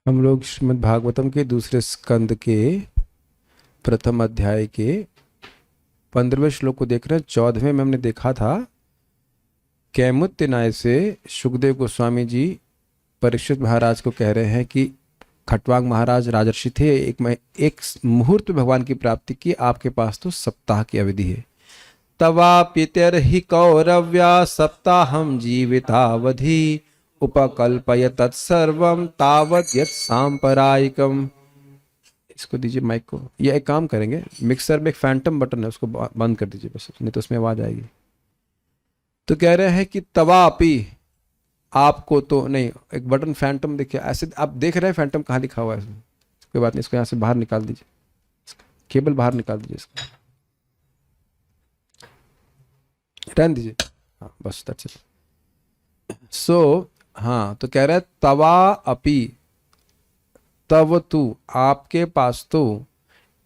हम लोग श्रीमद् भागवतम के दूसरे स्कंद के प्रथम अध्याय के 15वें श्लोक को देख रहे हैं। 14वें में हमने देखा था कैमुत्य न्याय से सुखदेव गोस्वामी जी परीक्षित महाराज को कह रहे हैं कि खटवांग महाराज राजर्षि थे, एक मुहूर्त में भगवान की प्राप्ति की, आपके पास तो सप्ताह की अवधि है। तवा पितर्हि कौरव्या सप्ताहम जीवितावधि उपकल्पय तत्सर्वम तावत यत् सांपरायिकम। इसको दीजिए माइक को। ये एक काम करेंगे, मिक्सर में एक फैंटम बटन है, उसको बंद कर दीजिए बस, नहीं तो उसमें आवाज आएगी। तो कह रहे हैं कि तवापि, आपको तो नहीं, एक बटन फैंटम देखिए, ऐसे आप देख रहे हैं फैंटम कहाँ लिखा हुआ है, कोई बात नहीं, इसको यहाँ से बाहर निकाल दीजिए, केबल बाहर निकाल दीजिए, इसको रहने दीजिए। हाँ बस, दैट्स इट। सो हाँ, तो कह रहे हैं तवा अपि, तव तू, आपके पास तो,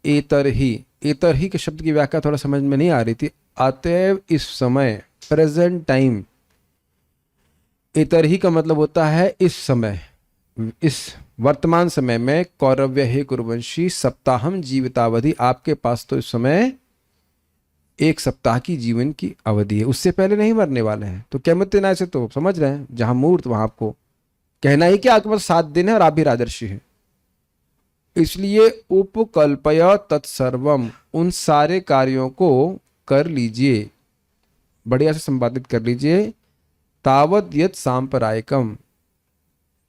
एतर ही के शब्द की व्याख्या थोड़ा समझ में नहीं आ रही थी। अतएव इस समय, प्रेजेंट टाइम, एतर ही का मतलब होता है इस समय, इस वर्तमान समय में, कौरव्य हे कुरुवंशी सप्ताहम जीवितावधि, आपके पास तो इस समय एक सप्ताह की जीवन की अवधि है, उससे पहले नहीं मरने वाले हैं। तो कैमुत्य न्याय से तो समझ रहे हैं, जहां मूर्त वहां आपको कहना ही कि आपके पास 7 दिन है और आप भी राजर्षि हैं। इसलिए उपकल्पय तत्सर्वम, उन सारे कार्यों को कर लीजिए, बढ़िया से संपादित कर लीजिए। तावत यत् सांपरायिकम,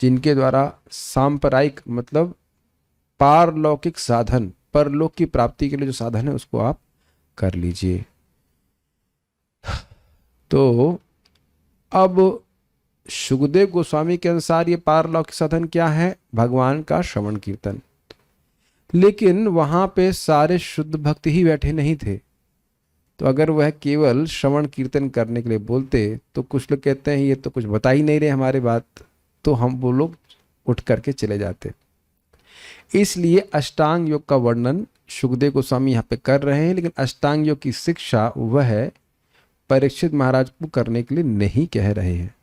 जिनके द्वारा, सांपरायिक मतलब पारलौकिक साधन, परलोक की प्राप्ति के लिए जो साधन है उसको आप कर लीजिए। तो अब सुखदेव गोस्वामी के अनुसार ये पारलौकिक साधन क्या है? भगवान का श्रवण कीर्तन। लेकिन वहां पे सारे शुद्ध भक्त ही बैठे नहीं थे, तो अगर वह केवल श्रवण कीर्तन करने के लिए बोलते तो कुछ लोग कहते हैं ये तो कुछ बता ही नहीं रहे हमारे बात, तो हम वो लोग उठ करके चले जाते। इसलिए अष्टांग योग का वर्णन सुखदेव गोस्वामी यहाँ पे कर रहे हैं, लेकिन अष्टांग योग की शिक्षा वह परीक्षित महाराज को करने के लिए नहीं कह रहे हैं।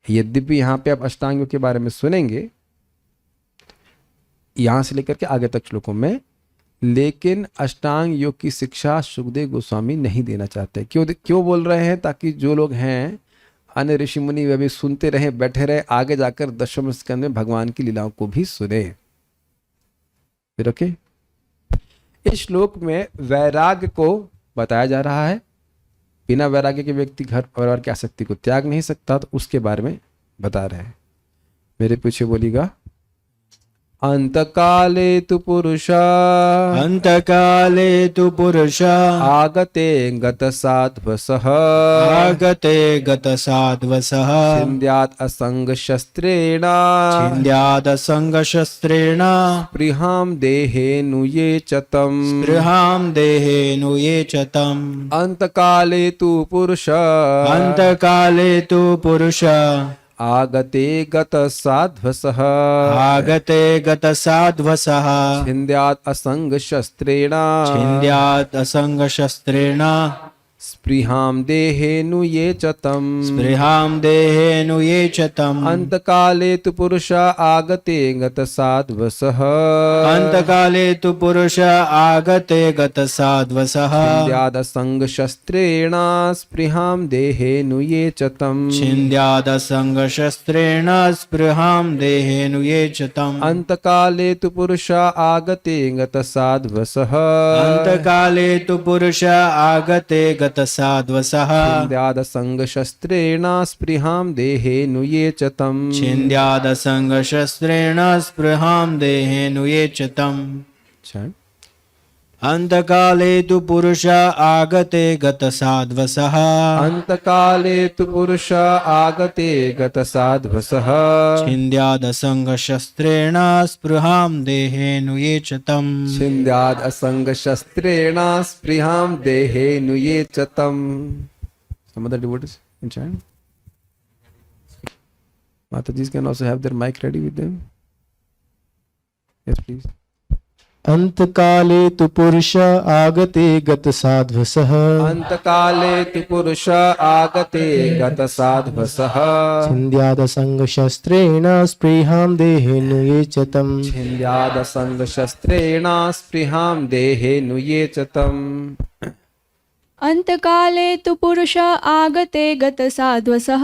यद्यपि यहाँ पे आप अष्टांग योग के बारे में सुनेंगे यहां से लेकर के आगे तक श्लोकों में, लेकिन अष्टांग योग की शिक्षा सुखदेव गोस्वामी नहीं देना चाहते। क्यों बोल रहे हैं? ताकि जो लोग हैं अन्य ऋषि मुनि वे भी सुनते रहे, बैठे रहे, आगे जाकर 10वें स्कंद में भगवान की लीलाओं को भी सुने। फिर ओके, इस श्लोक में वैराग्य को बताया जा रहा है। बिना वैराग्य के व्यक्ति घर परिवार की आसक्ति को त्याग नहीं सकता, तो उसके बारे में बता रहे हैं। मेरे पीछे बोलिएगा। अंतकाले तु पुरुषा, अंतकाले तु पुरुषा, आगते गतसाध्वसः, आगते गतसाध्वसः, छिन्द्यात् असंगशस्त्रेण, छिन्द्यात् असंगशस्त्रेण, स्पृहां देहेनुये च तम्, स्पृहां देहेनुये च तम्। अंतकाले तु पुरुषा, अंतकाले तु पुरुषा, आगते गतसाध्वसः, आगते गतसाध्वसः, छिन्द्यात् असंगशस्त्रेण, छिन्द्यात् असंगशस्त्रेण, स्पृहां देहेनुये च तम्, स्पृहां देहेनुये च तम्। अंतकाले तु पुरुषा आगते गतसाध्वसः, अंतकाले तु पुरुषा, आगते गतसाध्वसः, छिन्द्यादसंगशस्त्रेण, स्पृहां देहेनुये च तम्, छिन्द्यादसंगशस्त्रेण, स्पृहां देहेनुये च तम्। अंतकाले तु पुरुषा आगते गतसाध्वसः, अंतकाले तु पुरुषा, आगते गतसाध्वसः, छिन्द्यादसंगशस्त्रेण, स्पृहां देहेनुये च तम्, छिन्द्यादसंगशस्त्रेण, स्पृहां देहेनुये च तम्। अंतकाले तु पुरुषा, आगते गतसाध्वसः, अंतकाले तु पुरुषा आगते गतसाध्वसः, छिन्द्यादसंगशस्त्रेण, स्पृहां देहेनुये च तम्। छिन्द्याद् असंगशस्त्रेण, स्पृहां देहेनुये च तम्। Some other devotees in chant. Matajis can also have their mic ready with them. Yes, please. अंतकाले तु पुरुष आगते गत साध्वसः अंतकाले तु पुरुष आगते गत साध्वसः छिन्द्याद संगशस्त्रेण स्पृहां देहे नुये च तम् छिन्द्याद संगशस्त्रेण स्पृहां देहे नुये च तम् अंतकाले तु पुरुष आगते गत साध्वसः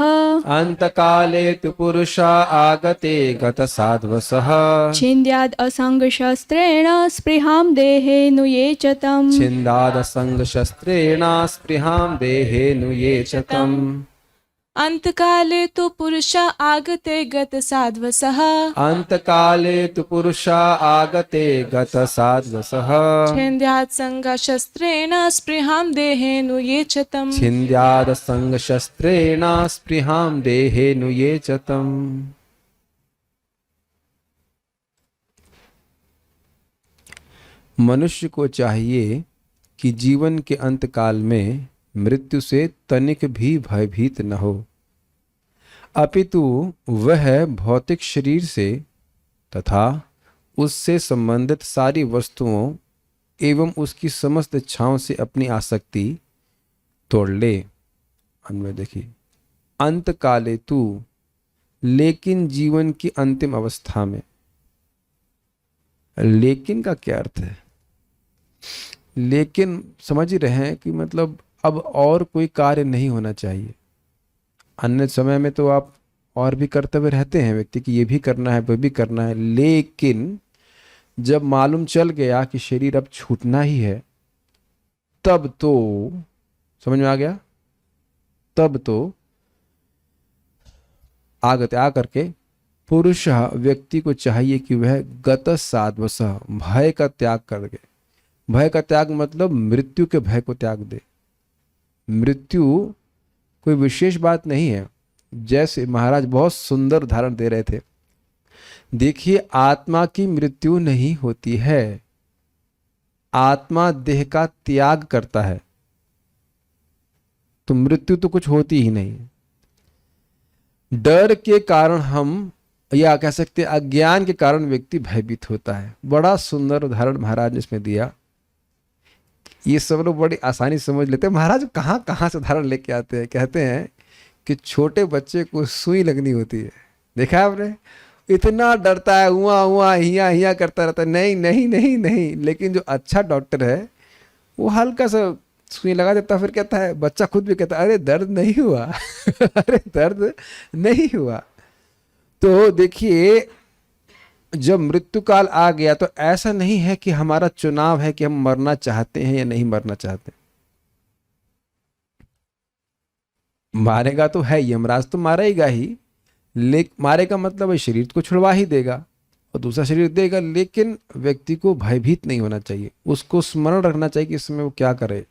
अंतकाले तु पुरुष आगते गत साध्वसः छिन्द्याद् असंगशस्त्रेण स्पृहां देहे नुये च तम् छिन्दाद संगशस्त्रेण स्पृहां देहे नुये च तम् अंतकाले तु पुरुष आगते गत साध्वसः अंतकाले तु पुरुष आगते गत साध्वसः छेन्द्यात् संगशस्त्रेण स्पृहां देहे नुये च तम् छिन्द्याद संगशस्त्रेण स्पृहां देहे नुये च तम् मनुष्य को चाहिए कि जीवन के अंतकाल में मृत्यु से तनिक भी भयभीत न हो, अपितु वह भौतिक शरीर से तथा उससे संबंधित सारी वस्तुओं एवं उसकी समस्त इच्छाओं से अपनी आसक्ति तोड़ ले। अन्वय देखिए, अंतकाले तू, लेकिन जीवन की अंतिम अवस्था में। लेकिन का क्या अर्थ है? लेकिन समझ ही रहे हैं कि मतलब अब और कोई कार्य नहीं होना चाहिए। अन्य समय में तो आप और भी कर्तव्य रहते हैं व्यक्ति की, ये भी करना है वो भी करना है, लेकिन जब मालूम चल गया कि शरीर अब छूटना ही है, तब तो समझ में आ गया, तब तो आगते आ करके पुरुष व्यक्ति को चाहिए कि वह गत साध्वस भय का त्याग कर दे। भय का त्याग मतलब मृत्यु के भय को त्याग दे। मृत्यु कोई विशेष बात नहीं है। जैसे महाराज बहुत सुंदर उदाहरण दे रहे थे, देखिए आत्मा की मृत्यु नहीं होती है, आत्मा देह का त्याग करता है, तो मृत्यु तो कुछ होती ही नहीं। डर के कारण हम, या कह सकते हैं अज्ञान के कारण व्यक्ति भयभीत होता है। बड़ा सुंदर उदाहरण महाराज ने इसमें दिया, ये सब लोग बड़ी आसानी से समझ लेते हैं। महाराज कहाँ कहाँ से उदाहरण लेके आते हैं। कहते हैं कि छोटे बच्चे को सुई लगनी होती है, देखा है आपने, इतना डरता है, हुआ हुआ हिया हिया करता रहता है, नहीं नहीं नहीं नहीं, लेकिन जो अच्छा डॉक्टर है वो हल्का सा सुई लगा देता, फिर कहता है, बच्चा खुद भी कहता है अरे दर्द नहीं हुआ अरे दर्द नहीं हुआ। तो देखिए जब मृत्यु काल आ गया तो ऐसा नहीं है कि हमारा चुनाव है कि हम मरना चाहते हैं या नहीं मरना चाहते। मारेगा तो है, यमराज तो मारेगा ही, लेकिन मारेगा मतलब है शरीर को छुड़वा ही देगा और दूसरा शरीर देगा, लेकिन व्यक्ति को भयभीत नहीं होना चाहिए। उसको स्मरण रखना चाहिए कि इसमें वो क्या करे।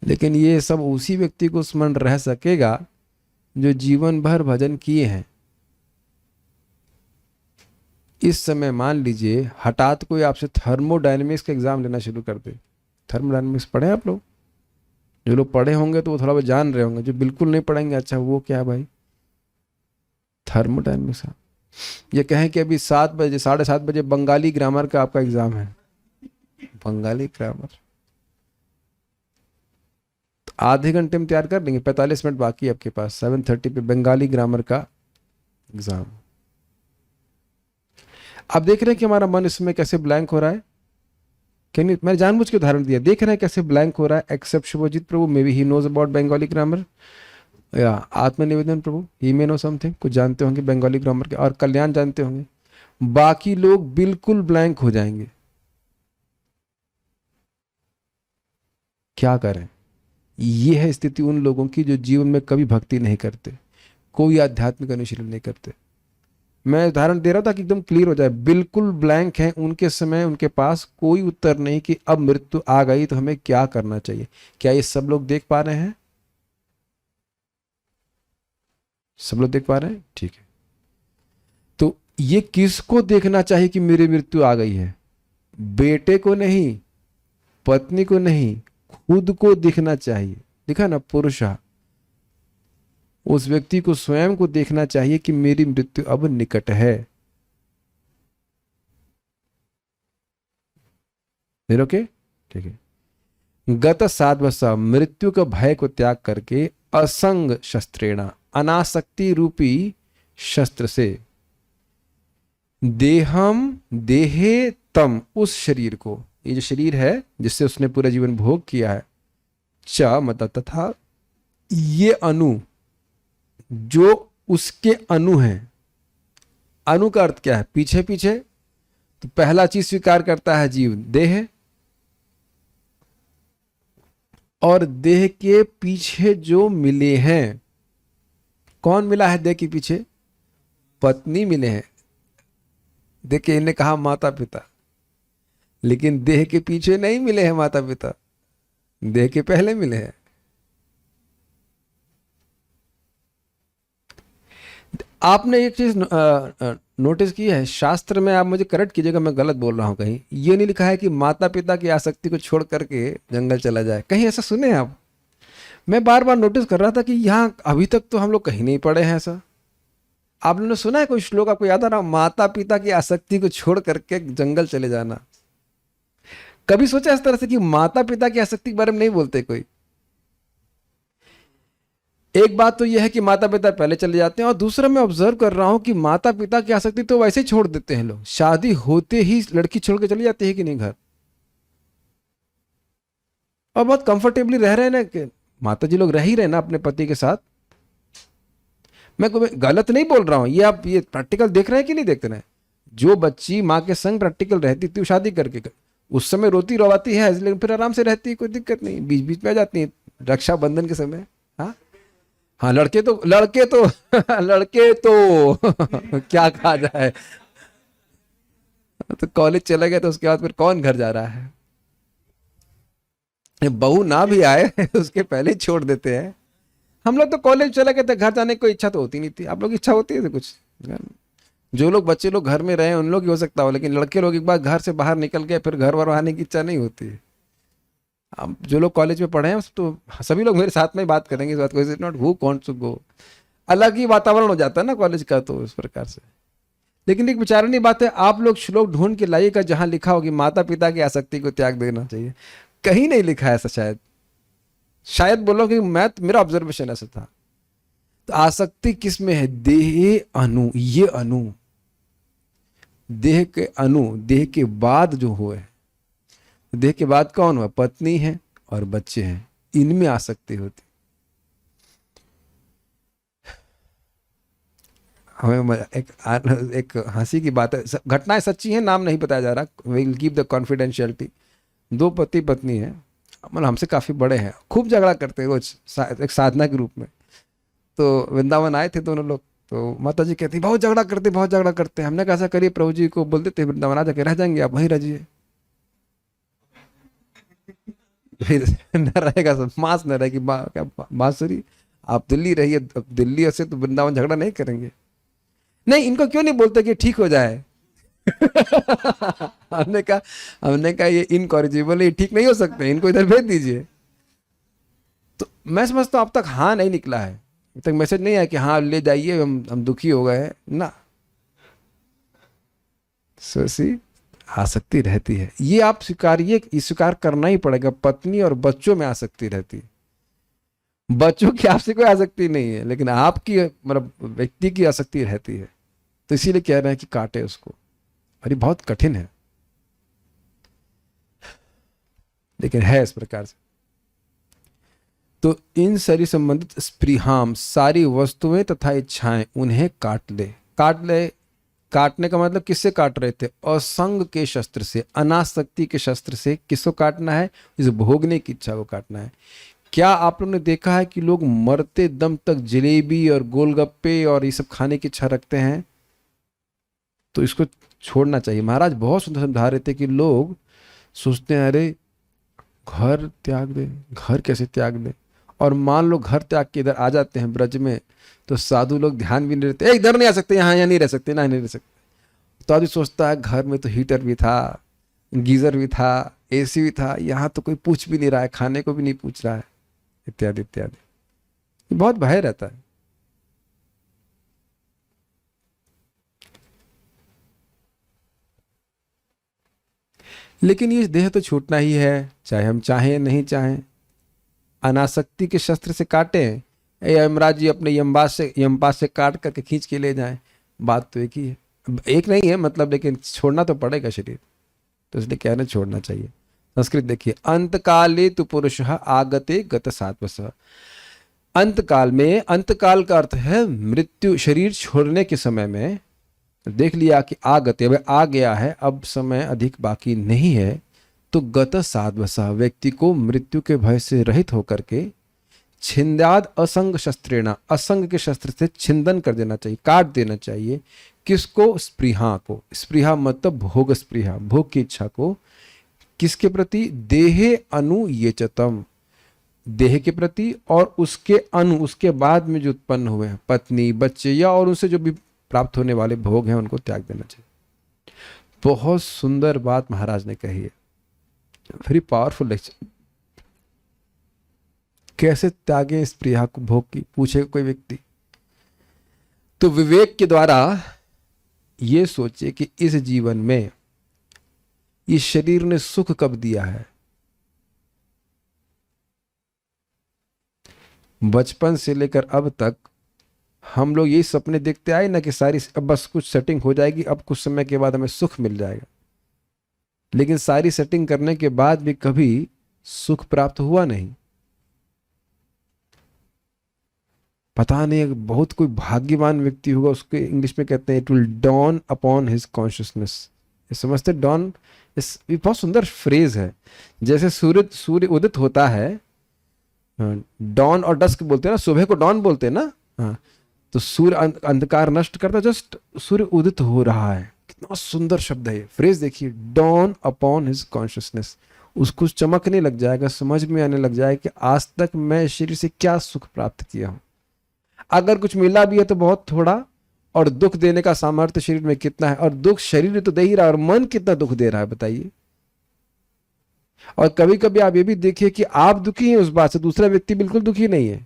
लेकिन ये सब उसी व्यक्ति को स्मरण रह सकेगा जो जीवन भर भजन किए हैं। इस समय मान लीजिए हठात कोई आपसे थर्मोडायनेमिक्स का एग्जाम लेना शुरू कर दे। थर्मोडायनेमिक्स पढ़े आप लोग? जो लोग पढ़े होंगे तो वो थोड़ा बहुत जान रहे होंगे, जो बिल्कुल नहीं पढ़ेंगे अच्छा वो क्या है भाई थर्मोडायनेमिक्स। ये कहें कि अभी 7 बजे 7:30 बजे बंगाली ग्रामर का आपका एग्जाम है। बंगाली ग्रामर तो आधे घंटे में तैयार कर लेंगे, 45 मिनट बाकी है आपके पास। 7:30 पे बंगाली ग्रामर का एग्जाम। आप देख रहे हैं कि हमारा मन इसमें कैसे ब्लैंक हो रहा है। कैन मैंने जानबूझ के उदाहरण दिया, देख रहे हैं कैसे ब्लैंक हो रहा है। Except Shubhajit Prabhu, may be he knows about Bengali grammar, या आत्मनिवेदन प्रभु ही मे नो समथिंग, कुछ जानते होंगे बंगाली ग्रामर के, और कल्याण जानते होंगे। बाकी लोग बिल्कुल ब्लैंक हो जाएंगे। क्या करें? ये है स्थिति उन लोगों की जो जीवन में कभी भक्ति नहीं करते, कोई आध्यात्मिक अनुशीलन नहीं करते। मैं उदाहरण दे रहा था कि एकदम क्लियर हो जाए। बिल्कुल ब्लैंक है उनके समय, उनके पास कोई उत्तर नहीं कि अब मृत्यु आ गई तो हमें क्या करना चाहिए। क्या ये सब लोग देख पा रहे हैं? सब लोग देख पा रहे हैं? ठीक है। तो ये किसको देखना चाहिए कि मेरी मृत्यु आ गई है? बेटे को नहीं, पत्नी को नहीं, खुद को दिखना चाहिए। दिखा ना, पुरुष उस व्यक्ति को स्वयं को देखना चाहिए कि मेरी मृत्यु अब निकट है। फिर ओके, ठीक है। गत साध्वसा, मृत्यु का भय को त्याग करके असंग शस्त्रेणा, अनासक्ति रूपी शस्त्र से, देहम देहे तम, उस शरीर को, ये जो शरीर है जिससे उसने पूरा जीवन भोग किया है, च मतलब तथा, ये अनु, जो उसके अनु हैं। अनु का अर्थ क्या है? पीछे पीछे। तो पहला चीज स्वीकार करता है जीव, देह, और देह के पीछे जो मिले हैं, कौन मिला है देह के पीछे? पत्नी मिले हैं। देखिए, इन्हें कहा माता पिता, लेकिन देह के पीछे नहीं मिले हैं माता पिता, देह के पहले मिले हैं। आपने एक चीज नोटिस की है, शास्त्र में, आप मुझे करेक्ट कीजिएगा मैं गलत बोल रहा हूं, कहीं ये नहीं लिखा है कि माता पिता की आसक्ति को छोड़ करके जंगल चला जाए। कहीं ऐसा सुने आप? मैं बार बार नोटिस कर रहा था कि यहां अभी तक तो हम लोग कहीं नहीं पढ़े हैं ऐसा। आप लोगों ने सुना है कोई श्लोक आपको याद आ रहा, माता पिता की आसक्ति को छोड़ करके जंगल चले जाना? कभी सोचा इस तरह से कि माता पिता की आसक्ति के बारे में नहीं बोलते कोई? एक बात तो यह है कि माता पिता पहले चले जाते हैं, और दूसरा मैं ऑब्जर्व कर रहा हूं कि माता पिता की आसक्ति तो वैसे ही छोड़ देते हैं लोग। शादी होते ही लड़की छोड़ के चली जाती है कि नहीं घर, और बहुत कंफर्टेबली रह रहे हैं ना, कि माता जी लोग रह ही रहे ना अपने पति के साथ। मैं कोई गलत नहीं बोल रहा हूं, ये आप ये प्रैक्टिकल देख रहे हैं कि नहीं देख रहे हैं? जो बच्ची माँ के संग प्रैक्टिकल रहती थी, शादी करके उस समय रोती रोवाती है, लेकिन फिर आराम से रहती है, कोई दिक्कत नहीं, बीच बीच में आ जाती है रक्षाबंधन के समय। हाँ हाँ, लड़के तो लड़के तो क्या कहा जाए, तो कॉलेज चले गए तो उसके बाद फिर कौन घर जा रहा है? बहू ना भी आए उसके पहले ही छोड़ देते हैं। हम लोग तो कॉलेज चले गए थे, घर जाने की कोई इच्छा तो होती नहीं थी। आप लोग इच्छा होती है कुछ? जो लोग बच्चे लोग घर में रहे उन लोग ही हो सकता हो, लेकिन लड़के लोग एक बार घर से बाहर निकल गए फिर घर वर आने की इच्छा नहीं होती। अब जो लोग कॉलेज में पढ़े हैं तो सभी लोग मेरे साथ में ही बात करेंगे इस बात को, is it not, who wants to go. अलग ही वातावरण हो जाता है ना कॉलेज का, तो इस प्रकार से। लेकिन एक विचारनीय बात है, आप लोग श्लोक ढूंढ के लाइएगा जहां लिखा हो कि माता पिता की आसक्ति को त्याग देना चाहिए। कहीं नहीं लिखा है ऐसा, शायद बोलो कि मेरा ऑब्जर्वेशन ऐसा था। तो आसक्ति किस में है? देह अनु, ये अनु, देह के अनु, देह के बाद जो हुए, देह के बाद कौन हुआ? पत्नी है और बच्चे हैं, इनमें आसक्ति होती। हमें एक हंसी की बात है, घटनाएं सच्ची हैं, नाम नहीं बताया जा रहा, we will keep the confidentiality. दो पति पत्नी हैं, मतलब हमसे काफी बड़े हैं, खूब झगड़ा करते हैं रोज एक साधना के रूप में। तो वृंदावन आए थे दोनों लोग, तो माता जी कहती बहुत झगड़ा करते हैं। हमने कहा ऐसा करिए, प्रभु जी को बोल देते वृंदावन आ जाके रह जाएंगे, आप वहीं रहिए, फिर न रहेगा सब, मांस न रहेगी, क्या बांसुरी। आप दिल्ली रहिए, दिल्ली से तो वृंदावन झगड़ा नहीं करेंगे। नहीं, इनको क्यों नहीं बोलते कि ठीक हो जाए? हमने कहा ये इनकॉरिजिबल है, ये ठीक नहीं हो सकते, इनको इधर भेज दीजिए। तो मैं समझता हूं अब तक हाँ नहीं निकला है, अब तक मैसेज नहीं आया कि हाँ ले जाइए, हम दुखी हो गए हैं ना। सोसी आसक्ति रहती है, ये आप स्वीकारिए, स्वीकार करना ही पड़ेगा। पत्नी और बच्चों में आसक्ति रहती है। बच्चों की आपसे कोई आसक्ति नहीं है, लेकिन आपकी मतलब व्यक्ति की आसक्ति रहती है। तो इसीलिए कह रहे हैं कि काटे उसको, और ये बहुत कठिन है, लेकिन है इस प्रकार से। तो इन शरीर संबंधित स्पृहाम, सारी वस्तुएं तथा इच्छाएं, उन्हें काट ले। काटने का मतलब किससे काट रहे थे? असंग के शस्त्र से, अनासक्ति के शस्त्र से। किसको काटना है? इस भोगने की इच्छा को काटना है। क्या आप लोगों ने देखा है कि लोग मरते दम तक जलेबी और गोलगप्पे और ये सब खाने की इच्छा रखते हैं? तो इसको छोड़ना चाहिए। महाराज बहुत सुंदर समझा रहे थे कि लोग सोचते हैं अरे घर त्याग दे, घर कैसे त्याग दे? और मान लो घर त्याग के इधर आ जाते हैं ब्रज में, तो साधु लोग ध्यान भी नहीं रहते, इधर नहीं आ सकते, यहाँ नहीं रह सकते, नहीं रह सकते। तो आदमी सोचता है घर में तो हीटर भी था, गीजर भी था, एसी भी था, यहाँ तो कोई पूछ भी नहीं रहा है, खाने को भी नहीं पूछ रहा है, इत्यादि इत्यादि। बहुत भय रहता है। लेकिन ये देह तो छूटना ही है, चाहे हम चाहें नहीं चाहें। अनासक्ति के शस्त्र से काटें, यमराज जी अपने यमपास से काट करके खींच के ले जाएं, बात तो एक ही है, एक नहीं है मतलब, लेकिन छोड़ना तो पड़ेगा शरीर, तो इसलिए कहना छोड़ना चाहिए। संस्कृत देखिए, अंतकाले तु पुरुषः आगते गत सात्वसः। अंतकाल में, अंतकाल का अर्थ है मृत्यु, शरीर छोड़ने के समय में देख लिया कि आगते, अब आ गया है, अब समय अधिक बाकी नहीं है, तो गत साध्वसः व्यक्ति को मृत्यु के भय से रहित होकर के छिंदाद असंग शस्त्रेणा, असंग के शस्त्र से छिंदन कर देना चाहिए, काट देना चाहिए। किसको? स्पृहा को। स्पृहा मतलब भोग स्पृहा, भोग की इच्छा को। किसके प्रति? देहे अनु येचतम, देह के प्रति और उसके अनु, उसके बाद में जो उत्पन्न हुए हैं, पत्नी, बच्चे या और उनसे जो भी प्राप्त होने वाले भोग हैं, उनको त्याग देना चाहिए। बहुत सुंदर बात महाराज ने कही है, वेरी पावरफुल लेक्चर। कैसे त्यागें स्पृहा को, भोग की, पूछेगा कोई व्यक्ति तो विवेक के द्वारा ये सोचे कि इस जीवन में इस शरीर ने सुख कब दिया है। बचपन से लेकर अब तक हम लोग यही सपने देखते आए ना कि सारी, अब बस कुछ सेटिंग हो जाएगी, अब कुछ समय के बाद हमें सुख मिल जाएगा, लेकिन सारी सेटिंग करने के बाद भी कभी सुख प्राप्त हुआ नहीं। पता नहीं, बहुत कोई भाग्यवान व्यक्ति होगा, उसके इंग्लिश में कहते हैं it will dawn upon his consciousness. समझते? डॉन ये बहुत सुंदर फ्रेज है। जैसे सूर्य उदित होता है, डॉन और डस्क बोलते हैं ना, सुबह को डॉन बोलते हैं ना, हाँ, तो सूर्य अंधकार नष्ट करता, जस्ट सूर्य उदित हो रहा है। कितना सुंदर शब्द है ये, फ्रेज देखिए, डॉन अपॉन हिज कॉन्शियसनेस। उसको चमकने लग जाएगा, समझ में आने लग जाएगा कि आज तक मैं शरीर से क्या सुख प्राप्त किया हूं। अगर कुछ मिला भी है तो बहुत थोड़ा, और दुख देने का सामर्थ्य शरीर में कितना है, और दुख शरीर तो दे ही रहा है, और मन कितना दुख दे रहा है बताइए। और कभी कभी आप ये भी देखिए कि आप दुखी हैं उस बात से, दूसरा व्यक्ति बिल्कुल दुखी नहीं है।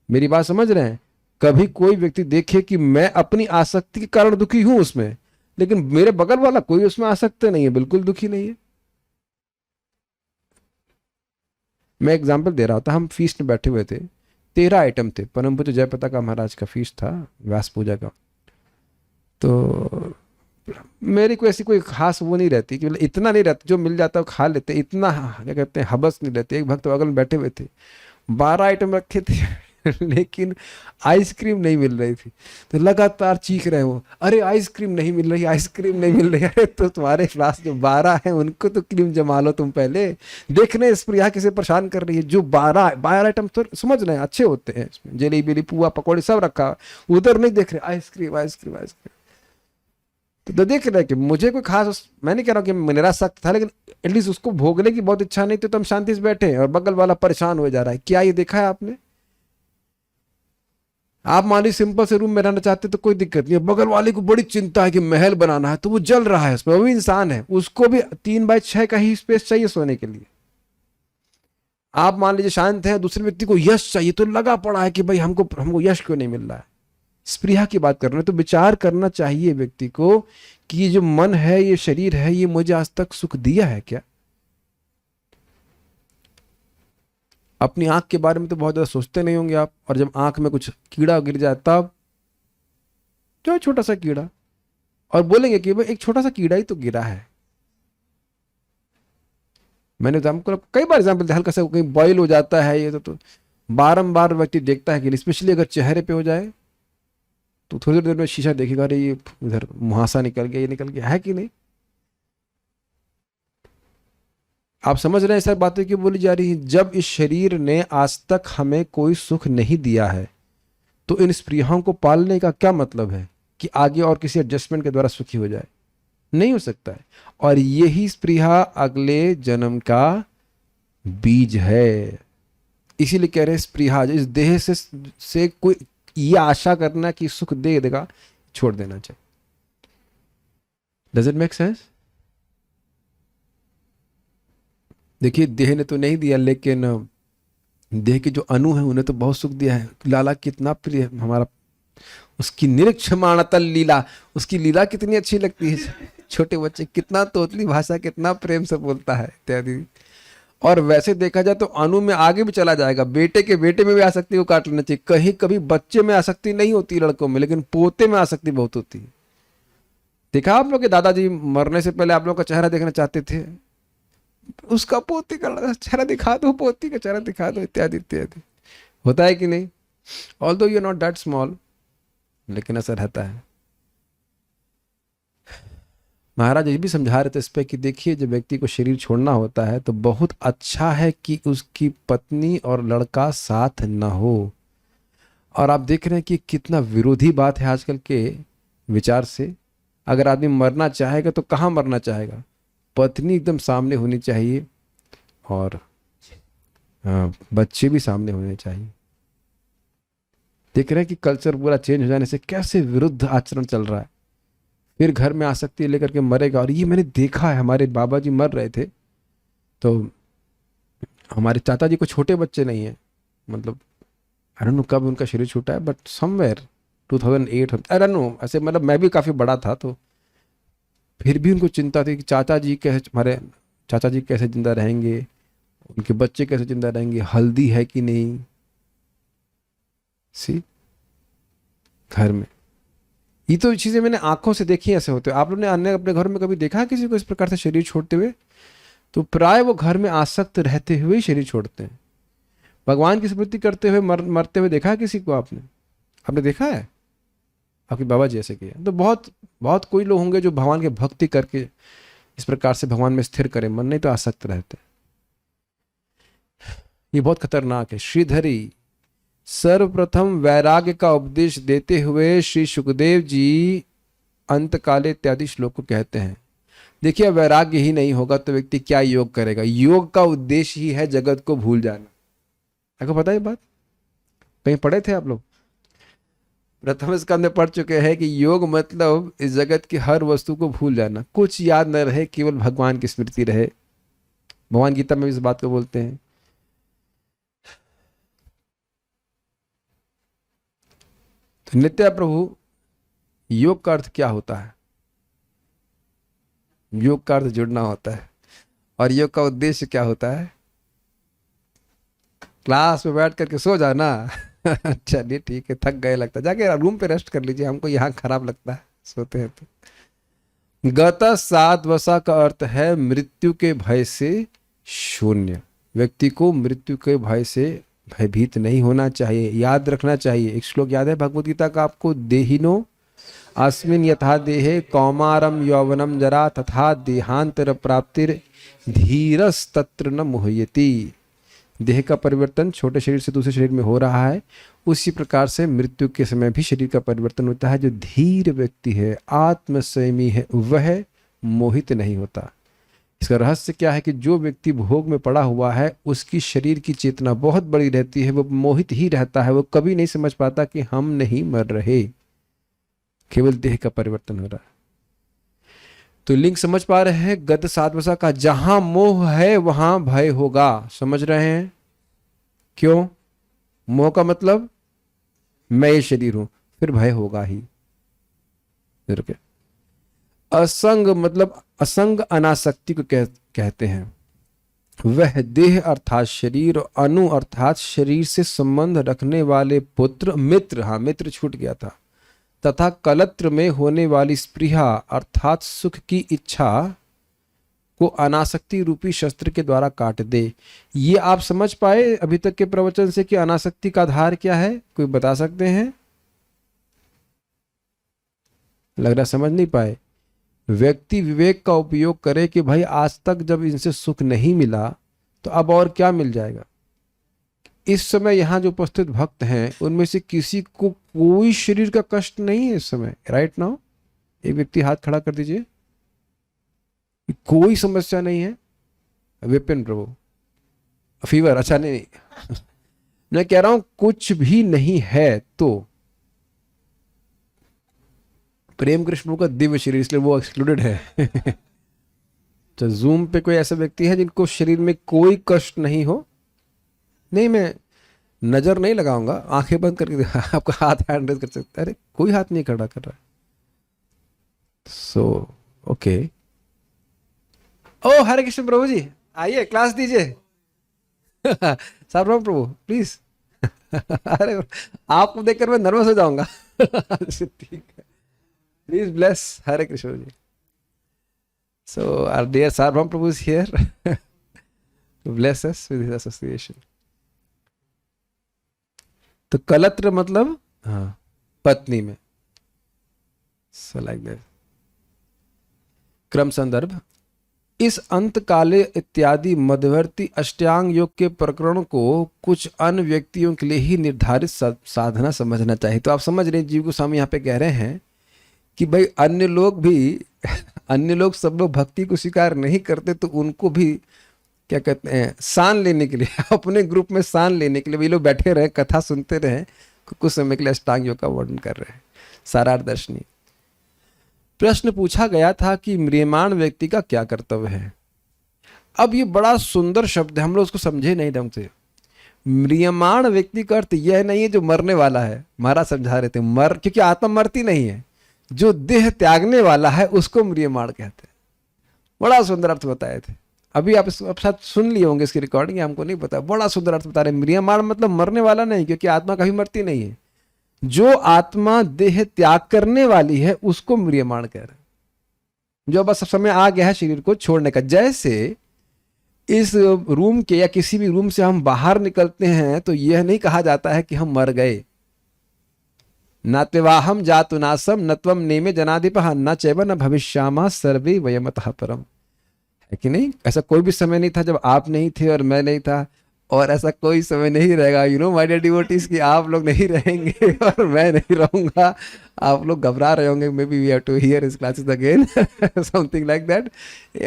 मेरी बात समझ रहे हैं? कभी कोई व्यक्ति देखे कि मैं अपनी आसक्ति के कारण दुखी हूं उसमें, लेकिन मेरे बगल वाला कोई उसमें आसक्त नहीं है, बिल्कुल दुखी नहीं है। मैं एग्जाम्पल दे रहा था, हम फीस्ट में बैठे हुए थे, 13 आइटम थे, परम पूज्य जयप्रताप का महाराज का फीस्ट था, व्यास पूजा का। तो मेरी कोई ऐसी कोई खास वो नहीं रहती कि मतलब इतना नहीं रहता, जो मिल जाता है खा लेते, इतना क्या कहते हैं हबस नहीं रहते। एक भक्त बगल में बैठे हुए थे, 12 आइटम रखे थे लेकिन आइसक्रीम नहीं मिल रही थी, तो लगातार चीख रहे हो, अरे आइसक्रीम नहीं मिल रही, आइसक्रीम नहीं मिल रही। अरे तो तुम्हारे पास जो 12 है उनको तो क्रीम जमा लो तुम पहले। देखने स्प्रिया किसे परेशान कर रही है, जो 12 आइटम तो समझ रहे हैं अच्छे होते हैं, इसमें जलेबी पुआ पकौड़े सब रखा, उधर नहीं देख रहे आइसक्रीम आइसक्रीम आइसक्रीम। तो देख रहे कि मुझे कोई खास, मैं नहीं कह रहा हूँ कि मेरा सख्त था, लेकिन एटलीस्ट उसको भोगने की बहुत इच्छा नहीं थी, तो हम शांति से बैठे और बगल वाला परेशान हो जा रहा है। क्या ये देखा है आपने? आप मान लीजिए सिंपल से रूम में रहना चाहते तो कोई दिक्कत नहीं है, बगल वाले को बड़ी चिंता है कि महल बनाना है, तो वो जल रहा है उसमें, वो भी इंसान है, उसको भी 3/6 का ही स्पेस चाहिए सोने के लिए। आप मान लीजिए शांत है, दूसरे व्यक्ति को यश चाहिए, तो लगा पड़ा है कि भाई हमको यश क्यों नहीं मिल रहा है। स्पृहा की बात कर रहे हैं, तो विचार करना चाहिए व्यक्ति को कि ये जो मन है, ये शरीर है, ये मुझे आज तक सुख दिया है क्या? अपनी आंख के बारे में तो बहुत ज्यादा सोचते नहीं होंगे आप, और जब आंख में कुछ कीड़ा गिर जाए तब, जो छोटा सा कीड़ा, और बोलेंगे कि भाई एक छोटा सा कीड़ा ही तो गिरा है। मैंने कई बार एग्जाम्पल दिया, हल्का सा कहीं बॉयल हो जाता है ये तो बारंबार व्यक्ति देखता है कि स्पेशली अगर चेहरे पे हो जाए तो थोड़ी देर में शीशा देखेगा, अरे ये इधर मुहासा निकल गया, ये निकल गया है कि नहीं। आप समझ रहे हैं सब बातें क्यों बोली जा रही है? जब इस शरीर ने आज तक हमें कोई सुख नहीं दिया है, तो इन स्पृहाओं को पालने का क्या मतलब है कि आगे और किसी एडजस्टमेंट के द्वारा सुखी हो जाए? नहीं हो सकता है। और यही स्पृहा अगले जन्म का बीज है। इसीलिए कह रहे हैं स्पृहा, इस देह से कोई ये आशा करना कि सुख दे देगा, छोड़ देना चाहिए। Does it make sense? देखिए देह ने तो नहीं दिया, लेकिन देह के जो अणु है उन्हें तो बहुत सुख दिया है। लाला कितना प्रिय है हमारा, उसकी निरीक्षमाणतल लीला, उसकी लीला कितनी अच्छी लगती है। छोटे बच्चे कितना तोतली भाषा, कितना प्रेम से बोलता है इत्यादि। और वैसे देखा जाए तो अनु में आगे भी चला जाएगा, बेटे के बेटे में भी आसक्ति को काट लेना चाहिए। कहीं कभी बच्चे में आसक्ति नहीं होती लड़कों में, लेकिन पोते में आसक्ति बहुत होती है। देखा आप लोग के दादाजी मरने से पहले आप लोग का चेहरा देखना चाहते थे, उसका पोती का चेहरा दिखा दो, पोती का चेहरा दिखा दो, इत्यादि इत्यादि। होता है कि नहीं? Although you are not that small, लेकिन ऐसा रहता है। महाराज ये भी समझा रहे थे इस पे कि देखिए जब व्यक्ति को शरीर छोड़ना होता है तो बहुत अच्छा है कि उसकी पत्नी और लड़का साथ न हो। और आप देख रहे हैं कि कितना विरोधी बात है आजकल के विचार से। अगर आदमी मरना चाहेगा तो कहाँ मरना चाहेगा? पत्नी एकदम सामने होनी चाहिए और बच्चे भी सामने होने चाहिए। देख रहे हैं कि कल्चर पूरा चेंज हो जाने से कैसे विरुद्ध आचरण चल रहा है। फिर घर में आसक्ति लेकर के मरेगा। और ये मैंने देखा है, हमारे बाबा जी मर रहे थे तो हमारे चाचा जी को छोटे बच्चे नहीं है, मतलब आई डोंट नो कब उनका शरीर छूटा है, but somewhere 2008 I don't know, ऐसे मतलब मैं भी काफ़ी बड़ा था। तो फिर भी उनको चिंता थी कि चाचा जी कैसे, हमारे चाचा जी कैसे जिंदा रहेंगे, उनके बच्चे कैसे जिंदा रहेंगे, हल्दी है कि नहीं। सी घर में ये तो चीज़ें मैंने आंखों से देखी ऐसे होते। आप लोगों ने अन्य अपने घर में कभी देखा है किसी को इस प्रकार से शरीर छोड़ते हुए? तो प्राय वो घर में आसक्त रहते हुए ही शरीर छोड़ते हैं। भगवान की स्मृति करते हुए मरते हुए देखा है किसी को आपने देखा है? आपके बाबा जी ऐसे किए तो बहुत कोई लोग होंगे जो भगवान के भक्ति करके इस प्रकार से भगवान में स्थिर करें, मन नहीं तो आसक्त रहते। ये बहुत खतरनाक है। श्रीधरी सर्वप्रथम वैराग्य का उपदेश देते हुए श्री सुखदेव जी अंतकाले इत्यादि श्लोक को कहते हैं। देखिए वैराग्य ही नहीं होगा तो व्यक्ति क्या योग करेगा? योग का उद्देश्य ही है जगत को भूल जाना। आपको पता है बात? कहीं पढ़े थे आप लोग? प्रथम स्कंद में पढ़ चुके हैं कि योग मतलब इस जगत की हर वस्तु को भूल जाना, कुछ याद न रहे, केवल भगवान की स्मृति रहे। भगवान गीता में इस बात को बोलते हैं। तो नित्य प्रभु योग का अर्थ क्या होता है? योग का अर्थ जुड़ना होता है। और योग का उद्देश्य क्या होता है? क्लास में बैठ करके सो जाना। चलिए ठीक है, थक गए लगता है, जाके रूम पे रेस्ट कर लीजिए, हमको यहाँ खराब लगता है सोते हैं तो। गत साध्वसा का अर्थ है मृत्यु के भय से शून्य। व्यक्ति को मृत्यु के भय से भयभीत नहीं होना चाहिए। याद रखना चाहिए, एक श्लोक याद है भगवद गीता का आपको, देहिनो अस्मिन यथा देहे कौमारम यौवनम जरा तथा देहांतर प्राप्तिर धीरस तत्र न मुह्यति। देह का परिवर्तन छोटे शरीर से दूसरे शरीर में हो रहा है, उसी प्रकार से मृत्यु के समय भी शरीर का परिवर्तन होता है। जो धीर व्यक्ति है, आत्मसंयमी है, वह मोहित नहीं होता। इसका रहस्य क्या है कि जो व्यक्ति भोग में पड़ा हुआ है उसकी शरीर की चेतना बहुत बड़ी रहती है, वो मोहित ही रहता है, वो कभी नहीं समझ पाता कि हम नहीं मर रहे, केवल देह का परिवर्तन हो रहा है। तो लिंक समझ पा रहे हैं? गत साध्वसा का, जहां मोह है वहां भय होगा। समझ रहे हैं क्यों? मोह का मतलब मैं ये शरीर हूं, फिर भय होगा ही। रुके। असंग मतलब असंग अनासक्ति को कहते हैं। वह देह अर्थात शरीर और अनु अर्थात शरीर से संबंध रखने वाले पुत्र, मित्र, हाँ मित्र छूट गया था, तथा कलत्र में होने वाली स्पृहा अर्थात सुख की इच्छा को अनासक्ति रूपी शस्त्र के द्वारा काट दे। ये आप समझ पाए अभी तक के प्रवचन से कि अनासक्ति का आधार क्या है? कोई बता सकते हैं? लग रहा समझ नहीं पाए। व्यक्ति विवेक का उपयोग करे कि भाई आज तक जब इनसे सुख नहीं मिला तो अब और क्या मिल जाएगा। इस समय यहाँ जो उपस्थित भक्त हैं उनमें से किसी को कोई शरीर का कष्ट नहीं है इस समय, राइट नाउ? एक व्यक्ति हाथ खड़ा कर दीजिए। कोई समस्या नहीं है? विपिन प्रभु फीवर, अच्छा नहीं मैं कह रहा हूं कुछ भी नहीं है तो प्रेम कृष्ण का दिव्य शरीर, इसलिए वो एक्सक्लूडेड है। तो जूम पे कोई ऐसा व्यक्ति है जिनको शरीर में कोई कष्ट नहीं हो? नहीं, मैं नजर नहीं लगाऊंगा, आंखें बंद करके आपका हाथ हैंड रेज कर सकता है। अरे कोई हाथ नहीं खड़ा कर रहा है। So okay. ओ हरे कृष्ण प्रभु जी, आइए क्लास दीजिए। सार्वभौम प्रभु प्लीज। अरे आपको देखकर मैं नर्वस हो जाऊंगा। ठीक है, please bless. Hare Krishna ji. So our dear Sarvabhaum Prabhu is here to bless us with his association. तो कलत्र मतलब हाँ पत्नी में। So like that. क्रम संदर्भ, इस अंतकाले इत्यादि मध्यवर्ती अष्टांग योग के प्रकरण को कुछ अन्य व्यक्तियों के लिए ही निर्धारित साधना समझना चाहिए। तो आप समझ रहे हैं, जीव गोस्वामी यहाँ पे कह रहे हैं कि भाई अन्य लोग भी अन्य लोग सब लोग भक्ति को स्वीकार नहीं करते, तो उनको भी क्या कहते हैं सान लेने के लिए, अपने ग्रुप में सान लेने के लिए ये लोग बैठे रहे, कथा सुनते रहे, कुछ समय के लिए अष्टांग योग का वर्णन कर रहे हैं। सारार्थ दर्शनी। प्रश्न पूछा गया था कि म्रियमाण व्यक्ति का क्या कर्तव्य है। अब ये बड़ा सुंदर शब्द है, हम लोग उसको समझे नहीं ढंग से। म्रियमाण व्यक्ति का अर्थ यह नहीं है जो मरने वाला है, महाराज समझा रहे थे, क्योंकि आत्मा मरती नहीं है, जो देह त्यागने वाला है उसको म्रियमाण कहते हैं। बड़ा सुंदर अर्थ बताए थे, अभी आप साथ सुन लिए होंगे इसकी रिकॉर्डिंग, हमको नहीं पता, बड़ा सुंदर अर्थ बता रहे। म्रियमाण मतलब मरने वाला नहीं, क्योंकि आत्मा कभी मरती नहीं है। जो आत्मा देह त्याग करने वाली है उसको म्रियमाण कह रहे हैं, जो बस समय आ गया है शरीर को छोड़ने का। जैसे इस रूम के या किसी भी रूम से हम बाहर निकलते हैं तो यह नहीं कहा जाता है कि हम मर गए। नात्यवाहम जातु नासम नत्वम नेमे जनाधिपः न चैव न भविष्यामः सर्वे वयमतः परम। है कि नहीं? ऐसा कोई भी समय नहीं था जब आप नहीं थे और मैं नहीं था, और ऐसा कोई समय नहीं रहेगा, you know my dear devotees, कि आप लोग नहीं रहेंगे और मैं नहीं रहूंगा। आप लोग घबरा रहे होंगे, may be we have to hear his classes again, something like that,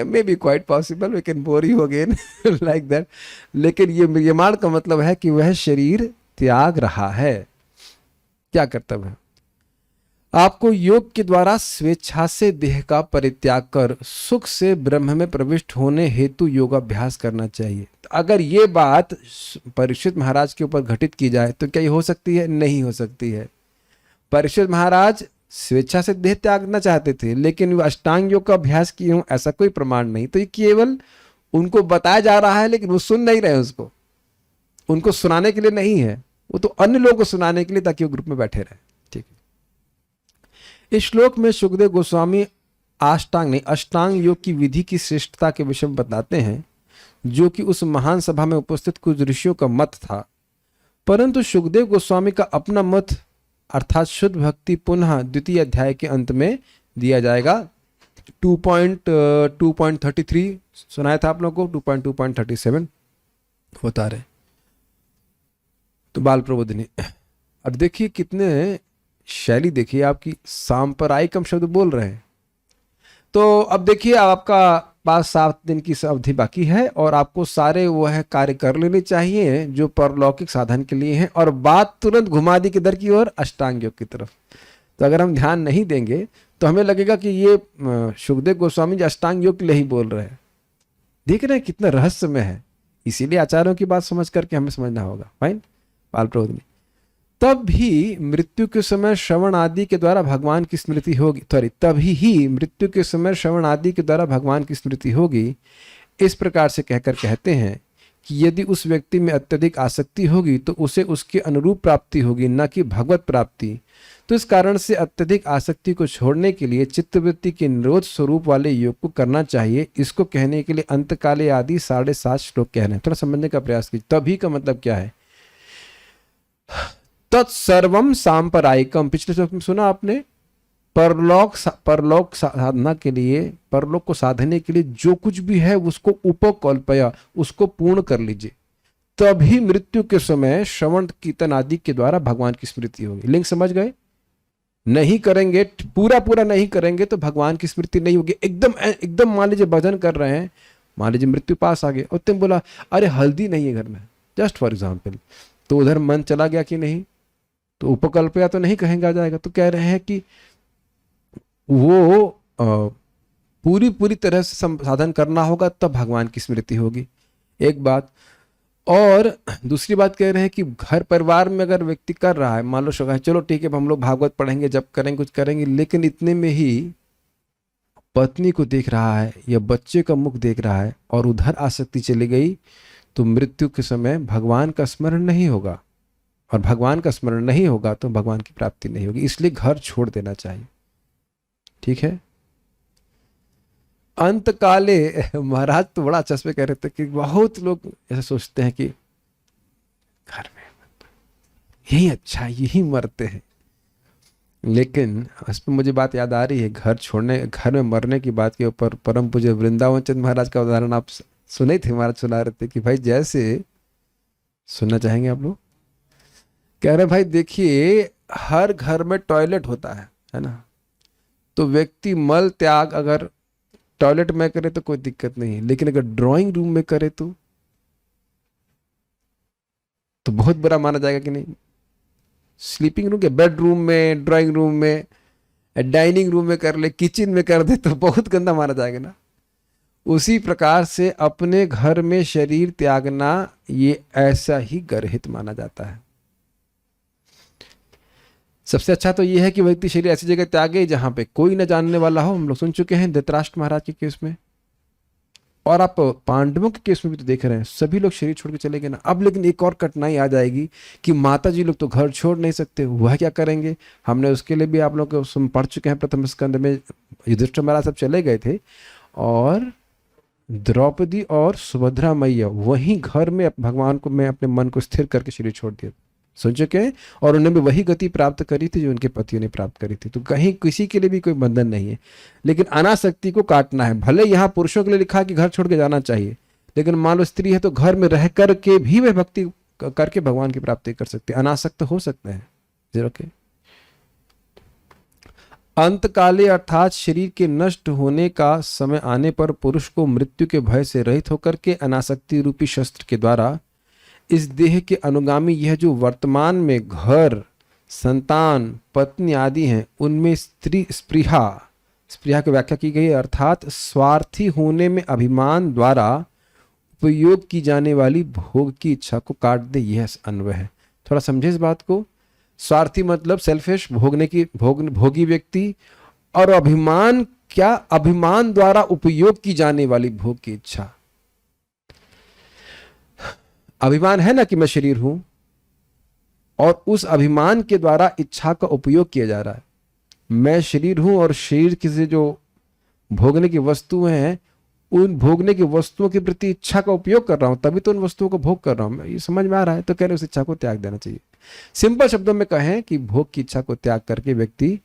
may be quite possible, we can bore you again like that. लेकिन ये म्रियमाण का मतलब है कि वह शरीर त्याग रहा है। क्या कर्तव्य है? आपको योग के द्वारा स्वेच्छा से देह का परित्याग कर सुख से ब्रह्म में प्रविष्ट होने हेतु योगाभ्यास करना चाहिए। तो अगर ये बात परीक्षित महाराज के ऊपर घटित की जाए तो क्या ये हो सकती है? नहीं हो सकती है। परीक्षित महाराज स्वेच्छा से देह त्यागना चाहते थे, लेकिन वो अष्टांग योग का अभ्यास किए हों ऐसा कोई प्रमाण नहीं। तो ये केवल उनको बताया जा रहा है, लेकिन वो सुन नहीं रहे, उसको उनको सुनाने के लिए नहीं है, वो तो अन्य लोगों को सुनाने के लिए, ताकि वो ग्रुप में बैठे रहे। ठीक है। इस श्लोक में सुखदेव गोस्वामी अष्टांग योग की विधि की श्रेष्ठता के विषय में बताते हैं, जो कि उस महान सभा में उपस्थित कुछ ऋषियों का मत था। परंतु सुखदेव गोस्वामी का अपना मत अर्थात शुद्ध भक्ति पुनः द्वितीय अध्याय के अंत में दिया जाएगा। 2.33 सुनाया था आप लोगों को, 2.2.37 बता रहे। तो बाल प्रबोधिनी, और देखिए कितने शैली देखिए आपकी, सांप्रदायिकम शब्द बोल रहे हैं। तो अब देखिए आपका पास 7 दिन की अवधि बाकी है, और आपको सारे वो है कार्य कर लेने चाहिए जो परलौकिक साधन के लिए हैं, और बात तुरंत घुमा दी किधर की ओर? अष्टांग योग की तरफ। तो अगर हम ध्यान नहीं देंगे तो हमें लगेगा कि ये सुखदेव गोस्वामी जी अष्टांग योग के लिए ही बोल रहे हैं। देख रहे हैं कितना रहस्यमय है, इसीलिए आचार्यों की बात समझ करके हमें समझना होगा। फाइन। बाल प्रबोधिनी, तब भी मृत्यु के समय श्रवण आदि के द्वारा भगवान की स्मृति होगी। तभी ही मृत्यु के समय श्रवण आदि के द्वारा भगवान की स्मृति होगी। इस प्रकार से कहकर कहते हैं कि यदि उस व्यक्ति में अत्यधिक आसक्ति होगी तो उसे उसके अनुरूप प्राप्ति होगी, न कि भगवत प्राप्ति। तो इस कारण से अत्यधिक आसक्ति को छोड़ने के लिए चित्तवृत्ति के निरोध स्वरूप वाले योग को करना चाहिए। इसको कहने के लिए अंतकाले आदि 7.5 श्लोक कह रहे हैं। थोड़ा समझने का प्रयास कीजिए। तभी का मतलब क्या है? तत्सर्वम सांप्रदायिकम, पिछले श्लोक में सुना आपने, परलोक साधना के लिए, परलोक को साधने के लिए जो कुछ भी है उसको उपकल्पया, उसको पूर्ण कर लीजिए। तभी मृत्यु के समय श्रवण कीर्तन आदि के द्वारा भगवान की स्मृति होगी। लिंक समझ गए? नहीं करेंगे, पूरा नहीं करेंगे तो भगवान की स्मृति नहीं होगी। एकदम मान लीजिए भजन कर रहे हैं, मान लीजिए मृत्यु पास आ गया और तुम बोला अरे हल्दी नहीं है घर में, जस्ट फॉर एग्जाम्पल, तो उधर मन चला गया कि नहीं? तो उपकल्पया तो नहीं कहेंगे आ जाएगा। तो कह रहे हैं कि वो पूरी तरह से साधन करना होगा, तब भगवान की स्मृति होगी। एक बात। और दूसरी बात कह रहे हैं कि घर परिवार में अगर व्यक्ति कर रहा है, मान लो चलो ठीक है हम लोग भागवत पढ़ेंगे, जब करेंगे कुछ करेंगे, लेकिन इतने में ही पत्नी को देख रहा है या बच्चे का मुख देख रहा है और उधर आसक्ति चली गई, तो मृत्यु के समय भगवान का स्मरण नहीं होगा, और भगवान का स्मरण नहीं होगा तो भगवान की प्राप्ति नहीं होगी। इसलिए घर छोड़ देना चाहिए। ठीक है। अंत काले महाराज तो बड़ा अच्छा पे कह रहे थे कि बहुत लोग ऐसा सोचते हैं कि घर में यही अच्छा है, यही मरते हैं। लेकिन इस पर मुझे बात याद आ रही है, घर में मरने की बात के ऊपर परम पूज्य वृंदावन चंद महाराज का उदाहरण आप सुने थे, महाराज सुना रहे थे कि भाई जैसे, सुनना चाहेंगे आप लोग? कह रहे भाई देखिए, हर घर में टॉयलेट होता है ना, तो व्यक्ति मल त्याग अगर टॉयलेट में करे तो कोई दिक्कत नहीं है, लेकिन अगर ड्राइंग रूम में करे तो बहुत बुरा माना जाएगा कि नहीं? स्लीपिंग रूम के बेडरूम में, ड्राइंग रूम में, डाइनिंग रूम में कर ले, किचन में कर दे तो बहुत गंदा माना जाएगा ना। उसी प्रकार से अपने घर में शरीर त्यागना ये ऐसा ही गर्हित माना जाता है। सबसे अच्छा तो ये है कि व्यक्ति शरीर ऐसी जगह त्यागे जहां पे कोई न जानने वाला हो। हम लोग सुन चुके हैं धृतराष्ट्र महाराज के केस में, और आप पांडवों के केस में भी तो देख रहे हैं, सभी लोग शरीर छोड़ के चले गए ना। अब लेकिन एक और कठिनाई आ जाएगी कि माता जी लोग तो घर छोड़ नहीं सकते, वह क्या करेंगे? हमने उसके लिए भी आप लोग को पढ़ चुके हैं, प्रथम स्कंद में युधिष्ठिर महाराज सब चले गए थे और द्रौपदी और सुभद्रा मैया वहीं घर में भगवान को में अपने मन को स्थिर करके शरीर छोड़ दिया, सुन चुके हैं। और उन्होंने भी वही गति प्राप्त करी थी जो उनके पतियों ने प्राप्त करी थी। तो कहीं किसी के लिए भी कोई बंधन नहीं है, लेकिन अनासक्ति को काटना है। भले यहाँ पुरुषों के लिए लिखा कि घर छोड़ के जाना चाहिए, लेकिन मान लो स्त्री है तो घर में रह करके भी वे भक्ति करके भगवान की प्राप्ति कर सकते हैं, अनासक्त हो सकते हैं। जरूर के अंतकाले अर्थात शरीर के नष्ट होने का समय आने पर पुरुष को मृत्यु के भय से रहित होकर के अनासक्ति रूपी शस्त्र के द्वारा इस देह के अनुगामी यह जो वर्तमान में घर, संतान, पत्नी आदि हैं, उनमें स्पृहा की व्याख्या की गई है, अर्थात स्वार्थी होने में अभिमान द्वारा उपयोग की जाने वाली भोग की इच्छा को काट दे। यह अन्वय है। थोड़ा समझे इस बात को। स्वार्थी मतलब सेल्फिश, भोगी व्यक्ति, और अभिमान क्या? अभिमान द्वारा उपयोग की जाने वाली भोग की इच्छा। अभिमान है ना कि मैं शरीर हूं, और उस अभिमान के द्वारा इच्छा का उपयोग किया जा रहा है। मैं शरीर हूं और शरीर की से जो भोगने की वस्तुएं हैं, उन भोगने की वस्तुओं के प्रति इच्छा का उपयोग कर रहा हूं, तभी तो उन वस्तुओं को भोग कर रहा हूं। ये समझ में आ रहा है? तो कह रहे उस इच्छा को त्याग देना चाहिए। सिंपल शब्दों में कहें कि भोग की इच्छा को त्याग करके व्यक्ति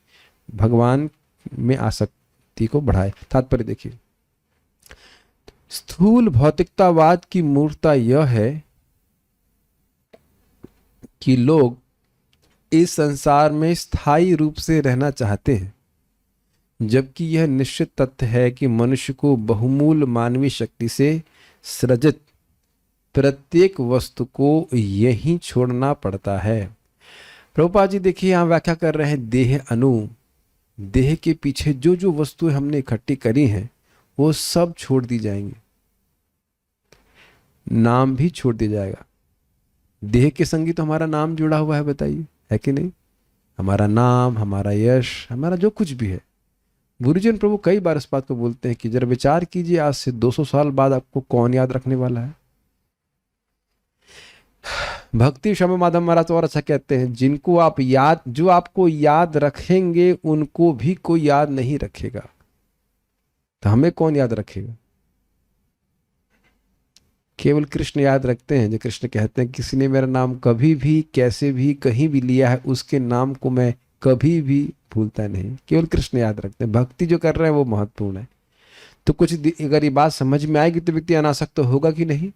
भगवान में आसक्ति को बढ़ाए। तात्पर्य देखिए, स्थूल भौतिकतावाद की मूर्खता यह है कि लोग इस संसार में स्थायी रूप से रहना चाहते हैं, जबकि यह निश्चित तथ्य है कि मनुष्य को बहुमूल्य मानवीय शक्ति से सृजित प्रत्येक वस्तु को यहीं छोड़ना पड़ता है। प्रभुपाद जी देखिए यहां व्याख्या कर रहे हैं देह अनु, देह के पीछे जो जो वस्तुएं हमने इकट्ठी करी हैं वो सब छोड़ दी जाएंगी, नाम भी छोड़ दिया जाएगा। देह के संगी तो हमारा नाम जुड़ा हुआ है, बताइए है कि नहीं? हमारा नाम, हमारा यश, हमारा जो कुछ भी है। गुरुजन प्रभु कई बार इस बात को बोलते हैं कि जरा विचार कीजिए, आज से 200 साल बाद आपको कौन याद रखने वाला है? भक्ति श्यामा माधव महाराज तो और अच्छा कहते हैं, जिनको आप याद, जो आपको याद रखेंगे उनको भी कोई याद नहीं रखेगा, तो हमें कौन याद रखेगा? केवल कृष्ण याद रखते हैं। जो कृष्ण कहते हैं किसी ने मेरा नाम कभी भी, कैसे भी, कहीं भी लिया है, उसके नाम को मैं कभी भी भूलता नहीं। केवल कृष्ण याद रखते हैं। भक्ति जो कर रहे हैं वो महत्वपूर्ण है। तो कुछ अगर ये बात समझ में आएगी तो व्यक्ति अनासक्त तो होगा कि नहीं?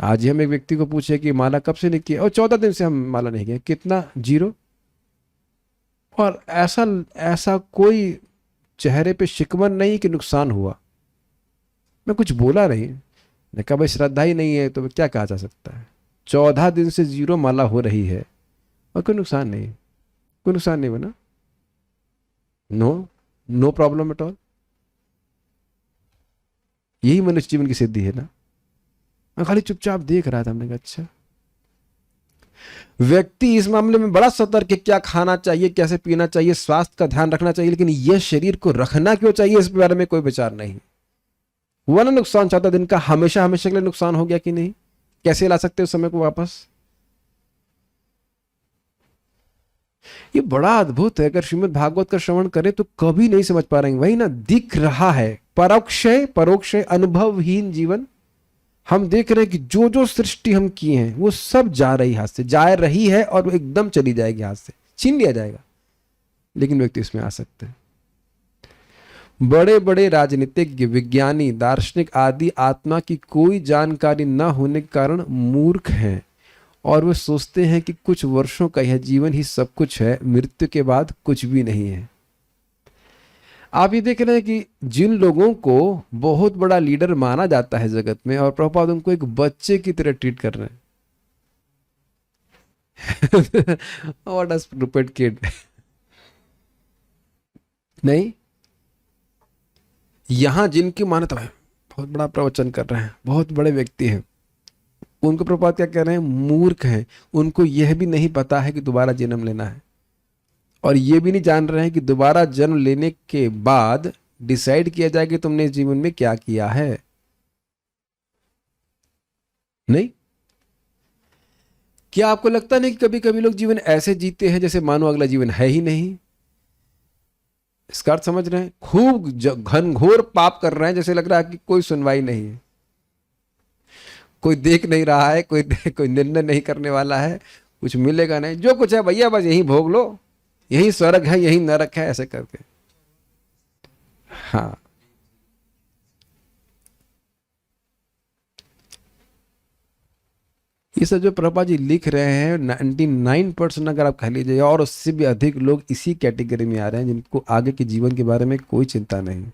आज ही हम एक व्यक्ति को पूछे कि माला कब से नहीं किया, और 14 दिन से हम माला नहीं किया। कितना? 0। और ऐसा कोई चेहरे पे शिकवन नहीं कि नुकसान हुआ। मैं कुछ बोला नहीं, मैं कहा भाई श्रद्धा ही नहीं है तो क्या कहा जा सकता है। 14 दिन से 0 माला हो रही है और कोई नुकसान नहीं, कोई नुकसान नहीं बना। No problem at all. यही मनुष्य जीवन की सिद्धि है ना। मैं खाली चुपचाप देख रहा था, हमने कहा अच्छा। व्यक्ति इस मामले में बड़ा सतर्क है, क्या खाना चाहिए, कैसे पीना चाहिए, स्वास्थ्य का ध्यान रखना चाहिए, लेकिन यह शरीर को रखना क्यों चाहिए इस बारे में कोई विचार नहीं। हुआ ना नुकसान 14 दिन का, हमेशा हमेशा के लिए नुकसान हो गया कि नहीं, कैसे ला सकते उस समय को वापस। ये बड़ा अद्भुत है। अगर श्रीमद् भागवत का श्रवण करें तो कभी नहीं समझ पा रहे हैं। वही ना, दिख रहा है परोक्ष परोक्ष अनुभवहीन जीवन। हम देख रहे हैं कि जो जो सृष्टि हम किए हैं वो सब जा रही हाथ से, जा रही है और वो एकदम चली जाएगी, हाथ से छीन लिया जाएगा, लेकिन व्यक्ति इसमें आ सकते हैं। बड़े बड़े राजनीतिज्ञ, विज्ञानी, दार्शनिक आदि आत्मा की कोई जानकारी न होने के कारण मूर्ख हैं और वे सोचते हैं कि कुछ वर्षों का यह जीवन ही सब कुछ है, मृत्यु के बाद कुछ भी नहीं है। आप ये देख रहे हैं कि जिन लोगों को बहुत बड़ा लीडर माना जाता है जगत में, और प्रभुपाद उनको एक बच्चे की तरह ट्रीट कर रहे हैं। What a stupid kid. नहीं, यहां जिनकी मान्यता है, बहुत बड़ा प्रवचन कर रहे हैं, बहुत बड़े व्यक्ति हैं, उनको प्रभुपाद क्या कह रहे हैं, मूर्ख हैं। उनको यह भी नहीं पता है कि दोबारा जन्म लेना है, और ये भी नहीं जान रहे हैं कि दोबारा जन्म लेने के बाद डिसाइड किया जाए कि तुमने इस जीवन में क्या किया है। नहीं, क्या आपको लगता नहीं कि कभी कभी लोग जीवन ऐसे जीते हैं जैसे मानो अगला जीवन है ही नहीं। इसका अर्थ समझ रहे हैं, खूब घनघोर पाप कर रहे हैं, जैसे लग रहा है कि कोई सुनवाई नहीं है, कोई देख नहीं रहा है, कोई निर्णय नहीं करने वाला है, कुछ मिलेगा नहीं, जो कुछ है भैया बस यही भोग लो, यही स्वर्ग है, यही नरक है, ऐसे करके। हाँ, ये सब जो प्रभुपाद जी लिख रहे हैं 99% अगर आप कह लीजिए, और उससे भी अधिक लोग इसी कैटेगरी में आ रहे हैं जिनको आगे के जीवन के बारे में कोई चिंता नहीं।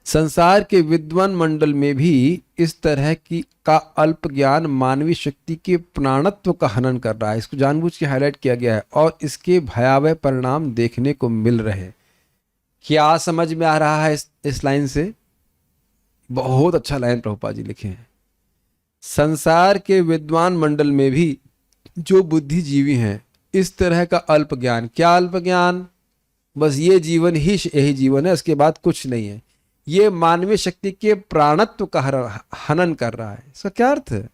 संसार के विद्वान मंडल में भी इस तरह की का अल्प ज्ञान मानवीय शक्ति के प्राणत्व का हनन कर रहा है। इसको जानबूझ के हाईलाइट किया गया है और इसके भयावह परिणाम देखने को मिल रहे हैं। क्या समझ में आ रहा है इस लाइन से? बहुत अच्छा लाइन प्रभुपाद जी लिखे हैं। संसार के विद्वान मंडल में भी जो बुद्धिजीवी हैं, इस तरह का अल्प ज्ञान, क्या अल्प ज्ञान, बस ये जीवन ही यही जीवन है, इसके बाद कुछ नहीं है, ये मानवीय शक्ति के प्राणत्व का हनन कर रहा है। इसका क्या अर्थ है?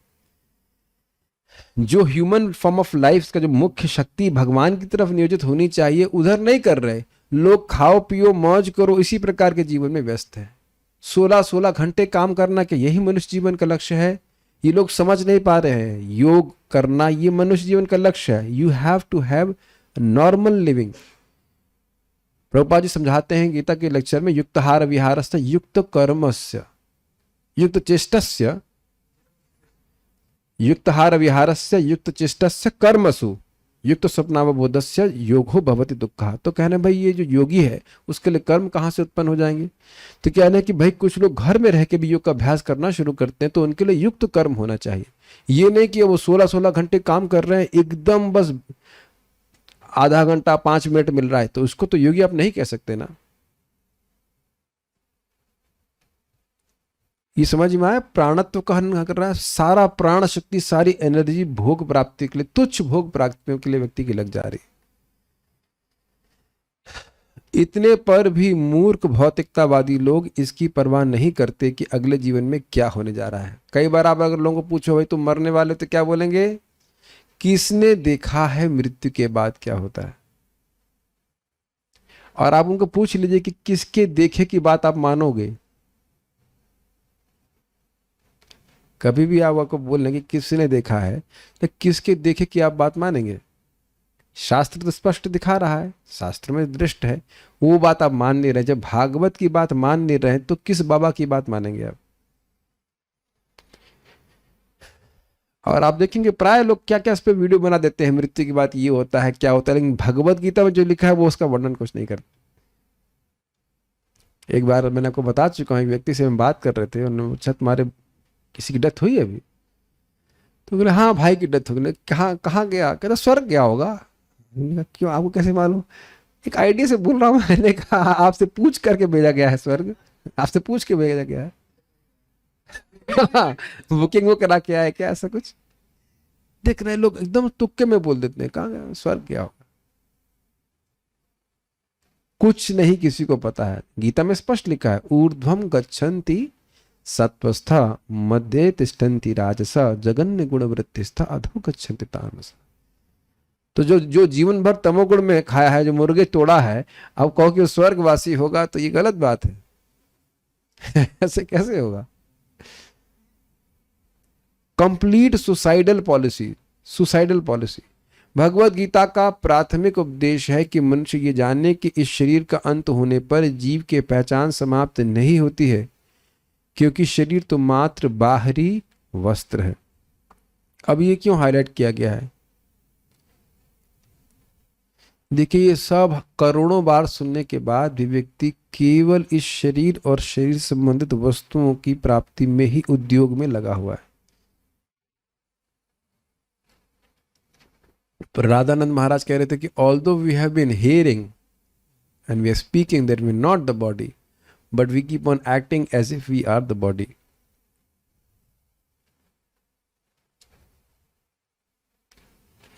जो ह्यूमन फॉर्म ऑफ लाइफ का जो मुख्य शक्ति भगवान की तरफ नियोजित होनी चाहिए, उधर नहीं कर रहे लोग। खाओ पियो मौज करो, इसी प्रकार के जीवन में व्यस्त है। 16-16 घंटे काम करना, कि यही मनुष्य जीवन का लक्ष्य है? ये लोग समझ नहीं पा रहे हैं। योग करना ये मनुष्य जीवन का लक्ष्य है। You have to have normal living. Prabhupada ji समझाते हैं गीता के लेक्चर में, युक्तहार विहारस्य युक्त कर्मस्य युक्त चेष्टस्य, युक्तहार विहारस्य युक्त चेष्टस्य कर्मसु युक्त स्वप्नावबोधस्य योगो भवति दुःखः। तो कहना भाई ये जो योगी है उसके लिए कर्म कहाँ से उत्पन्न हो जाएंगे? तो कहना है कि भाई कुछ लोग घर में रह के भी योग का अभ्यास करना शुरू करते हैं, तो उनके लिए युक्त कर्म होना चाहिए। ये नहीं कि वो 16-16 घंटे काम कर रहे हैं, एकदम बस आधा घंटा 5 मिनट मिल रहा है, तो उसको तो योगी आप नहीं कह सकते ना। ये समझ में आया? प्राणत्व का हनन कर रहा है। सारा प्राण शक्ति, सारी एनर्जी भोग प्राप्ति के लिए, तुच्छ भोग प्राप्तियों के लिए व्यक्ति की लग जा रही। इतने पर भी मूर्ख भौतिकतावादी लोग इसकी परवाह नहीं करते कि अगले जीवन में क्या होने जा रहा है। कई बार आप अगर लोगों को पूछो भाई तुम मरने वाले, तो क्या बोलेंगे? किसने देखा है मृत्यु के बाद क्या होता है? और आप उनको पूछ लीजिए कि किसके देखे की बात आप मानोगे? कभी भी आप आपको बोलने कि किसने देखा है, तो किसके देखे की आप बात मानेंगे? शास्त्र तो स्पष्ट दिखा रहा है, शास्त्र में दृष्ट है, वो बात आप मान नहीं रहे। जब भागवत की बात मान नहीं रहे तो किस बाबा की बात मानेंगे आप? और आप देखेंगे प्राय लोग क्या क्या इस पे वीडियो बना देते हैं, मृत्यु की बात ये होता है क्या होता है, लेकिन भगवत गीता में जो लिखा है वो उसका वर्णन कुछ नहीं करते। एक बार मैंने आपको बता चुका हूँ, एक व्यक्ति से हम बात कर रहे थे, उन्होंने पूछा तुम्हारे किसी की डेथ हुई है अभी? तो बोले हाँ भाई की डेथ हो गई। कहाँ कहाँ गया? कहता स्वर्ग गया होगा। क्यों, आपको कैसे मालूम? एक आइडिया से बोल रहा हूँ। मैंने कहा आपसे पूछ करके भेजा गया है स्वर्ग, आपसे पूछ के भेजा गया है। बुकिंग वो करा के आया क्या, ऐसा कुछ? देख रहे लोग एकदम तुक्के में बोल देते हैं, कहाँ गया स्वर्ग क्या होगा, कुछ नहीं किसी को पता है। गीता में स्पष्ट लिखा है, ऊर्ध्वम गच्छन्ति सत्वस्था मध्य तिष्ठन्ति राजसा जगन्य गुण वृत्तिस्था अधो गच्छन्ति तामसा। तो जो जो जीवन भर तमोगुण में खाया है, जो मुर्गे तोड़ा है, अब कहो कि वो स्वर्गवासी होगा तो ये गलत बात है। ऐसे कैसे होगा? Complete suicidal policy, suicidal policy. Bhagavad Gita का प्राथमिक उपदेश है कि मनुष्य ये जाने कि इस शरीर का अंत होने पर जीव की पहचान समाप्त नहीं होती है, क्योंकि शरीर तो मात्र बाहरी वस्त्र है। अब ये क्यों हाईलाइट किया गया है? देखिए, ये सब करोड़ों बार सुनने के बाद भी व्यक्ति केवल इस शरीर और शरीर संबंधित वस्तुओं की प्राप्ति में ही उद्योग में लगा हुआ है। पर राधानंद महाराज कह रहे थे कि although we have been hearing and we are speaking that we are not the body, but we keep on acting as if we are the body.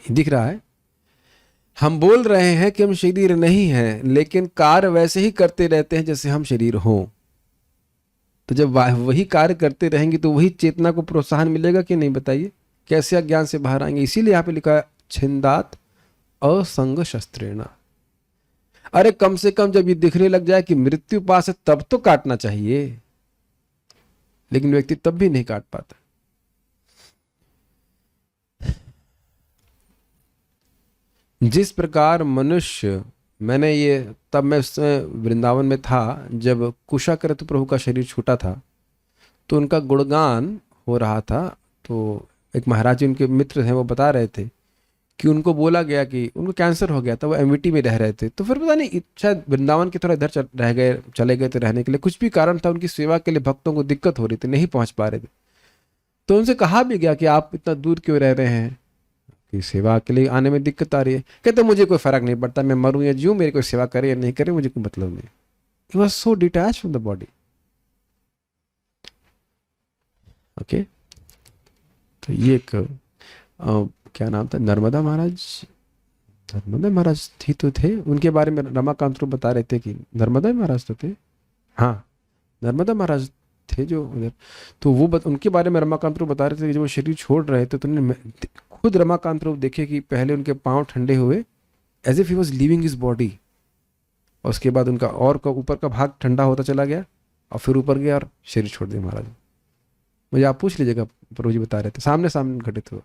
दिख रहा है, हम बोल रहे हैं कि हम शरीर नहीं हैं, लेकिन कार्य वैसे ही करते रहते हैं जैसे हम शरीर हों। तो जब वही कार्य करते रहेंगे तो वही चेतना को प्रोत्साहन मिलेगा कि नहीं, बताइए? कैसे अज्ञान से बाहर आएंगे? इसीलिए यहां पे लिखा है छिंदात असंग शस्त्रेणा। अरे कम से कम जब ये दिखने लग जाए कि मृत्यु पास है तब तो काटना चाहिए, लेकिन व्यक्ति तब भी नहीं काट पाता। जिस प्रकार मनुष्य, मैंने ये तब मैं वृंदावन में था जब कुशाकृत प्रभु का शरीर छूटा था, तो उनका गुणगान हो रहा था। तो एक महाराज जी उनके मित्र हैं, वो बता रहे थे कि उनको बोला गया कि उनको कैंसर हो गया था, वो एमवीटी में रह रहे थे। तो फिर पता नहीं शायद वृंदावन के थोड़ा इधर चले गए थे रहने के लिए, कुछ भी कारण था, उनकी सेवा के लिए भक्तों को दिक्कत हो रही थी, नहीं पहुंच पा रहे थे। तो उनसे कहा भी गया कि आप इतना दूर क्यों रह रहे हैं, कि सेवा के लिए आने में दिक्कत आ रही है। कहते मुझे कोई फर्क नहीं पड़ता, मैं मरूं या जीऊं, मेरी कोई सेवा करे या नहीं करे, मुझे कोई मतलब नहीं। He was so detached from the body. Okay, तो ये एक क्या नाम था, नर्मदा महाराज, नर्मदा महाराज थी तो थे, उनके बारे में रमाकांत रूप बता रहे थे कि नर्मदा महाराज तो थे, हाँ नर्मदा महाराज थे जो उधर। तो वो उनके बारे में रमाकांत रूप बता रहे थे कि जब वो शरीर छोड़ रहे थे तो उन्होंने खुद रमाकांत रूप देखे कि पहले उनके पांव ठंडे हुए, as if he was leaving his body, और उसके बाद उनका और का ऊपर का भाग ठंडा होता चला गया, और फिर ऊपर गया और शरीर छोड़ दिया महाराज। मुझे आप पूछ लीजिएगा, प्रभु जी बता रहे थे, सामने सामने घटित हुआ।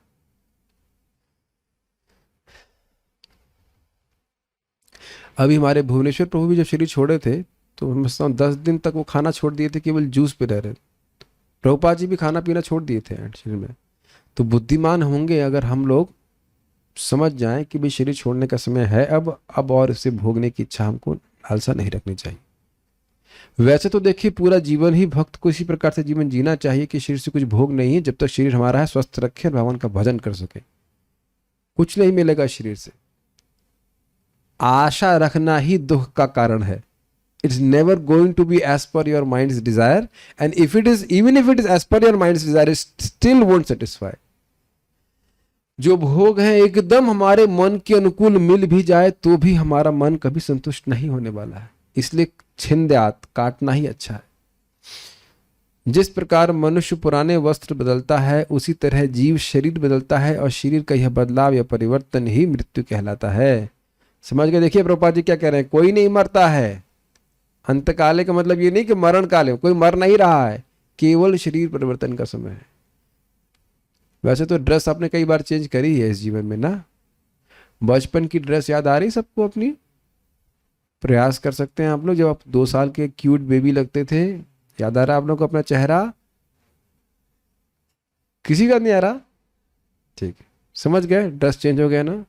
अभी हमारे भुवनेश्वर प्रभु भी जब शरीर छोड़े थे तो मैं समझता हूँ 10 दिन तक वो खाना छोड़ दिए थे, केवल जूस पे रह रहे थे। प्रभुपाद जी भी खाना पीना छोड़ दिए थे शरीर में। तो बुद्धिमान होंगे अगर हम लोग समझ जाएं कि भाई शरीर छोड़ने का समय है अब और इसे भोगने की इच्छा हमको, लालसा नहीं रखनी चाहिए। वैसे तो देखिए, पूरा जीवन ही भक्त को इसी प्रकार से जीवन जीना चाहिए कि शरीर से कुछ भोग नहीं है, जब तक शरीर हमारा है स्वस्थ रखे और भगवान का भजन कर सके। कुछ नहीं मिलेगा शरीर से। आशा रखना ही दुख का कारण है। It's never going to be as per your mind's desire, and if it is, even if it is as per your mind's desire, it still won't satisfy. जो भोग है एकदम हमारे मन के अनुकूल मिल भी जाए तो भी हमारा मन कभी संतुष्ट नहीं होने वाला है। इसलिए छिंद्यात, काटना ही अच्छा है। जिस प्रकार मनुष्य पुराने वस्त्र बदलता है, उसी तरह जीव शरीर बदलता है, और शरीर का यह बदलाव या परिवर्तन ही मृत्यु कहलाता है। समझ गए? देखिए प्रभुपाद जी क्या कह रहे हैं, कोई नहीं मरता है। अंतकाले का मतलब ये नहीं कि मरण काले, कोई मर नहीं रहा है, केवल शरीर परिवर्तन का समय है। वैसे तो ड्रेस आपने कई बार चेंज करी है इस जीवन में ना। बचपन की ड्रेस याद आ रही सबको अपनी? प्रयास कर सकते हैं आप लोग, जब आप 2 साल के क्यूट बेबी लगते थे, याद आ रहा आप लोग को अपना चेहरा? किसी का नहीं आ रहा? ठीक है, समझ गए, ड्रेस चेंज हो गया ना।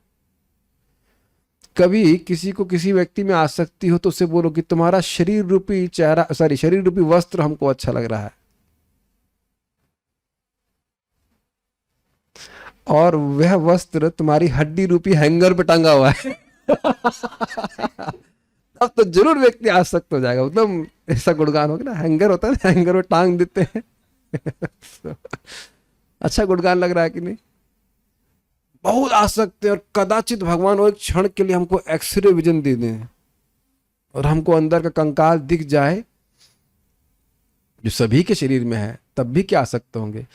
कभी किसी को किसी व्यक्ति में आसक्ति हो तो उससे बोलो कि तुम्हारा शरीर रूपी चेहरा, शरीर रूपी वस्त्र हमको अच्छा लग रहा है, और वह वस्त्र तुम्हारी हड्डी रूपी हैंगर पे टंगा हुआ है। अब तो जरूर व्यक्ति आसक्त हो जाएगा। एकदम ऐसा गुणगान होगा ना, हैंगर होता है ना, हैंगर में टांग देते हैं। अच्छा गुणगान लग रहा है कि नहीं? बहुत आसक्त हैं और कदाचित भगवान वो एक क्षण के लिए हमको एक्सरे विजन दे दें और हमको अंदर का कंकाल दिख जाए जो सभी के शरीर में है, तब भी क्या आसक्त होंगे।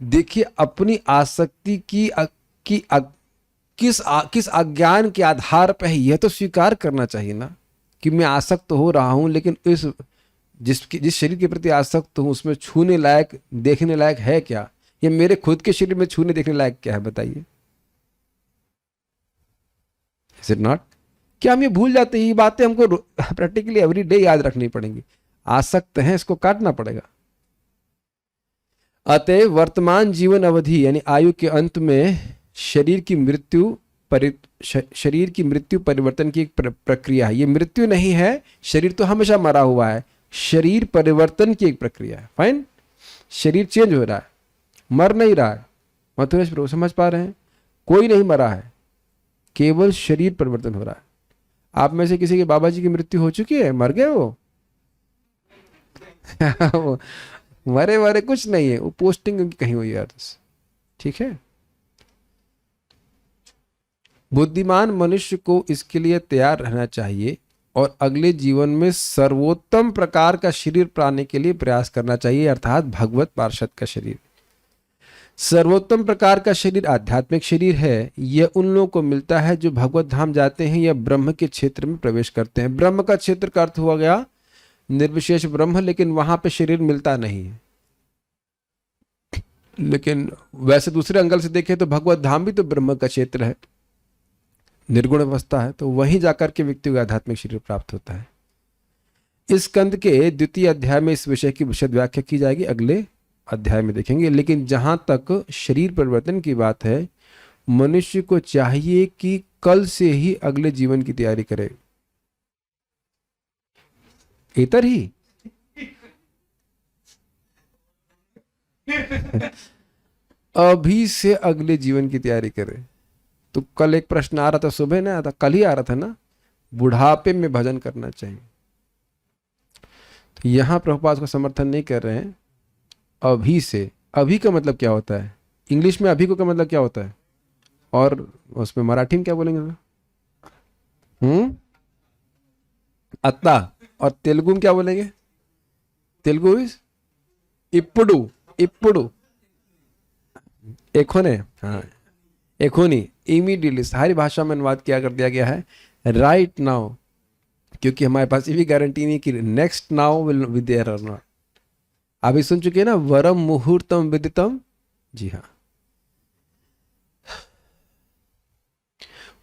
देखिए अपनी आसक्ति किस अज्ञान के आधार पर है, यह तो स्वीकार करना चाहिए ना कि मैं आसक्त हो रहा हूं, लेकिन जिस शरीर के प्रति आसक्त हूं उसमें छूने लायक देखने लायक है क्या, ये मेरे खुद के शरीर में छूने देखने लायक क्या है बताइए। Is it not? क्या हम ये भूल जाते हैं? ये बातें हमको प्रैक्टिकली एवरी डे याद रखनी पड़ेंगी। आसक्त हैं, इसको काटना पड़ेगा। अतः वर्तमान जीवन अवधि यानी आयु के अंत में शरीर की मृत्यु परिवर्तन की एक प्रक्रिया है। ये मृत्यु नहीं है, शरीर तो हमेशा मरा हुआ है, शरीर परिवर्तन की एक प्रक्रिया है। फाइन, शरीर चेंज हो रहा है, मर नहीं रहा है। मथुरेश प्रभु समझ पा रहे हैं? कोई नहीं मरा है, केवल शरीर परिवर्तन हो रहा है। आप में से किसी के बाबा जी की मृत्यु हो चुकी है? मर गए वो? मरे कुछ नहीं है, वो पोस्टिंग उनकी कहीं हुई है। ठीक है, बुद्धिमान मनुष्य को इसके लिए तैयार रहना चाहिए और अगले जीवन में सर्वोत्तम प्रकार का शरीर पाने के लिए प्रयास करना चाहिए, अर्थात भगवत पार्षद का शरीर। सर्वोत्तम प्रकार का शरीर आध्यात्मिक शरीर है। यह उन लोगों को मिलता है जो भगवत धाम जाते हैं या ब्रह्म के क्षेत्र में प्रवेश करते हैं। ब्रह्म का क्षेत्र का अर्थ हुआ गया निर्विशेष ब्रह्म, लेकिन वहां पे शरीर मिलता नहीं है। लेकिन वैसे दूसरे एंगल से देखें तो भगवत धाम भी तो ब्रह्म का क्षेत्र है, निर्गुण अवस्था है, तो वहीं जाकर के व्यक्ति को आध्यात्मिक शरीर प्राप्त होता है। इस स्कंद के द्वितीय अध्याय में इस विषय की विशद व्याख्या की जाएगी, अगले अध्याय में देखेंगे। लेकिन जहां तक शरीर परिवर्तन की बात है, मनुष्य को चाहिए कि कल से ही अगले जीवन की तैयारी करे। इतर ही अभी से अगले जीवन की तैयारी करे। तो कल एक प्रश्न आ रहा था, सुबह नहीं आया था, कल ही आ रहा था ना, बुढ़ापे में भजन करना चाहिए। तो यहां प्रभुपाद को समर्थन नहीं कर रहे हैं। अभी से, अभी का मतलब क्या होता है? इंग्लिश में अभी को का मतलब क्या होता है? और उसमें मराठी में क्या बोलेंगे? अत्ता। और तेलुगु में क्या बोलेंगे? तेलुगु इज इप्पुडू। इप्पुडू एकोने, हाँ एकोनी। इमीडिएटली सारी भाषा में अनुवाद किया कर दिया गया है राइट नाउ, क्योंकि हमारे पास ये भी गारंटी नहीं कि next now will be there और नॉट। अभी सुन चुके हैं ना, वरम मुहूर्तम विदितम। जी हाँ,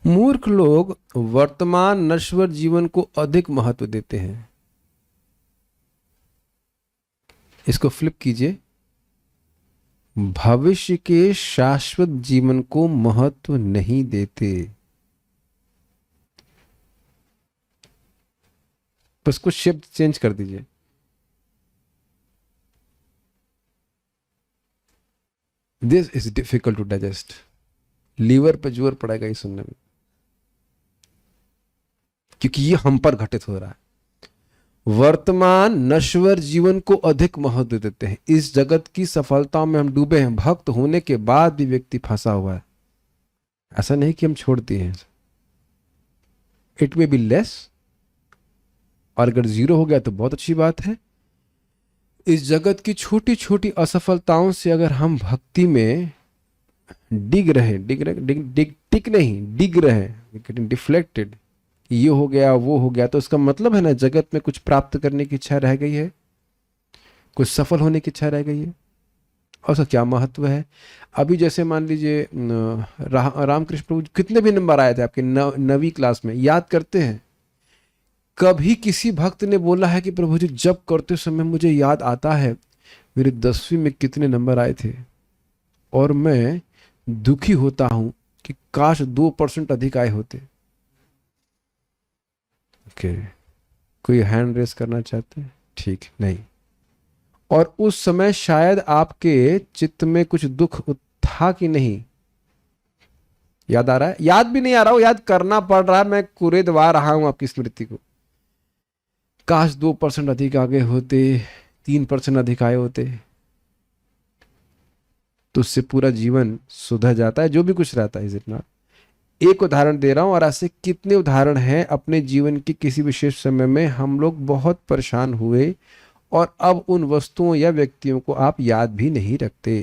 मूर्ख लोग वर्तमान नश्वर जीवन को अधिक महत्व देते हैं। इसको फ्लिप कीजिए, भविष्य के शाश्वत जीवन को महत्व नहीं देते। बस कुछ शब्द चेंज कर दीजिए। This is difficult to digest. Liver पे जोर पड़ेगा ये सुनने में, क्योंकि ये हम पर घटित हो रहा है। वर्तमान नश्वर जीवन को अधिक महत्व देते हैं। इस जगत की सफलताओं में हम डूबे हैं। भक्त होने के बाद भी व्यक्ति फंसा हुआ है। ऐसा नहीं कि हम छोड़ दिए हैं, इट मे बी लेस, और अगर जीरो हो गया तो बहुत अच्छी बात है। इस जगत की छोटी छोटी असफलताओं से अगर हम भक्ति में डिग रहे, गेटिंग डिफ्लेक्टेड, ये हो गया वो हो गया, तो इसका मतलब है ना जगत में कुछ प्राप्त करने की इच्छा रह गई है, कुछ सफल होने की इच्छा रह गई है। और उसका क्या महत्व है? अभी जैसे मान लीजिए रामकृष्ण प्रभु कितने भी नंबर आए थे आपके 9वीं क्लास में, याद करते हैं? कभी किसी भक्त ने बोला है कि प्रभु जी जब करते समय मुझे याद आता है मेरे 10वीं में कितने नंबर आए थे और मैं दुखी होता हूं कि काश 2% अधिक आए होते। ओके, कोई हैंड रेस करना चाहते हैं? ठीक, नहीं। और उस समय शायद आपके चित्त में कुछ दुख था कि नहीं? याद आ रहा है? याद भी नहीं आ रहा हो, याद करना पड़ रहा है। मैं कुरेदवा रहा हूं आपकी स्मृति को। काश 2% अधिक आगे होते, 3% अधिक आए होते। तो उससे पूरा जीवन सुधर जाता है, जो भी कुछ रहता है। Is it not? एक उदाहरण दे रहा हूं और ऐसे कितने उदाहरण हैं अपने जीवन के किसी विशेष समय में हम लोग बहुत परेशान हुए और अब उन वस्तुओं या व्यक्तियों को आप याद भी नहीं रखते।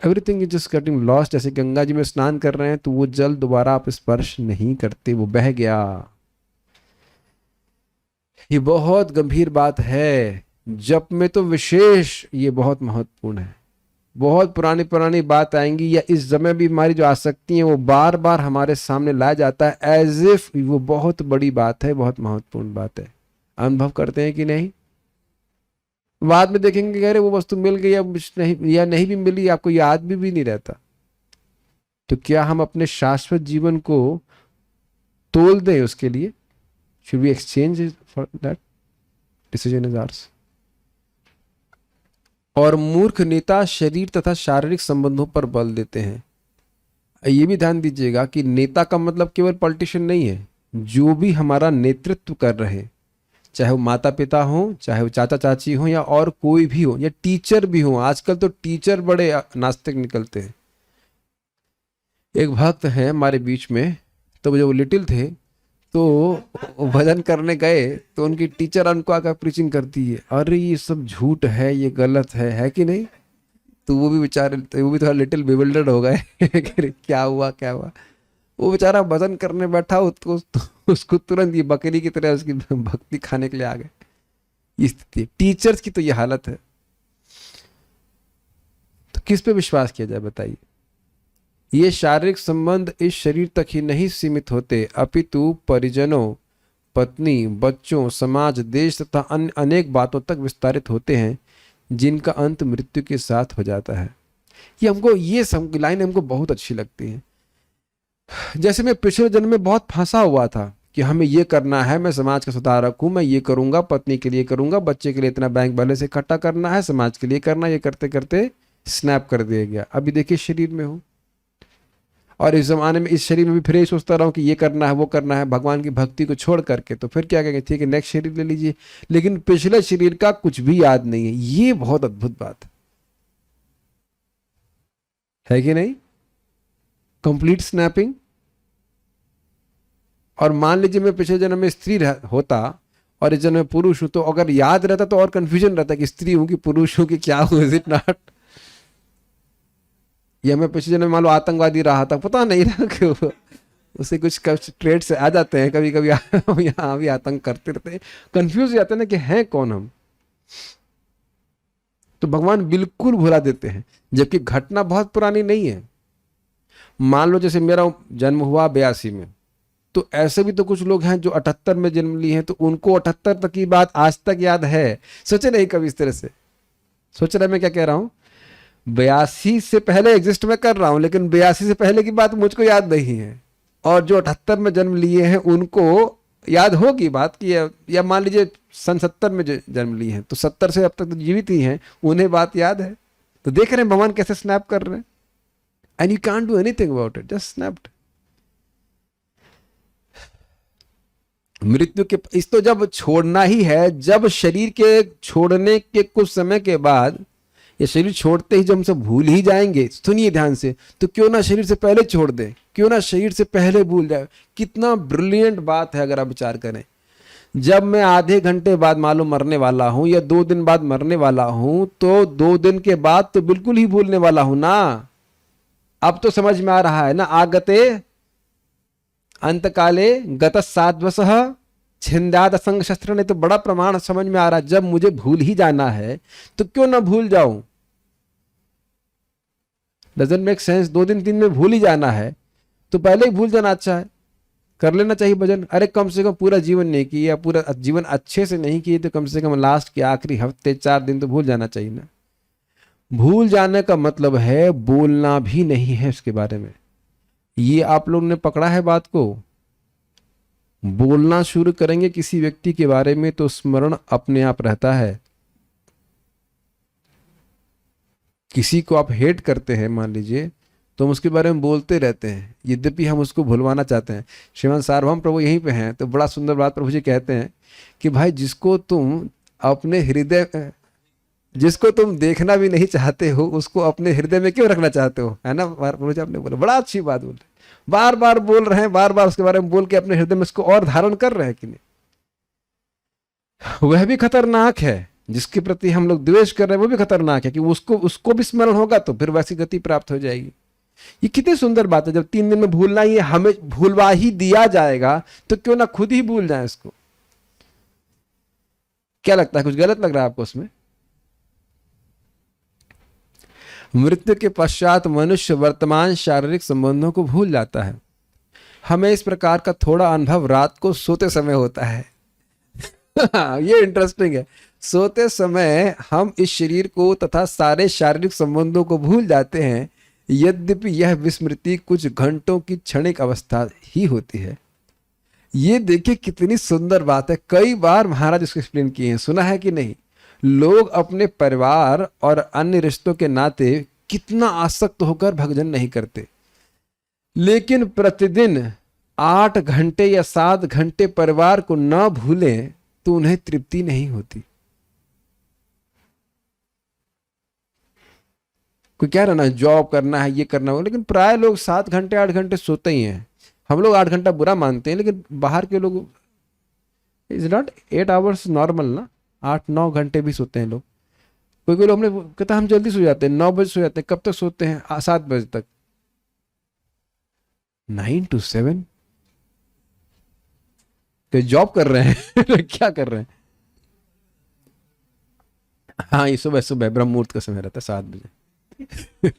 Everything is just getting lost. जैसे गंगा जी में स्नान कर रहे हैं तो वो जल दोबारा आप स्पर्श नहीं करते, वो बह गया। ये बहुत गंभीर बात है। जप में तो विशेष ये बहुत महत्वपूर्ण है। बहुत पुरानी पुरानी बात आएंगी या इस समय भी हमारी जो आसक्ति है वो बार बार हमारे सामने लाया जाता है एज इफ वो बहुत बड़ी बात है, बहुत महत्वपूर्ण बात है। अनुभव करते हैं कि नहीं? बाद में देखेंगे कि अरे वो वस्तु मिल गई या नहीं भी मिली, आपको याद भी नहीं रहता। तो क्या हम अपने शाश्वत जीवन को तोल दें उसके लिए? Should we exchange for that? Decision is ours. और मूर्ख नेता शरीर तथा शारीरिक संबंधों पर बल देते हैं। ये भी ध्यान दीजिएगा कि नेता का मतलब केवल पॉलिटिशियन नहीं है। जो भी हमारा नेतृत्व कर रहे, चाहे वो माता पिता हो, चाहे वो चाचा चाची हो, या और कोई भी हो, या टीचर भी हो। आजकल तो टीचर बड़े नास्तिक निकलते हैं। एक भक्त हैं हमारे बीच में, तो जब वो लिटिल थे तो भजन करने गए तो उनकी टीचर उनको आकर प्रीचिंग करती है, अरे ये सब झूठ है, ये गलत है कि नहीं? तो वो भी बेचारे, वो भी थोड़ा लिटिल बिविल्डर्ड हो गए क्या हुआ क्या हुआ। वो बेचारा भजन करने बैठा, उसको तुरंत ये बकरी की तरह उसकी भक्ति खाने के लिए आ गए। ये स्थिति टीचर्स की तो ये हालत है। तो किस पे विश्वास किया जाए बताइए? ये शारीरिक संबंध इस शरीर तक ही नहीं सीमित होते, अपितु परिजनों, पत्नी, बच्चों, समाज, देश तथा अन्य अनेक बातों तक विस्तारित होते हैं, जिनका अंत मृत्यु के साथ हो जाता है। ये सब लाइन हमको बहुत अच्छी लगती है। जैसे मैं पिछले जन्म में बहुत फंसा हुआ था कि हमें ये करना है, मैं समाज का सुधारक हूं, मैं ये करूंगा, पत्नी के लिए करूंगा, बच्चे के लिए इतना बैंक बैलेंस इकट्ठा करना है, समाज के लिए करना, ये करते करते स्नैप कर दिया गया। अभी देखिए शरीर में हूं और इस जमाने में इस शरीर में भी फिर यही सोचता रहा हूं कि ये करना है, वो करना है, भगवान की भक्ति को छोड़ करके। तो फिर क्या कहेंगे, ठीक है नेक्स्ट शरीर ले लीजिए, लेकिन पिछले शरीर का कुछ भी याद नहीं है। ये बहुत अद्भुत बात है कि नहीं? Complete snapping. और मान लीजिए मैं पिछले जन्म में स्त्री होता और इस जन्म में पुरुष हूं, तो अगर याद रहता तो और कंफ्यूजन रहता कि स्त्री हूं कि पुरुष हूं कि क्या हूं, इज इट नॉट? या मैं पिछले जन्म में मान लो आतंकवादी रहा था, पता नहीं रहा कि उसे कुछ ट्रेड्स आ जाते हैं, कभी कभी यहाँ भी आतंक करते रहते हैं, कंफ्यूज हो जाते हैं ना कि हैं कौन हम। तो भगवान बिल्कुल भुला देते हैं, जबकि घटना बहुत पुरानी नहीं है। मान लो जैसे मेरा जन्म हुआ 82 में, तो ऐसे भी तो कुछ लोग हैं जो 78 में जन्म लिए हैं, तो उनको 78 तक की बात आज तक याद है। सोचे नहीं कभी इस तरह से? सोच रहे मैं क्या कह रहा हूं? 82 से पहले एग्जिस्ट मैं कर रहा हूं, लेकिन 82 से पहले की बात मुझको याद नहीं है। और जो 78 में जन्म लिए हैं उनको याद होगी बात की, या मान लीजिए सन 70 में जन्म लिए हैं, तो 70 से अब तक तो जीवित ही हैं, उन्हें बात याद है। तो देख रहे हैं भगवान कैसे स्नैप कर रहे हैं। And you can't do anything about it, just snapped. मृत्यु के इस तो जब छोड़ना ही है, जब शरीर के छोड़ने के कुछ समय के बाद, ये शरीर छोड़ते ही जब हम सब भूल ही जाएंगे, सुनिए ध्यान से, तो क्यों ना शरीर से पहले छोड़ दें, क्यों ना शरीर से पहले भूल जाए। कितना ब्रिलियंट बात है अगर आप विचार करें। जब मैं आधे घंटे बाद मालूम मरने वाला हूं या 2 दिन बाद मरने वाला हूं, तो 2 दिन के बाद तो बिल्कुल ही भूलने वाला हूं ना। अब तो समझ में आ रहा है ना, आगते अंतकाले गत साध्वसः छिंदाद असंग शस्त्र ने, तो बड़ा प्रमाण समझ में आ रहा है। जब मुझे भूल ही जाना है तो क्यों ना भूल जाऊं? Doesn't make sense. 2 दिन 3 में भूल ही जाना है तो पहले ही भूल जाना अच्छा है, कर लेना चाहिए भजन। अरे कम से कम पूरा जीवन नहीं किए या पूरा जीवन अच्छे से नहीं किए तो कम से कम लास्ट के आखिरी हफ्ते 4 दिन तो भूल जाना चाहिए ना। भूल जाने का मतलब है बोलना भी नहीं है उसके बारे में। ये आप लोग ने पकड़ा है बात को। बोलना शुरू करेंगे किसी व्यक्ति के बारे में तो स्मरण अपने आप रहता है। किसी को आप हेट करते हैं मान लीजिए, तो हम उसके बारे में बोलते रहते हैं, यद्यपि हम उसको भुलवाना चाहते हैं। श्रीमान सार्वभौम प्रभु यहीं पे हैं, तो बड़ा सुंदर बात प्रभु जी कहते हैं कि भाई जिसको तुम अपने हृदय जिसको तुम देखना भी नहीं चाहते हो उसको अपने हृदय में क्यों रखना चाहते हो, है ना। प्रभु जी आपने बोला, बड़ा अच्छी बात बोल रहे, बार बार बोल रहे हैं, बार बार उसके बारे में बोल के अपने हृदय में उसको और धारण कर रहे हैं कि नहीं। वह भी खतरनाक है जिसके प्रति हम लोग द्वेष कर रहे हैं, वो भी खतरनाक है कि उसको भी स्मरण होगा तो फिर वैसी गति प्राप्त हो जाएगी। ये कितनी सुंदर बात है, जब 3 दिन में भूलना ये हमें भूलवा ही दिया जाएगा तो क्यों ना खुद ही भूल जाए इसको। क्या लगता है, कुछ गलत लग रहा है आपको उसमें? मृत्यु के पश्चात मनुष्य वर्तमान शारीरिक संबंधों को भूल जाता है। हमें इस प्रकार का थोड़ा अनुभव रात को सोते समय होता है। ये इंटरेस्टिंग है। सोते समय हम इस शरीर को तथा सारे शारीरिक संबंधों को भूल जाते हैं, यद्यपि यह विस्मृति कुछ घंटों की क्षणिक अवस्था ही होती है। ये देखिए कितनी सुंदर बात है। कई बार महाराज इसको एक्सप्लेन किए हैं, सुना है कि नहीं। लोग अपने परिवार और अन्य रिश्तों के नाते कितना आसक्त होकर भजन नहीं करते, लेकिन प्रतिदिन 8 घंटे या 7 घंटे परिवार को न भूलें तो उन्हें तृप्ति नहीं होती। कोई कह रहा ना जॉब करना है, ये करना हो, लेकिन प्राय लोग 7 घंटे 8 घंटे सोते ही हैं। हम लोग 8 घंटा बुरा मानते हैं, लेकिन बाहर के लोग इज नॉट 8 आवर्स नॉर्मल ना, 8-9 घंटे भी सोते हैं लोग। कोई कोई लोग हमने कहता हम जल्दी सो जाते हैं, 9 बजे सो जाते हैं। कब तक सोते हैं? 7 बजे तक। 9 to 7 तो जॉब कर रहे हैं क्या कर रहे हैं? हाँ, ये सुबह सुबह ब्रह्म मुहूर्त का समय रहता है 7 बजे।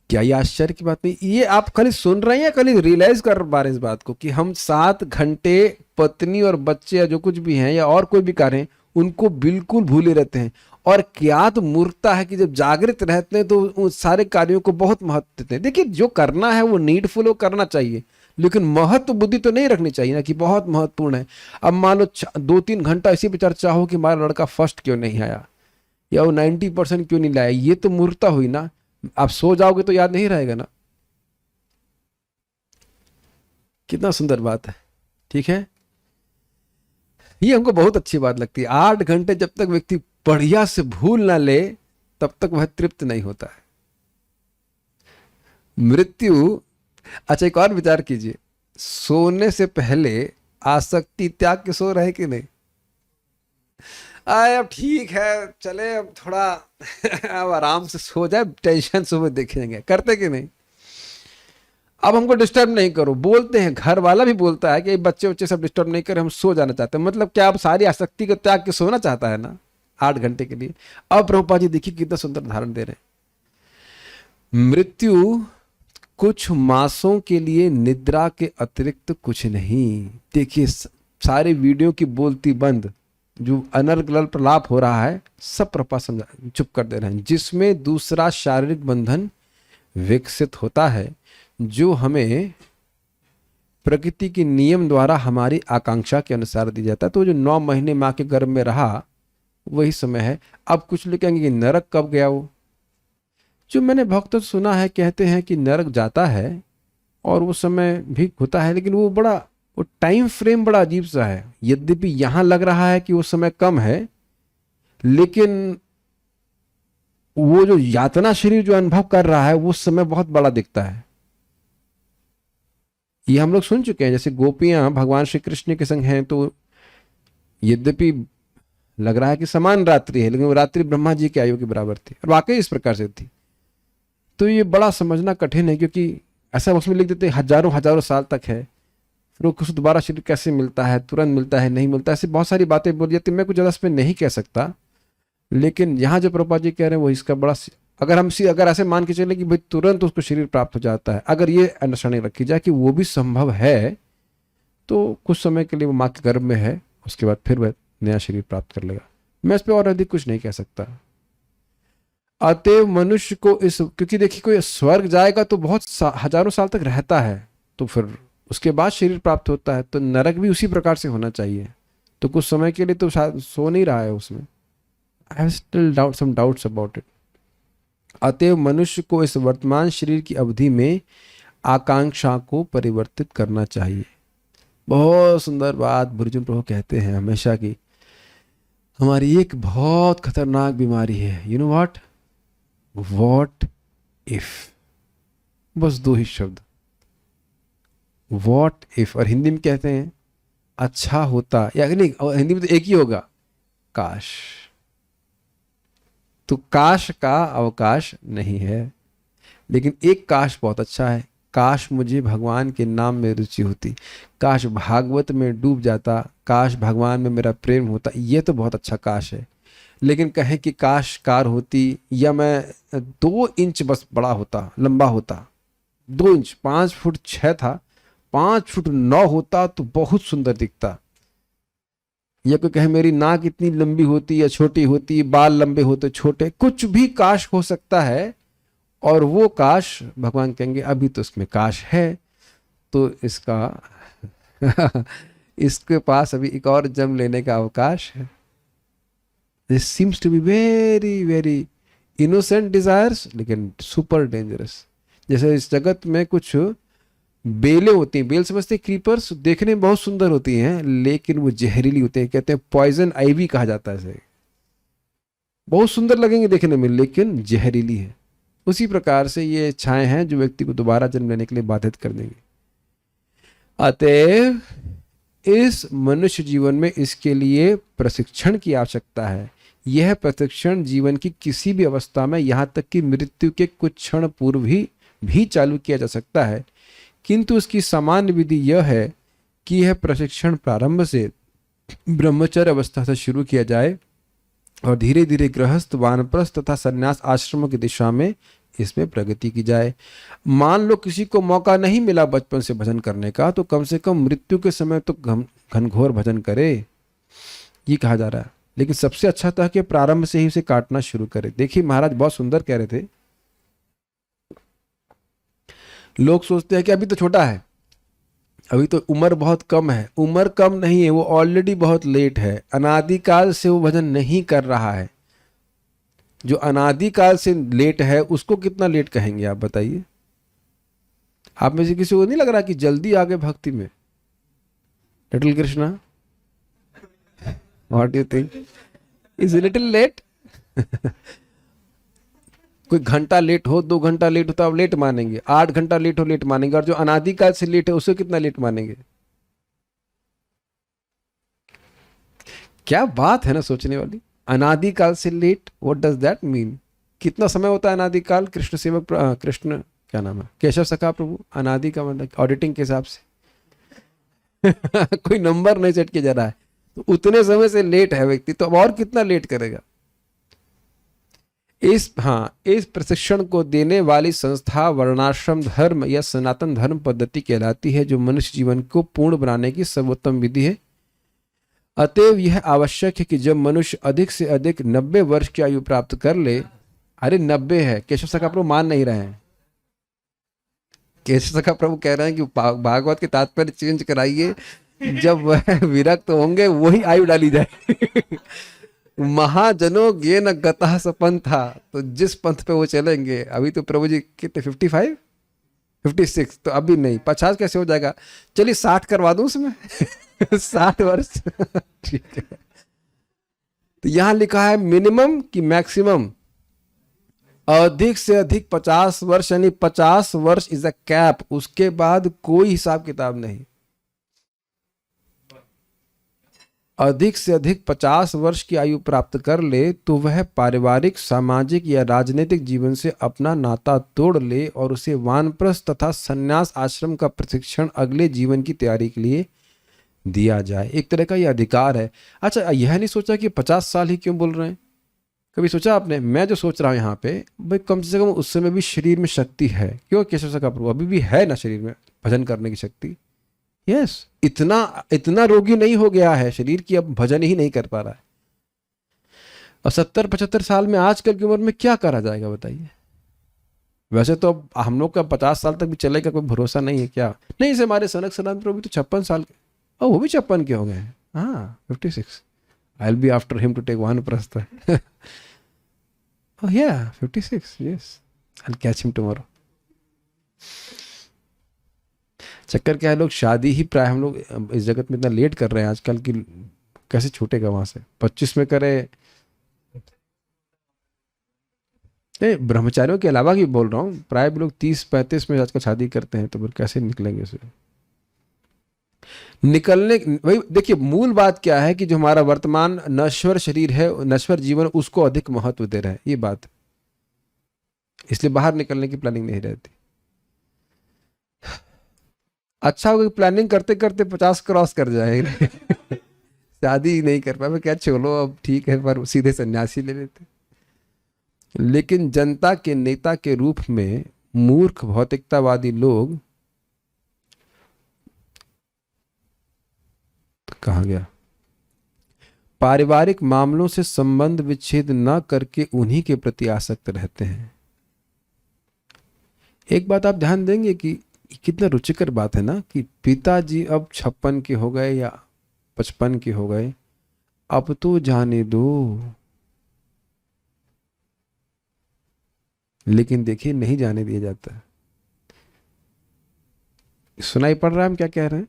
क्या ये आश्चर्य की बात नहीं? ये आप खाली सुन रहे हैं या खाली रियलाइज कर पा रहे हैं इस बात को कि हम 7 घंटे पत्नी और बच्चे या जो कुछ भी हैं या और कोई भी कार्य हैं उनको बिल्कुल भूले रहते हैं। और क्या तो मूर्खता है कि जब जागृत रहते हैं तो उन सारे कार्यों को बहुत महत्व देते हैं। देखिए, जो करना है वो नीडफुल हो करना चाहिए, लेकिन महत्व बुद्धि तो नहीं रखनी चाहिए ना कि बहुत महत्वपूर्ण है। अब मान लो 2-3 घंटा इसी पर चर्चा हो कि हमारा लड़का फर्स्ट क्यों नहीं आया या वो 90% क्यों नहीं लाया, ये तो मूर्खता हुई ना। आप सो जाओगे तो याद नहीं रहेगा ना। कितना सुंदर बात है, ठीक है। ये हमको बहुत अच्छी बात लगती है। 8 घंटे जब तक व्यक्ति बढ़िया से भूल ना ले तब तक वह तृप्त नहीं होता है। मृत्यु, अच्छा एक और विचार कीजिए, सोने से पहले आसक्ति त्याग के सो रहे कि नहीं? अब ठीक है, चले अब थोड़ा अब आराम से सो जाए, टेंशन सुबह देखेंगे, करते कि नहीं? अब हमको डिस्टर्ब नहीं करो, बोलते हैं, घर वाला भी बोलता है कि बच्चे बच्चे सब डिस्टर्ब नहीं करें, हम सो जाना चाहते हैं। मतलब क्या अब सारी आसक्ति को त्याग के सोना चाहता है ना 8 घंटे के लिए। अब प्रभुपाद जी देखिए कितना सुंदर उदाहरण दे रहे हैं। मृत्यु कुछ मासों के लिए निद्रा के अतिरिक्त कुछ नहीं। देखिए सारे वीडियो की बोलती बंद, जो अनर्गल प्रलाप हो रहा है, सब प्रभुपाद समझा चुप कर दे रहे हैं। जिसमें दूसरा शारीरिक बंधन विकसित होता है जो हमें प्रकृति के नियम द्वारा हमारी आकांक्षा के अनुसार दी जाता है। तो जो 9 महीने माँ के गर्भ में रहा वही समय है। अब कुछ लोग कहेंगे कि नरक कब गया वो। जो मैंने भक्तों से सुना है, कहते हैं कि नरक जाता है और वो समय भी होता है, लेकिन वो टाइम फ्रेम बड़ा अजीब सा है। यद्यपि यहां लग रहा है कि वो समय कम है, लेकिन वो जो यातना शरीर जो अनुभव कर रहा है वो समय बहुत बड़ा दिखता है। ये हम लोग सुन चुके हैं। जैसे गोपियां भगवान श्री कृष्ण के संग हैं तो यद्यपि लग रहा है कि समान रात्रि है, लेकिन वो रात्रि ब्रह्मा जी की आयु के बराबर थी, और वाकई इस प्रकार से थी। तो ये बड़ा समझना कठिन है, क्योंकि ऐसा उसमें लिख देते हजारों हजारों साल तक है, फिर वो कुछ दोबारा शरीर कैसे मिलता है, तुरंत मिलता है, नहीं मिलता, ऐसी बहुत सारी बातें बोल जाती। मैं कुछ ज़्यादा इस पर नहीं कह सकता, लेकिन यहाँ जो प्रभुपाद जी कह रहे हैं वो इसका बड़ा, अगर ऐसे मान के चले कि भाई तुरंत उसको शरीर प्राप्त हो जाता है, अगर ये अंडरस्टैंडिंग रखी जाए कि वो भी संभव है, तो कुछ समय के लिए वो माँ के गर्भ में है, उसके बाद फिर वह नया शरीर प्राप्त कर लेगा। मैं इस पर और अधिक कुछ नहीं कह सकता। अतएव मनुष्य को क्योंकि देखिए कोई स्वर्ग जाएगा तो बहुत हजारों साल तक रहता है, तो फिर उसके बाद शरीर प्राप्त होता है, तो नरक भी उसी प्रकार से होना चाहिए। तो कुछ समय के लिए तो सो नहीं रहा है उसमें। I have still some doubts about it. अतएव मनुष्य को इस वर्तमान शरीर की अवधि में आकांक्षा को परिवर्तित करना चाहिए। बहुत सुंदर बात बुर्जुन प्रभु कहते हैं हमेशा की, हमारी एक बहुत खतरनाक बीमारी है, यू नो व्हाट इफ। बस दो ही शब्द, व्हाट इफ, और हिंदी में कहते हैं अच्छा होता, या नहीं, और हिंदी में तो एक ही होगा, काश। तो काश का अवकाश नहीं है, लेकिन एक काश बहुत अच्छा है, काश मुझे भगवान के नाम में रुचि होती, काश भागवत में डूब जाता, काश भगवान में मेरा प्रेम होता, ये तो बहुत अच्छा काश है। लेकिन कहें कि काश कार होती, या मैं 2 इंच बस बड़ा होता, लंबा होता, 2 इंच, 5 फुट 6 था, 5 फुट 9 होता तो बहुत सुंदर दिखता। या कोई कहे मेरी नाक इतनी लंबी होती या छोटी होती, बाल लंबे होते छोटे, कुछ भी काश हो सकता है। और वो काश भगवान कहेंगे अभी तो इसमें काश है, तो इसका इसके पास अभी एक और जन्म लेने का अवकाश है। This seems to be very very innocent desires, लेकिन सुपर डेंजरस। जैसे इस जगत में कुछ बेलें होती हैं, बेल समझते हैं, क्रीपर्स, देखने में बहुत सुंदर होती हैं लेकिन वो जहरीली होते हैं, कहते हैं पॉइजन आइवी कहा जाता है इसे। बहुत सुंदर लगेंगे देखने में लेकिन जहरीली है। उसी प्रकार से ये इच्छाएं हैं जो व्यक्ति को दोबारा जन्म लेने के लिए बाधित कर देंगे। अतएव इस मनुष्य जीवन में इसके लिए प्रशिक्षण की आवश्यकता है। यह प्रशिक्षण जीवन की किसी भी अवस्था में, यहाँ तक कि मृत्यु के कुछ क्षण पूर्व भी चालू किया जा सकता है, किंतु उसकी सामान्य विधि यह है कि यह प्रशिक्षण प्रारंभ से ब्रह्मचर्य अवस्था से शुरू किया जाए और धीरे धीरे गृहस्थ, वानप्रस्थ तथा संन्यास आश्रमों की दिशा में इसमें प्रगति की जाए। मान लो किसी को मौका नहीं मिला बचपन से भजन करने का, तो कम से कम मृत्यु के समय तो घनघोर भजन करे, ये कहा जा रहा है। लेकिन सबसे अच्छा था कि प्रारंभ से ही उसे काटना शुरू करे। देखिए महाराज बहुत सुंदर कह रहे थे, लोग सोचते हैं कि अभी तो छोटा है, अभी तो उम्र बहुत कम है। उम्र कम नहीं है, वो ऑलरेडी बहुत लेट है। अनादिकाल से वो भजन नहीं कर रहा है। जो अनादिकाल से लेट है उसको कितना लेट कहेंगे आप बताइए? आप में से किसी को नहीं लग रहा कि जल्दी आगे भक्ति में? Little Krishna, what do you think? Is little late? कोई घंटा लेट हो, 2 घंटा लेट हो तो आप लेट मानेंगे, 8 घंटा लेट हो लेट मानेंगे, और जो अनादिकाल से लेट है उसे कितना लेट मानेंगे? क्या बात है ना सोचने वाली। अनादिकाल से late, what does that mean? कितना समय होता है अनादिकाल? कृष्ण सेवक कृष्ण क्या नाम है, केशव सखा प्रभु, अनादि का मतलब ऑडिटिंग के हिसाब से कोई नंबर नहीं सेट किया जा रहा है, तो उतने समय से लेट है व्यक्ति, तो अब और कितना लेट करेगा? इस प्रशिक्षण को देने वाली संस्था वर्णाश्रम धर्म या सनातन धर्म पद्धति कहलाती है, जो मनुष्य जीवन को पूर्ण बनाने की सर्वोत्तम विधि है। अतएव यह आवश्यक है कि जब मनुष्य अधिक से अधिक 90 वर्ष की आयु प्राप्त कर ले, अरे 90 है, केशव सखा प्रभु मान नहीं रहे हैं। केशव सखा प्रभु कह रहे हैं कि भागवत के तात्पर्य चेंज कराइए, जब वह विरक्त होंगे वही आयु डाली जाए। महाजनों ये न गतः सपन था, तो जिस पंथ पे वो चलेंगे। अभी तो प्रभु जी कितने 55 56, तो अभी नहीं 50 कैसे हो जाएगा? चलिए 60 करवा दूं उसमें 60 वर्ष ठीक है। तो यहां लिखा है मिनिमम कि मैक्सिमम, अधिक से अधिक 50 वर्ष, यानी 50 वर्ष इज अ कैप, उसके बाद कोई हिसाब किताब नहीं। अधिक से अधिक 50 वर्ष की आयु प्राप्त कर ले तो वह पारिवारिक, सामाजिक या राजनीतिक जीवन से अपना नाता तोड़ ले और उसे वानप्रस्थ तथा संन्यास आश्रम का प्रशिक्षण अगले जीवन की तैयारी के लिए दिया जाए। एक तरह का यह अधिकार है। अच्छा, यह नहीं सोचा कि 50 साल ही क्यों बोल रहे हैं? कभी सोचा आपने? मैं जो सोच रहा हूँ यहाँ पे, भाई कम से कम उस समय भी शरीर में शक्ति है। क्यों केशव सखा प्रभु? अभी भी है ना शरीर में भजन करने की शक्ति। यस, इतना रोगी नहीं हो गया है शरीर की अब भजन ही नहीं कर पा रहा है। और 70-75 साल में आजकल की उम्र में क्या करा जाएगा बताइए? वैसे तो अब हम लोग का 50 साल तक भी चलेगा, कोई भरोसा नहीं है क्या? नहीं, से हमारे सनक सनातन प्रभु तो 56 साल के, और वो भी 56 के हो गए हैं। हाँ 56, I will be after him to take वानप्रस्थ। Oh yeah 56, yes, I will catch him tomorrow. चक्कर क्या है, लोग शादी ही प्राय हम लोग इस जगत में इतना लेट कर रहे हैं आजकल की, कैसे छूटेगा वहां से? 25 में करे, नहीं ब्रह्मचारियों के अलावा की बोल रहा हूँ, प्राय भी लोग 30-35 में आजकल शादी करते हैं, तो फिर कैसे निकलेंगे उससे? निकलने वही देखिए, मूल बात क्या है कि जो हमारा वर्तमान नश्वर शरीर है, नश्वर जीवन, उसको अधिक महत्व दे रहा है, ये बात। इसलिए बाहर निकलने की प्लानिंग नहीं रहती। अच्छा होगा प्लानिंग करते करते 50 क्रॉस कर जाए शादी नहीं कर पाए, क्या चलो अब ठीक है, पर सीधे सन्यासी ले लेते। लेकिन जनता के नेता के रूप में मूर्ख भौतिकतावादी लोग, कहा गया, पारिवारिक मामलों से संबंध विच्छेद न करके उन्हीं के प्रति आसक्त रहते हैं। एक बात आप ध्यान देंगे कि कितना रुचिकर बात है ना, कि पिताजी अब 56 के हो गए या 55 के हो गए, अब तो जाने दो। लेकिन देखिए नहीं जाने दिया जाता। सुनाई पड़ रहा है हम क्या कह रहे हैं?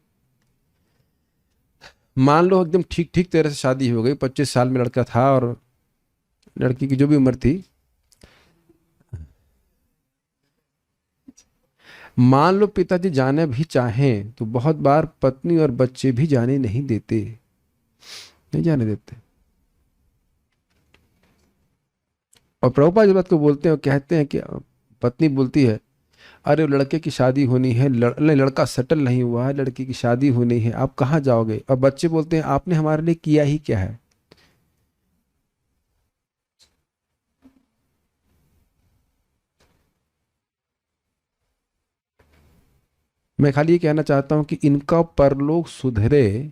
मान लो एकदम ठीक ठीक तरह से शादी हो गई, 25 साल में लड़का था और लड़की की जो भी उम्र थी, मान लो पिताजी जाने भी चाहें तो बहुत बार पत्नी और बच्चे भी जाने नहीं देते, नहीं जाने देते। और प्रभुपाद इस बात को बोलते हैं और कहते हैं कि पत्नी बोलती है, अरे लड़के की शादी होनी है, लड़का सेटल नहीं हुआ है, लड़की की शादी होनी है, आप कहाँ जाओगे? और बच्चे बोलते हैं, आपने हमारे लिए किया ही क्या है? मैं खाली ये कहना चाहता हूं कि इनका परलोक सुधरे,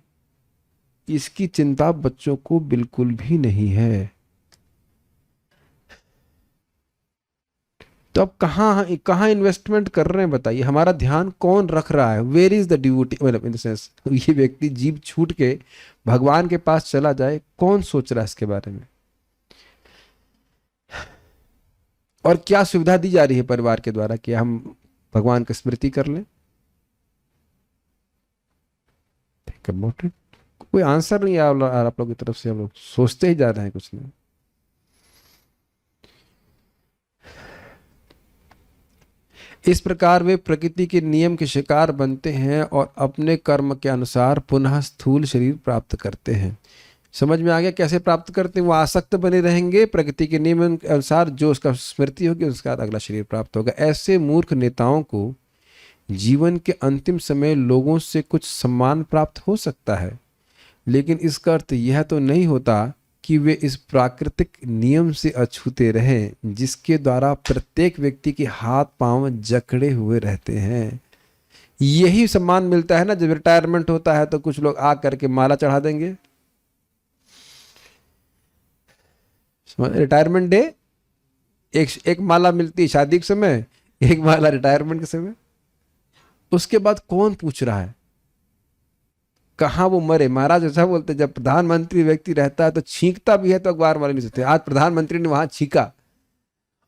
इसकी चिंता बच्चों को बिल्कुल भी नहीं है। तो अब कहाँ इन्वेस्टमेंट कर रहे हैं बताइए? हमारा ध्यान कौन रख रहा है? वेयर इज द ड्यूटी, मतलब इन द सेंस, ये व्यक्ति जीव छूट के भगवान के पास चला जाए, कौन सोच रहा है इसके बारे में? और क्या सुविधा दी जा रही है परिवार के द्वारा कि हम भगवान की स्मृति कर लें? Think about it. कोई आंसर नहीं आ रहा आप लोगों की तरफ से, हम लोग सोचते ही जा रहे हैं कुछ नहीं। इस प्रकार वे प्रकृति के नियम के शिकार बनते हैं और अपने कर्म के अनुसार पुनः स्थूल शरीर प्राप्त करते हैं। समझ में आ गया कैसे प्राप्त करते हैं? वो आसक्त बने रहेंगे प्रकृति के नियम के अनुसार, जो उसका स्मृति होगी उसका अगला शरीर प्राप्त होगा। ऐसे मूर्ख नेताओं को जीवन के अंतिम समय लोगों से कुछ सम्मान प्राप्त हो सकता है, लेकिन इसका अर्थ यह तो नहीं होता कि वे इस प्राकृतिक नियम से अछूते रहें जिसके द्वारा प्रत्येक व्यक्ति के हाथ पांव जकड़े हुए रहते हैं। यही सम्मान मिलता है ना, जब रिटायरमेंट होता है तो कुछ लोग आ करके माला चढ़ा देंगे। रिटायरमेंट डे, एक माला मिलती है शादी के समय, एक माला रिटायरमेंट के समय। उसके बाद कौन पूछ रहा है कहाँ वो मरे? महाराज ऐसा बोलते, जब प्रधानमंत्री व्यक्ति रहता है तो छींकता भी है तो अखबार वाले नहीं सोचते। आज प्रधानमंत्री ने वहां छींका,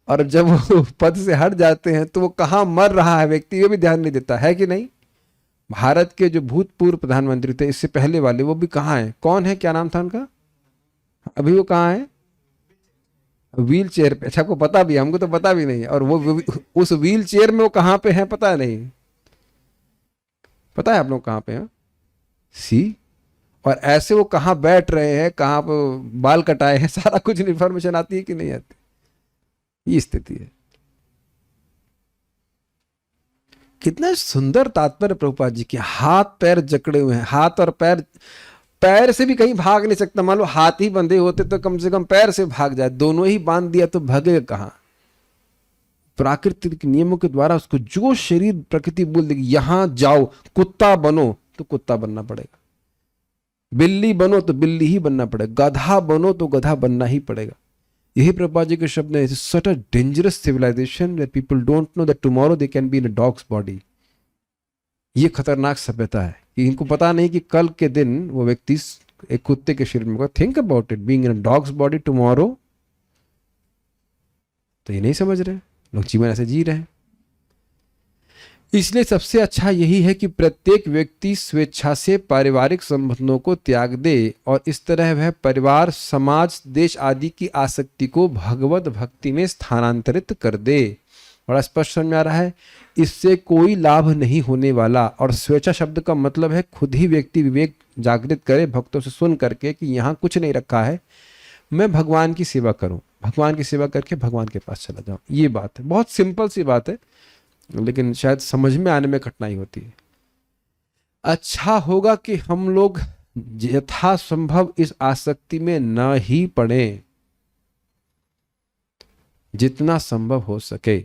और जब वो पद से हट जाते हैं तो वो कहाँ मर रहा है व्यक्ति, ये भी ध्यान नहीं देता है कि नहीं? भारत के जो भूतपूर्व प्रधानमंत्री थे, इससे पहले वाले, वो भी कहाँ है? कौन है, क्या नाम था उनका? अभी वो कहाँ है? व्हील चेयर पे। अच्छा, आपको पता भी? हमको तो पता भी नहीं। और वो उस व्हील चेयर में वो कहाँ पे है पता नहीं। पता है आप लोग कहाँ पे हैं? सी। और ऐसे वो कहाँ बैठ रहे हैं, कहाँ पर बाल कटाए हैं, सारा कुछ इंफॉर्मेशन आती है कि नहीं आती? ये स्थिति है। कितना सुंदर तात्पर्य प्रभुपाद जी के। हाथ पैर जकड़े हुए हैं, हाथ और पैर, पैर से भी कहीं भाग नहीं सकता। मान लो हाथ ही बंधे होते तो कम से कम पैर से भाग जाए, दोनों ही बांध दिया तो भागेगा कहां? प्राकृतिक नियमों के द्वारा उसको जो शरीर प्रकृति बोल देगी यहां जाओ, कुत्ता बनो तो कुत्ता बनना पड़ेगा, बिल्ली बनो तो बिल्ली ही बनना पड़ेगा, गधा बनो तो गधा बनना ही पड़ेगा। यही प्रभुपाद जी के शब्द है, such a dangerous civilization that people don't know that tomorrow they can be in a dog's body. ये खतरनाक सभ्यता है कि इनको पता नहीं कि कल के दिन वो व्यक्ति एक कुत्ते के शरीर में होगा। Think about it, being in a dog's body tomorrow. तो ये नहीं समझ रहे लोग, जीवन ऐसे जी रहे हैं। इसलिए सबसे अच्छा यही है कि प्रत्येक व्यक्ति स्वेच्छा से पारिवारिक संबंधों को त्याग दे और इस तरह वह परिवार, समाज, देश आदि की आसक्ति को भगवत भक्ति में स्थानांतरित कर दे। बड़ा स्पष्ट समझ में आ रहा है। इससे कोई लाभ नहीं होने वाला। और स्वेच्छा शब्द का मतलब है खुद ही व्यक्ति विवेक जागृत करे, भक्तों से सुन करके कि यहाँ कुछ नहीं रखा है, मैं भगवान की सेवा करूं, भगवान की सेवा करके भगवान के पास चला जाऊं। ये बात है, बहुत सिंपल सी बात है, लेकिन शायद समझ में आने में कठिनाई होती है। अच्छा होगा कि हम लोग यथासंभव इस आसक्ति में न ही पड़े, जितना संभव हो सके।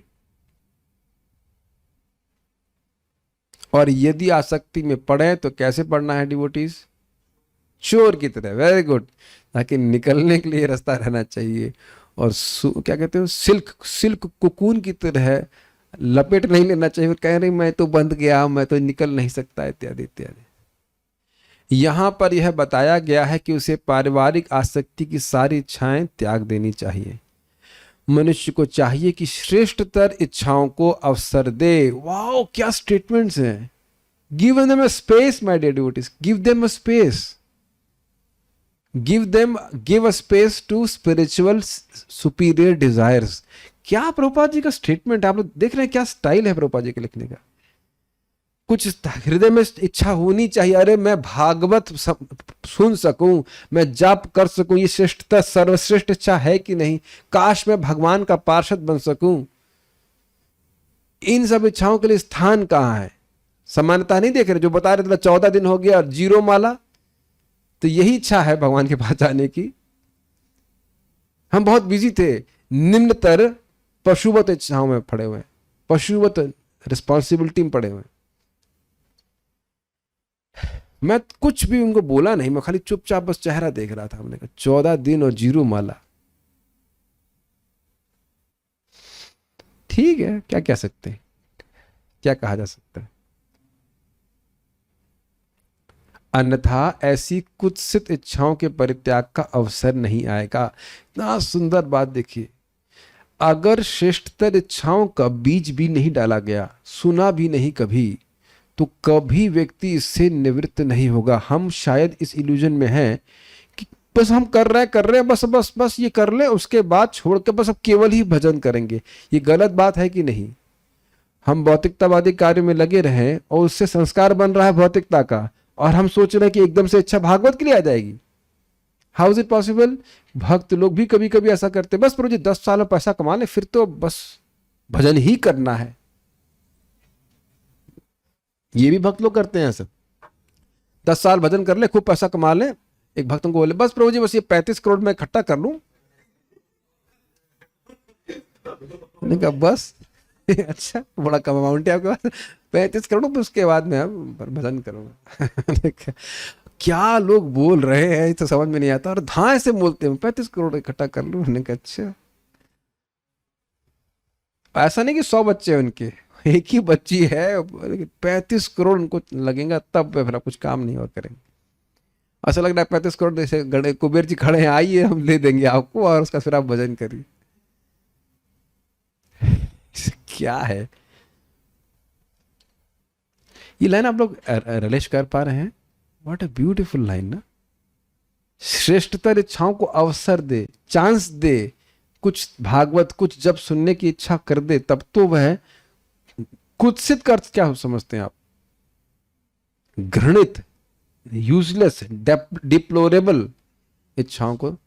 और यदि आसक्ति में पड़े तो कैसे पढ़ना है डिवोटीज? चोर की तरह। Very good. ताकि निकलने के लिए रास्ता रहना चाहिए। और क्या कहते हो, सिल्क कुकून की तरह लपेट नहीं लेना चाहिए और कह रही मैं तो बंध गया, मैं तो निकल नहीं सकता, इत्यादि इत्यादि। यहां पर यह बताया गया है कि उसे पारिवारिक आसक्ति की सारी इच्छाएं त्याग देनी चाहिए। मनुष्य को चाहिए कि श्रेष्ठतर इच्छाओं को अवसर दे। वाओ, क्या स्टेटमेंट्स हैं। Give them a space my dear devotees, give them a space, give a space to spiritual superior desires. क्या प्रभुपाद जी का स्टेटमेंट, आप लोग देख रहे हैं क्या स्टाइल है प्रभुपाद जी के लिखने का। कुछ हृदय में इच्छा होनी चाहिए, अरे मैं भागवत सुन सकूं, मैं जाप कर सकूं, ये श्रेष्ठता सर्वश्रेष्ठ इच्छा है कि नहीं, काश मैं भगवान का पार्षद बन सकूं। इन सब इच्छाओं के लिए स्थान कहां है? समानता नहीं देख रहे, जो बता रहे थे 14 दिन हो गया और 0 माला, तो यही इच्छा है भगवान के पास जाने की। हम बहुत बिजी थे, निम्नतर पशुवत इच्छाओं में पड़े हुए हैं, पशुवत रिस्पॉन्सिबिलिटी में पड़े हुए हैं। मैं कुछ भी उनको बोला नहीं, मैं खाली चुपचाप बस चेहरा देख रहा था। हमने कहा 14 दिन और 0 माला, ठीक है, क्या कह सकते हैं, क्या कहा जा सकता है। अन्यथा ऐसी कुत्सित इच्छाओं के परित्याग का अवसर नहीं आएगा। इतना सुंदर बात देखिए, अगर श्रेष्ठतर इच्छाओं का बीज भी नहीं डाला गया, सुना भी नहीं कभी, तो कभी व्यक्ति इससे निवृत्त नहीं होगा। हम शायद इस इल्यूजन में हैं कि बस हम कर रहे हैं, बस बस बस ये कर ले, उसके बाद छोड़ के बस अब केवल ही भजन करेंगे। ये गलत बात है कि नहीं? हम भौतिकतावादी कार्य में लगे रहें और उससे संस्कार बन रहा है भौतिकता का, और हम सोच रहे हैं कि एकदम से इच्छा भागवत के लिए आ जाएगी। How is it possible? भक्त लोग भी कभी कभी ऐसा करते, बस प्रभु जी 10 साल में पैसा कमा ले, फिर तो बस भजन ही करना है। ये भी भक्त लोग करते हैं ऐसा, 10 साल भजन कर ले, खूब पैसा कमा ले। एक भक्त को बोले बस प्रभु जी बस ये 35 करोड़ में इकट्ठा कर लूं। मैंने कहा बस अच्छा, बड़ा कम अमाउंट है आपके पास, 35 करोड़, तो उसके बाद मैं भजन करूंगा। क्या लोग बोल रहे हैं तो समझ में नहीं आता, और धाए से बोलते हैं 35 करोड़ इकट्ठा कर लूं। मैंने कहा अच्छा, ऐसा नहीं कि 100 बच्चे हैं उनके, एक ही बच्ची है, 35 करोड़ उनको लगेगा, तब फिर कुछ काम नहीं और करेंगे। ऐसा लग रहा है 35 करोड़ जैसे कुबेर जी खड़े हैं, आइए हम ले देंगे आपको, और उसका फिर आप भजन करिए। क्या है ये लाइन? आप लोग रिलेट कर पा रहे हैं? व्हाट अ ब्यूटीफुल लाइन ना। श्रेष्ठतर इच्छाओं को अवसर दे, चांस दे, कुछ भागवत कुछ जब सुनने की इच्छा कर दे, तब तो वह कुत्सित का अर्थ क्या समझते हैं आप? घृणित, यूजलेस, डिप्लोरेबल इच्छाओं को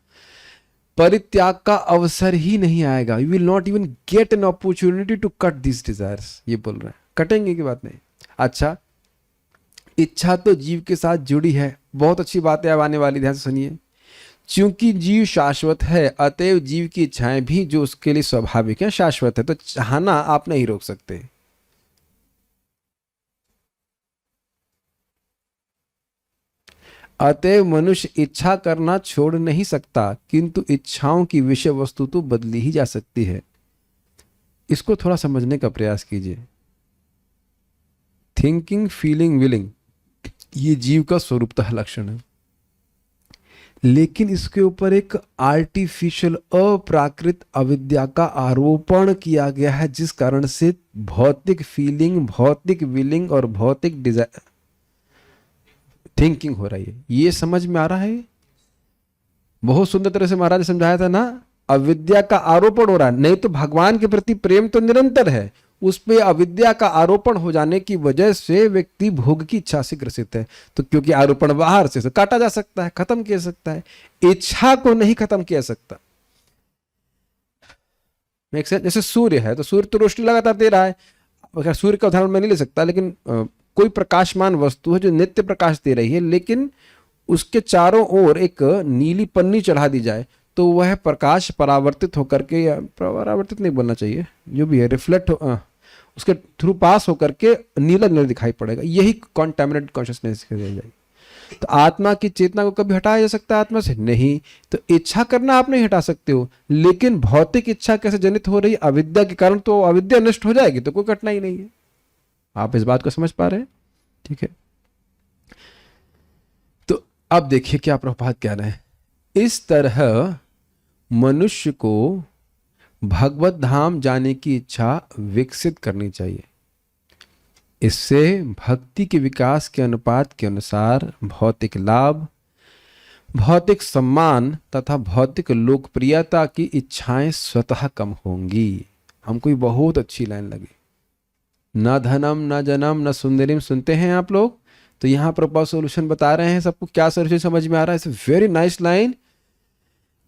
परित्याग का अवसर ही नहीं आएगा। You will not even get an opportunity to cut this desires. ये बोल रहे हैं, कटेंगे की बात नहीं। अच्छा, इच्छा तो जीव के साथ जुड़ी है, बहुत अच्छी बात है, अब आने वाली, ध्यान से सुनिए। क्योंकि जीव शाश्वत है, अतएव जीव की इच्छाएं भी जो उसके लिए स्वाभाविक है शाश्वत है, तो चाहना आप नहीं रोक सकते। अतएव मनुष्य इच्छा करना छोड़ नहीं सकता, किंतु इच्छाओं की विषय वस्तु तो बदली ही जा सकती है। इसको थोड़ा समझने का प्रयास कीजिए। थिंकिंग, फीलिंग, विलिंग, ये जीव का स्वरूपतः लक्षण है। लेकिन इसके ऊपर एक आर्टिफिशियल अप्राकृत अविद्या का आरोपण किया गया है, जिस कारण से भौतिक फीलिंग, भौतिक विलिंग और भौतिक डिजायर थिंकिंग हो रही है। ये समझ में आ रहा है? बहुत सुंदर तरह से महाराज ने समझाया था ना, अविद्या का आरोपण हो रहा है। नहीं तो भगवान के प्रति प्रेम तो निरंतर है, उस पे अविद्या का आरोपण हो जाने की वजह से व्यक्ति भोग की इच्छा से ग्रसित है। तो क्योंकि आरोपण बाहर से तो काटा जा सकता है, खत्म किया सकता है, इच्छा को नहीं खत्म किया सकता। जैसे सूर्य है, तो सूर्य तो रोशनी लगातार दे रहा है। अगर सूर्य का उदाहरण मैं नहीं ले सकता, लेकिन कोई प्रकाशमान वस्तु है जो नित्य प्रकाश दे रही है, लेकिन उसके चारों ओर एक नीली पन्नी चढ़ा दी जाए तो वह प्रकाश परावर्तित होकर के, या परावर्तित नहीं बोलना चाहिए, जो भी है रिफ्लेक्ट उसके थ्रू पास होकर के नीला नीला दिखाई पड़ेगा। यही कॉन्टैमिनेटेड कॉन्शियसनेस जाएगी। तो आत्मा की चेतना को कभी हटाया जा सकता है आत्मा से? नहीं। तो इच्छा करना आप नहीं हटा सकते हो, लेकिन भौतिक इच्छा कैसे जनित हो रही है? अविद्या के कारण। तो अविद्या नष्ट हो जाएगी तो कोई कठिनाई नहीं है। आप इस बात को समझ पा रहे हैं? ठीक है। तो अब देखिए क्या प्रभुपाद कह रहे हैं। इस तरह मनुष्य को भगवत धाम जाने की इच्छा विकसित करनी चाहिए। इससे भक्ति के विकास के अनुपात के अनुसार भौतिक लाभ, भौतिक सम्मान तथा भौतिक लोकप्रियता की इच्छाएं स्वतः कम होंगी। हमको ये बहुत अच्छी लाइन लगी। न धनम न जनम न सुंदरीम, सुनते हैं आप लोग? तो यहाँ पर सोल्यूशन बता रहे हैं सबको। क्या सोल्यूशन समझ में आ रहा है? इट्स वेरी नाइस लाइन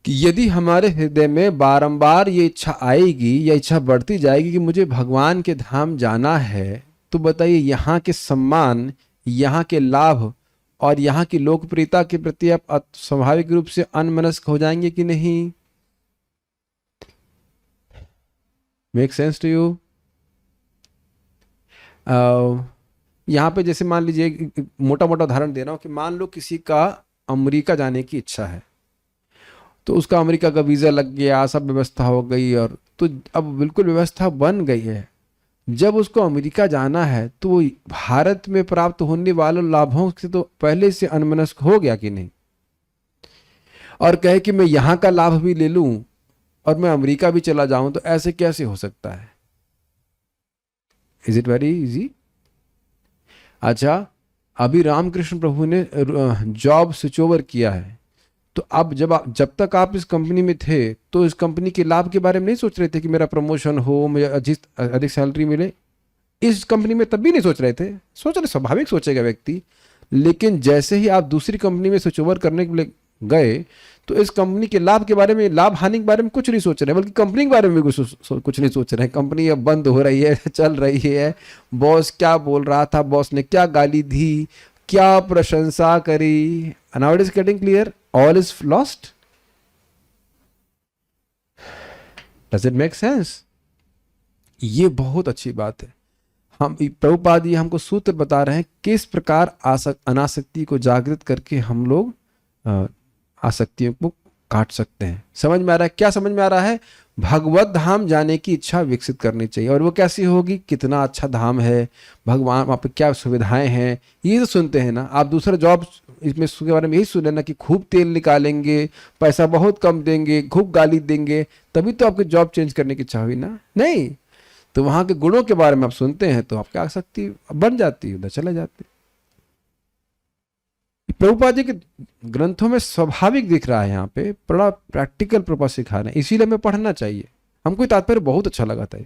कि यदि हमारे हृदय में बारंबार ये इच्छा आएगी या इच्छा बढ़ती जाएगी कि मुझे भगवान के धाम जाना है, तो बताइए यहाँ के सम्मान, यहाँ के लाभ और यहाँ की लोकप्रियता के प्रति आप स्वाभाविक रूप से अनमनस्क हो जाएंगे कि नहीं? Make sense to you? यहाँ पे जैसे मान लीजिए, मोटा मोटा उदाहरण दे रहा हूँ कि मान लो किसी का अमेरिका जाने की इच्छा है, तो उसका अमेरिका का वीज़ा लग गया, सब व्यवस्था हो गई, और तो अब बिल्कुल व्यवस्था बन गई है। जब उसको अमेरिका जाना है तो वो भारत में प्राप्त होने वाले लाभों से तो पहले से अनमनस्क हो गया कि नहीं? और कहे कि मैं यहाँ का लाभ भी ले लूं और मैं अमेरिका भी चला जाऊं, तो ऐसे कैसे हो सकता है? Is it very easy? अच्छा, अभी रामकृष्ण प्रभु ने जॉब स्विच ओवर किया है, तो अब जब तक आप इस कंपनी में थे तो इस कंपनी के लाभ के बारे में नहीं सोच रहे थे कि मेरा प्रमोशन हो, मुझे अधिक सैलरी मिले। इस कंपनी में तब भी नहीं सोच रहे थे। सोच रहे, स्वाभाविक सोचेगा व्यक्ति। लेकिन जैसे ही आप दूसरी कंपनी में स्विच ओवर करने के लिए गए, तो इस कंपनी के लाभ के बारे में, लाभ हानि के बारे में कुछ नहीं सोच रहे, बल्कि कंपनी के बारे में भी कुछ नहीं सोच रहे हैं। कंपनी अब बंद हो रही है, चल रही है, बॉस क्या बोल रहा था, बॉस ने क्या गाली दी, क्या प्रशंसा करी। Now it is getting clear, all is lost. Does it make sense? ये बहुत अच्छी बात है। हम प्रभुपाद जी हमको सूत्र बता रहे हैं किस प्रकार अनासक्ति को जागृत करके हम लोग आसक्तियों को काट सकते हैं। समझ में आ रहा है? क्या समझ में आ रहा है? भगवत धाम जाने की इच्छा विकसित करनी चाहिए। और वो कैसी होगी? कितना अच्छा धाम है, भगवान वहाँ पे क्या सुविधाएं हैं, ये तो सुनते हैं ना आप। दूसरा जॉब इसमें के बारे में यही सुन लेना कि खूब तेल निकालेंगे, पैसा बहुत कम देंगे, खूब गाली देंगे, तभी तो आपकी जॉब चेंज करने की इच्छा हुई ना? नहीं। तो वहाँ के गुणों के बारे में आप सुनते हैं तो आपकी आसक्ति बन जाती है, उधर चले जाते। प्रभुपाद जी के ग्रंथों में स्वाभाविक दिख रहा है, यहाँ पे बड़ा प्रैक्टिकल प्रभुपाद सिखा रहे हैं, इसीलिए हमें पढ़ना चाहिए। हमको तात्पर्य बहुत अच्छा लगा था।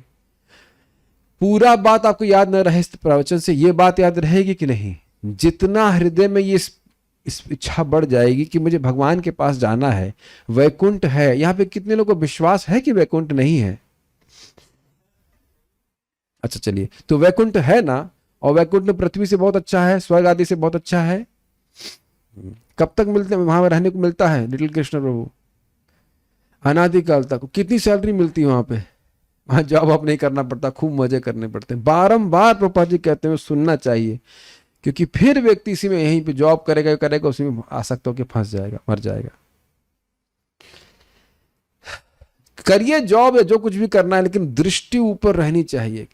पूरा बात आपको याद न रहे इस प्रवचन से, ये बात याद रहेगी कि नहीं? जितना हृदय में ये इस इच्छा बढ़ जाएगी कि मुझे भगवान के पास जाना है, वैकुंठ है। यहाँ पे कितने लोगों को विश्वास है कि वैकुंठ नहीं है? अच्छा चलिए, तो वैकुंठ है ना, और वैकुंठ में पृथ्वी से बहुत अच्छा है, स्वर्ग आदि से बहुत अच्छा है। कब तक मिलते हैं वहां रहने को मिलता है? लिटिल कृष्ण प्रभु अनादिकाल तक। कितनी सैलरी मिलती है वहां पे? वहां जॉब आप नहीं करना पड़ता, खूब मजे करने पड़ते हैं। बारंबार प्रभुपाद जी कहते हैं सुनना चाहिए, क्योंकि फिर व्यक्ति इसी में यहीं पे जॉब करेगा, उसी में आसक्त होकर फंस जाएगा, मर जाएगा। करिए जॉब या जो कुछ भी करना है, लेकिन दृष्टि ऊपर रहनी चाहिए।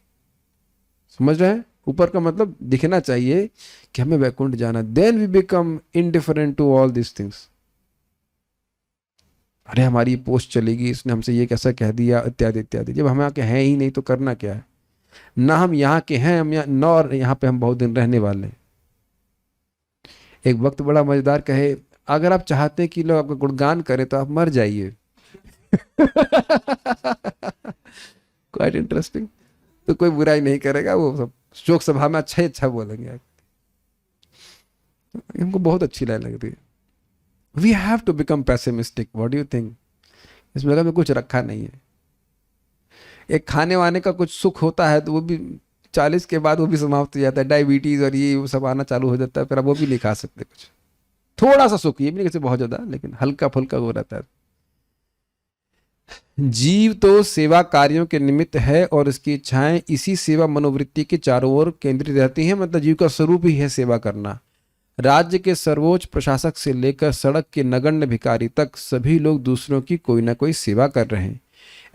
समझ रहे हैं? ऊपर का मतलब दिखना चाहिए कि हमें वैकुंठ जाना। Then we become indifferent to all this things. अरे हमारी पोस्ट चलेगी, इसने हमसे ये कैसा कह दिया, इत्यादि इत्यादि। जब हम यहाँ के हैं ही नहीं तो करना क्या है? ना हम यहाँ के हैं, हम यहाँ न, और यहाँ पे हम बहुत दिन रहने वाले हैं। एक वक्त बड़ा मजेदार कहे, अगर आप चाहते हैं कि लोग आपका गुणगान करें तो आप मर जाइए। Quite interesting. तो कोई बुराई नहीं करेगा, वो सब शोक सभा में अच्छा ही अच्छा बोलेंगे। हमको बहुत अच्छी लाइन लग रही है। We have to become pessimistic. What do you think? इस जगह में कुछ रखा नहीं है। एक खाने वाने का कुछ सुख होता है तो वो भी 40 के बाद वो भी समाप्त हो जाता है। डायबिटीज और ये वो सब आना चालू हो जाता है, फिर अब वो भी नहीं खा सकते। कुछ थोड़ा सा सुख, ये भी नहीं कहते बहुत ज्यादा, लेकिन हल्का फुल्का वो रहता है। जीव तो सेवा कार्यों के निमित्त है और इसकी इच्छाएं इसी सेवा मनोवृत्ति के चारों ओर केंद्रित रहती हैं। मतलब जीव का स्वरूप ही है सेवा करना। राज्य के सर्वोच्च प्रशासक से लेकर सड़क के नगण्य भिखारी तक सभी लोग दूसरों की कोई ना कोई सेवा कर रहे हैं।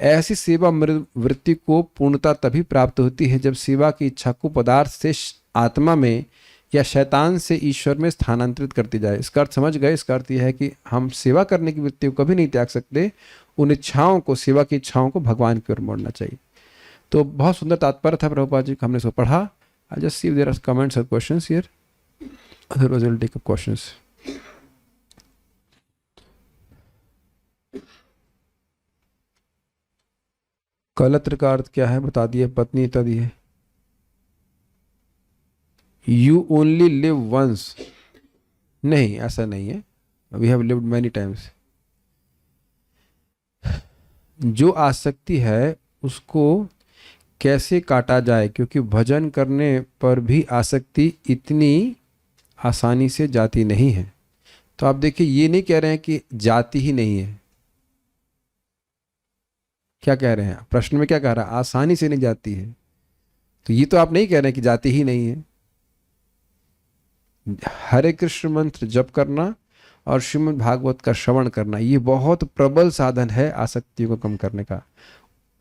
ऐसी सेवा वृत्ति को पूर्णता तभी प्राप्त होती है जब सेवा की इच्छा को पदार्थ से आत्मा में या शैतान से ईश्वर में स्थानांतरित करती जाए। इसका अर्थ समझ गए? इसका अर्थ यह है कि हम सेवा करने की वृत्ति को कभी नहीं त्याग सकते। उन इच्छाओं को, सेवा की इच्छाओं को भगवान की ओर मोड़ना चाहिए। तो बहुत सुंदर तात्पर्य था प्रभुपाद जी का, हमने इसको पढ़ा। I just see there are comments और questions here, otherwise I will take up questions. कलत्र का अर्थ क्या है बता दिए, पत्नी इत्यादि है। यू ओनली लिव वंस, नहीं ऐसा नहीं है, we have lived many times. जो आसक्ति है उसको कैसे काटा जाए, क्योंकि भजन करने पर भी आसक्ति इतनी आसानी से जाती नहीं है। तो आप देखिए, ये नहीं कह रहे हैं कि जाती ही नहीं है। क्या कह रहे हैं प्रश्न में? क्या कह रहा है? आसानी से नहीं जाती है। तो ये तो आप नहीं कह रहे हैं कि जाती ही नहीं है। हरे कृष्ण मंत्र जप करना और श्रीमद् भागवत का श्रवण करना, ये बहुत प्रबल साधन है आसक्तियों को कम करने का।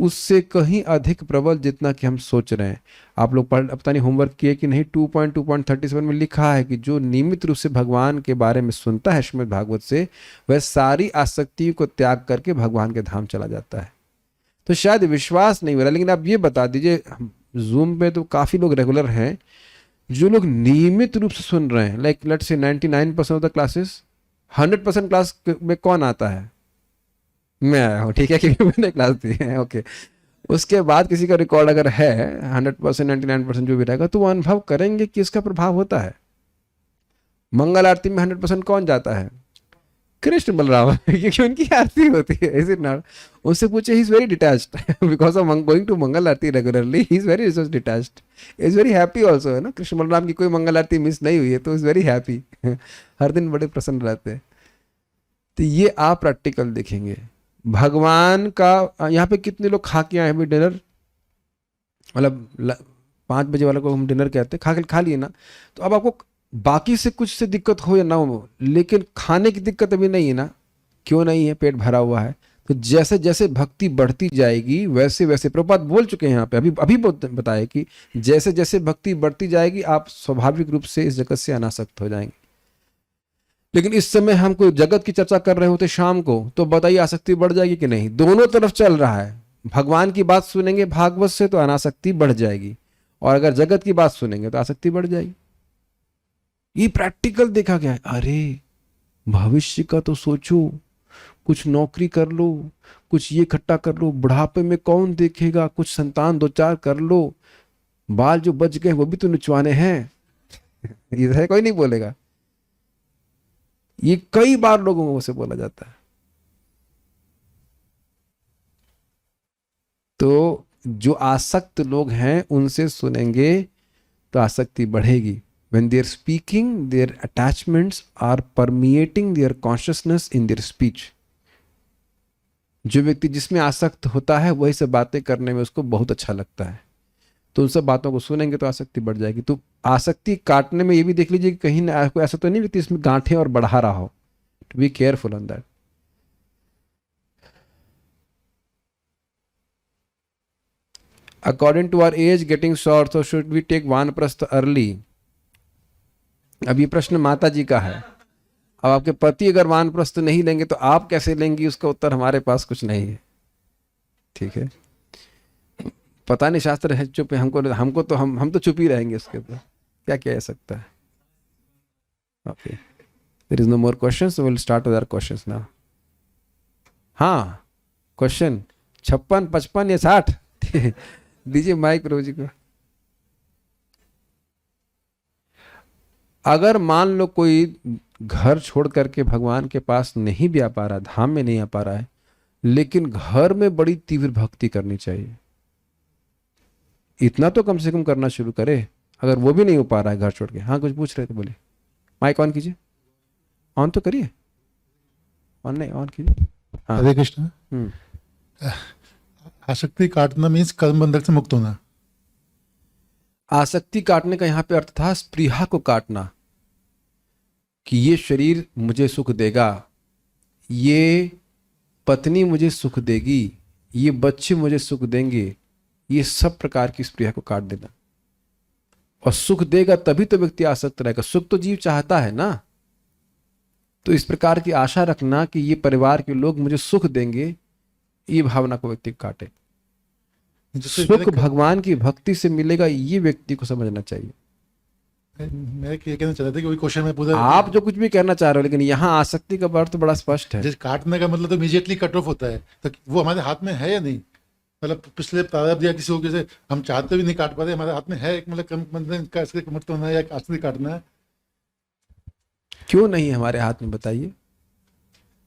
उससे कहीं अधिक प्रबल जितना कि हम सोच रहे हैं। आप लोग पता नहीं होमवर्क किए कि नहीं, 2.2.37 में लिखा है कि जो नियमित रूप से भगवान के बारे में सुनता है श्रीमद् भागवत से, वह सारी आसक्तियों को त्याग करके भगवान के धाम चला जाता है। तो शायद विश्वास नहीं हो रहा, लेकिन आप ये बता दीजिए, जूम पे तो काफ़ी लोग रेगुलर हैं, जो लोग नियमित रूप से सुन रहे हैं, like let's say 99% of the classes, 100% class में कौन आता है? मैं आया हूँ, ठीक है, क्योंकि मैंने क्लास दी है। ओके, उसके बाद किसी का रिकॉर्ड अगर है 100%, 99% जो भी रहेगा, तो वो अनुभव करेंगे कि इसका प्रभाव होता है। मंगल आरती में 100% कौन जाता है? कृष्ण बलराम, क्योंकि उनकी आरती होती है। Is it not? उससे पूछे, he is very detached because of going to Mangal aarti regularly, he is very detached, is very happy also, है ना। कृष्ण बलराम की कोई मंगल आरती मिस नहीं हुई है तो इज वेरी हैप्पी हर दिन बड़े प्रसन्न रहते हैं। तो ये आप प्रैक्टिकल देखेंगे भगवान का। यहाँ पे कितने लोग खा के आए हैं डिनर? मतलब 5 बजे वाला को हम डिनर कहते हैं, खा लिए ना। तो अब आपको बाकी से कुछ से दिक्कत हो या ना हो, लेकिन खाने की दिक्कत अभी नहीं है ना। क्यों नहीं है? पेट भरा हुआ है। तो जैसे जैसे भक्ति बढ़ती जाएगी वैसे वैसे, प्रभुपाद बोल चुके हैं यहाँ पे, अभी बताया कि जैसे जैसे भक्ति बढ़ती जाएगी आप स्वाभाविक रूप से इस जगत से अनासक्त हो जाएंगे। लेकिन इस समय हम कोई जगत की चर्चा कर रहे होते शाम को, तो बताइए आसक्ति बढ़ जाएगी कि नहीं? दोनों तरफ चल रहा है। भगवान की बात सुनेंगे भागवत से तो अनासक्ति बढ़ जाएगी, और अगर जगत की बात सुनेंगे तो आसक्ति बढ़ जाएगी। ये प्रैक्टिकल देखा गया है। अरे भविष्य का तो सोचो, कुछ नौकरी कर लो, कुछ ये इकट्ठा कर लो, बुढ़ापे में कौन देखेगा, कुछ संतान 2-4 कर लो, बाल जो बच गए वो भी तो निचवाने हैं इधर कोई नहीं बोलेगा। ये कई बार लोगों को से बोला जाता है। तो जो आसक्त लोग हैं उनसे सुनेंगे तो आसक्ति बढ़ेगी। When they are speaking, their attachments are permeating their consciousness in their speech. जो व्यक्ति जिसमें आसक्त होता है वही सब बातें करने में उसको बहुत अच्छा लगता है, तो उन सब बातों को सुनेंगे तो आसक्ति बढ़ जाएगी। तो आसक्ति काटने में ये भी देख लीजिए कि कहीं ना कोई ऐसा तो नहीं व्यक्ति इसमें गांठें और बढ़ा रहा हो। To be careful on that. According to our age getting short, so should we take वानप्रस्थ early? अब ये प्रश्न माता जी का है। अब आपके पति अगर वानप्रस्थ नहीं लेंगे तो आप कैसे लेंगी, उसका उत्तर हमारे पास कुछ नहीं है। ठीक है, पता नहीं शास्त्र है चुप है, हमको तो हम तो चुप ही रहेंगे उसके ऊपर, क्या किया जा सकता है। Okay, there is no more questions, so will start with our questions now. हाँ, क्वेश्चन 56, 55 या 60 दीजिए माइक प्रभु जी को। अगर मान लो कोई घर छोड़ करके भगवान के पास नहीं भी आ पा रहा, धाम में नहीं आ पा रहा है, लेकिन घर में बड़ी तीव्र भक्ति करनी चाहिए, इतना तो कम से कम करना शुरू करे। अगर वो भी नहीं हो पा रहा है घर छोड़ के, हाँ कुछ पूछ रहे थे, बोले। माइक ऑन कीजिए, ऑन तो करिए, ऑन नहीं ऑन कीजिए। हाँ, हरे कृष्ण। आसक्ति काटना मीन्स कर्म बंधन से मुक्त होना। आसक्ति काटने का यहाँ पे अर्थ था स्पृहा को काटना, कि ये शरीर मुझे सुख देगा, ये पत्नी मुझे सुख देगी, ये बच्चे मुझे सुख देंगे, ये सब प्रकार की स्पृहा को काट देना। और सुख देगा तभी तो व्यक्ति आसक्त रहेगा, सुख तो जीव चाहता है ना। तो इस प्रकार की आशा रखना कि ये परिवार के लोग मुझे सुख देंगे, ये भावना को व्यक्ति काटे। सुख भगवान की भक्ति से मिलेगा, ये व्यक्ति को समझना चाहिए। मैं ये कहना चाहता था कि वही क्वेश्चन में पूछा, आप जो कुछ भी कहना चाह रहे हो, लेकिन यहाँ आसक्ति का अर्थ तो बड़ा स्पष्ट है। जैसे काटने का मतलब तो इमीडिएटली कट ऑफ होता है, तो वो हमारे हाथ में है या नहीं? मतलब पिछले प्रारब्ध या किसी को जैसे हम चाहते भी नहीं काट पाते, हमारे हाथ में है एक मतलब कर्म बंधन का इसके मुक्त होना है या आसक्ति काटना है? क्यों नहीं है हमारे हाथ में, बताइए।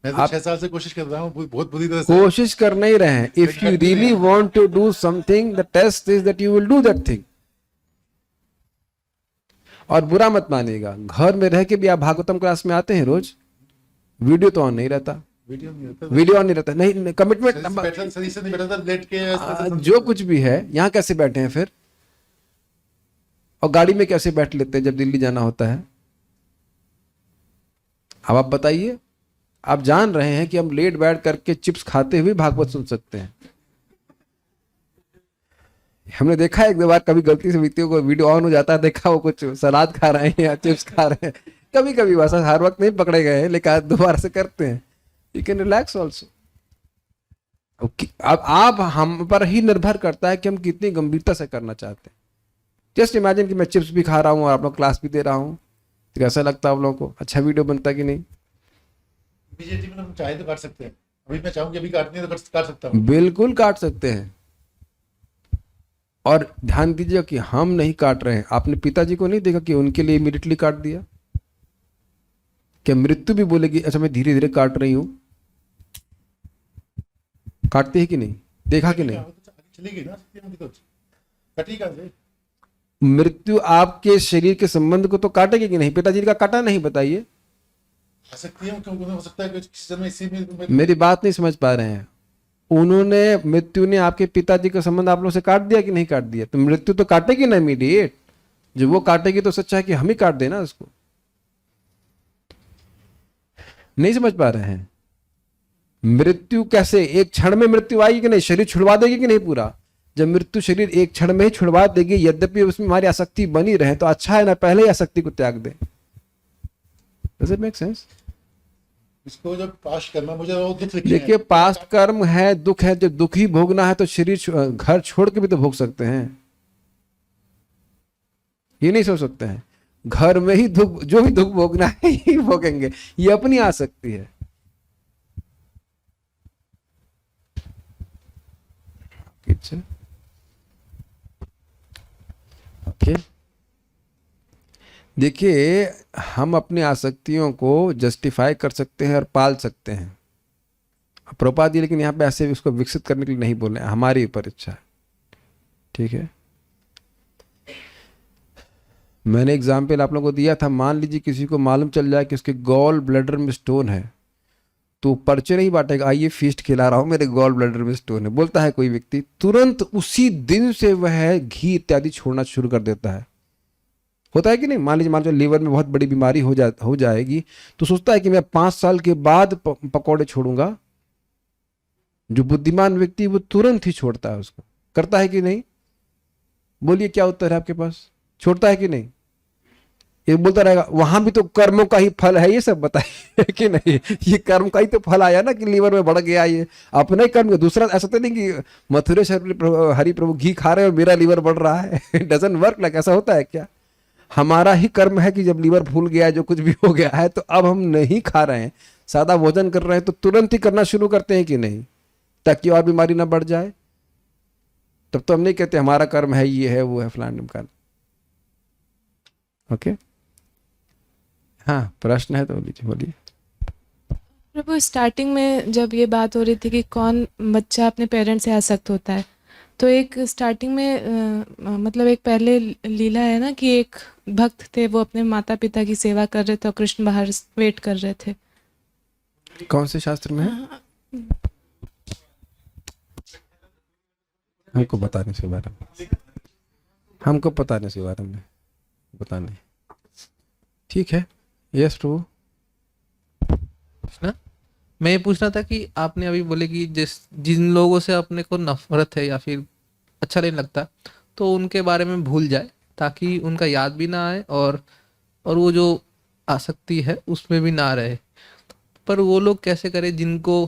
मैं तो 6 साल से कोशिश कर रहा हूँ, बहुत बुरी तरह से कोशिश कर नहीं रहे हैं। If you really want to do something, the test is that you will do that thing. और बुरा मत मानिएगा, घर में रह के भी आप भागवतम क्लास में आते हैं रोज, वीडियो तो ऑन नहीं रहता, वीडियो नहीं रहता, वीडियो ऑन नहीं रहता, नहीं कमिटमेंट, सही से नहीं बैठा था, लेट के जो कुछ भी है। यहाँ कैसे बैठे हैं फिर, और गाड़ी में कैसे बैठ लेते हैं जब दिल्ली जाना होता है? अब आप बताइए, आप जान रहे हैं कि हम लेट बैठ करके चिप्स खाते हुए भागवत सुन सकते हैं। हमने देखा है एक दो बार, कभी गलती से व्यक्तियों को वीडियो ऑन हो जाता है, देखा वो कुछ सलाद खा रहे हैं या चिप्स खा रहे हैं, कभी कभी बस, हर वक्त नहीं पकड़े गए हैं, लेकिन दोबारा से करते हैं। You can relax also. अब आप हम पर ही निर्भर करता है कि हम कितनी गंभीरता से करना चाहते हैं। जस्ट इमेजिन कि मैं चिप्स भी खा रहा हूँ और आप लोग क्लास भी दे रहा हूँ, तो कैसा लगता है आप लोगों को? अच्छा वीडियो बनता कि नहीं? बीजेपी में हम चाहे तो काट सकते हैं, अभी मैं चाहूंगी अभी काटनी है तो काट सकता हूँ, बिल्कुल काट सकते हैं। और ध्यान दीजिए कि हम नहीं काट रहे हैं। आपने पिताजी को नहीं देखा कि उनके लिए इमीडिएटली काट दिया? क्या मृत्यु भी बोलेगी अच्छा मैं धीरे धीरे काट रही हूं? काटती है कि नहीं? देखा कि नहीं? चलेगी ना, तो कटेगा से। मृत्यु आपके शरीर के संबंध को तो काटेगी कि नहीं? पिताजी का काटा नहीं, बताइए। सकती है, क्यों हो सकता है कि किसी समय इसी में मेरी बात नहीं समझ पा रहे हैं। उन्होंने, मृत्यु ने आपके पिताजी का संबंध आप लोगों से काट दिया कि नहीं काट दिया? तो मृत्यु तो काटेगी ना इमीडिएट। जो वो काटेगी तो सच्चा है कि हम ही काट देना उसको। नहीं समझ पा रहे हैं? मृत्यु कैसे, एक क्षण में मृत्यु आएगी कि नहीं? शरीर छुड़वा देगी कि नहीं पूरा? जब मृत्यु शरीर एक क्षण में ही छुड़वा देगी, यद्यपि उसमें हमारी आसक्ति बनी रहे, तो अच्छा है ना पहले ही आसक्ति को त्याग दें। Does it make sense? इसको जब पास्ट करना, मुझे वो दुख देखिए, पास्ट कर्म है, दुख है। जब दुख ही भोगना है तो शरीर घर छोड़ के भी तो भोग सकते हैं। ये नहीं सोच सकते हैं घर में ही दुख, जो भी दुख भोगना है यही भोगेंगे। ये अपनी आसक्ति है। अच्छा, ओके। देखिए, हम अपनी आसक्तियों को जस्टिफाई कर सकते हैं और पाल सकते हैं, प्रभुपाद जी, लेकिन यहाँ पे ऐसे उसको विकसित करने के लिए नहीं बोल रहे हैं, हमारी ऊपर इच्छा है। ठीक है, मैंने एग्जाम्पल आप लोगों को दिया था। मान लीजिए किसी को मालूम चल जाए कि उसके गॉल ब्लैडर में स्टोन है, तो पर्चे नहीं बांटेगा, आइए फीस्ट खिला रहा हूं, मेरे गॉल ब्लैडर में स्टोन है, बोलता है कोई व्यक्ति, तुरंत उसी दिन से वह घी इत्यादि छोड़ना शुरू कर देता है। होता है कि नहीं? मान लीजिए लीवर में बहुत बड़ी बीमारी हो जाएगी, तो सोचता है कि मैं 5 साल के बाद पकौड़े छोड़ूंगा। जो बुद्धिमान व्यक्ति वो तुरंत ही छोड़ता है उसको। करता है कि नहीं? बोलिए क्या उत्तर है आपके पास? छोड़ता है कि नहीं? ये बोलता रहेगा वहां भी तो कर्मों का ही फल है, ये सब बताइए कि नहीं, ये कर्म का ही तो फल आया ना कि लीवर में बढ़ गया, ये अपने ही कर्म का। दूसरा ऐसा तो नहीं कि मथुरेश्वर हरि प्रभु घी खा रहे हैं और मेरा लीवर बढ़ रहा है। डजंट वर्क लाइक, ऐसा होता है क्या? हमारा ही कर्म है कि जब लीवर फूल गया, जो कुछ भी हो गया है, तो अब हम नहीं खा रहे हैं, सादा भोजन कर रहे हैं, तो तुरंत ही करना शुरू करते हैं कि नहीं, ताकि और बीमारी ना बढ़ जाए। तब तो हम नहीं कहते हमारा कर्म है, ये है, वो है, फलान ढिमकान। ओके, हाँ, प्रश्न है तो लीजिए, बोलिए। प्रभु, स्टार्टिंग में जब ये बात हो रही थी कि कौन बच्चा अपने पेरेंट्स से आसक्त होता है, तो एक स्टार्टिंग में मतलब एक पहले लीला है ना कि एक भक्त थे, वो अपने माता पिता की सेवा कर रहे थे और कृष्ण बाहर वेट कर रहे थे। कौन से शास्त्र में है? हमको बताने से बारे में, हमको बताने से बारे में बताने। ठीक है, यस प्रभु। ना, मैं ये पूछना था कि आपने अभी बोले कि जिन लोगों से अपने को नफरत है या फिर अच्छा नहीं लगता, तो उनके बारे में भूल जाए ताकि उनका याद भी ना आए और वो जो आसक्ति है उसमें भी ना रहे। पर वो लोग कैसे करें जिनको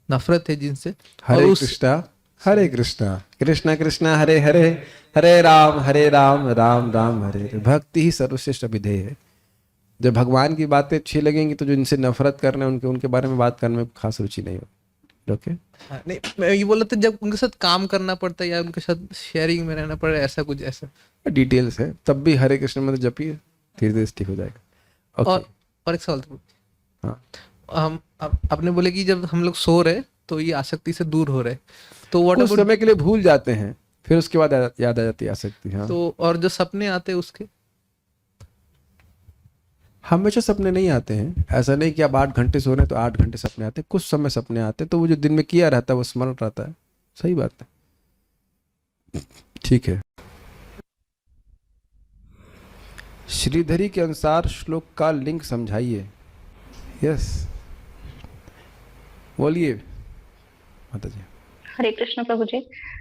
नफरत है जिनसे? हरे कृष्णा हरे कृष्णा, कृष्णा कृष्णा हरे हरे, हरे राम राम राम हरे हरे। भक्ति ही सर्वश्रेष्ठ विधेय है। जब भगवान की बातें अच्छी लगेंगी तो जो इनसे नफरत करने उनके बारे में बात करने में खास रुचि नहीं होगी। ओके, नहीं, मैं ये बोल रहा था जब उनके साथ काम करना पड़ता है या उनके साथ शेयरिंग में रहना पड़े, ऐसा कुछ ऐसा डिटेल्स है, तब भी हरे कृष्ण में तो जपिए, धीरे धीरे ठीक हो जाएगा। ओके, और एक सवाल था। हाँ, हम आपने बोले कि जब हम लोग सो रहे तो ये आसक्ति से दूर हो रहे, तो व्हाट कुछ अबाउट, समय के लिए भूल जाते हैं, फिर उसके बाद याद आ जाती है आसक्ति। हाँ, तो और जो सपने आते हैं उसके? हमेशा सपने नहीं आते हैं। ऐसा नहीं कि आप 8 घंटे सो रहे हैं तो 8 घंटे सपने आते हैं, कुछ समय सपने आते हैं, तो वो जो दिन में किया रहता है वो स्मरण रहता है। सही बात है, ठीक है। श्रीधरी के अनुसार श्लोक का लिंक समझाइए। यस, बोलिए माता जी। हरे कृष्ण प्रभु जी।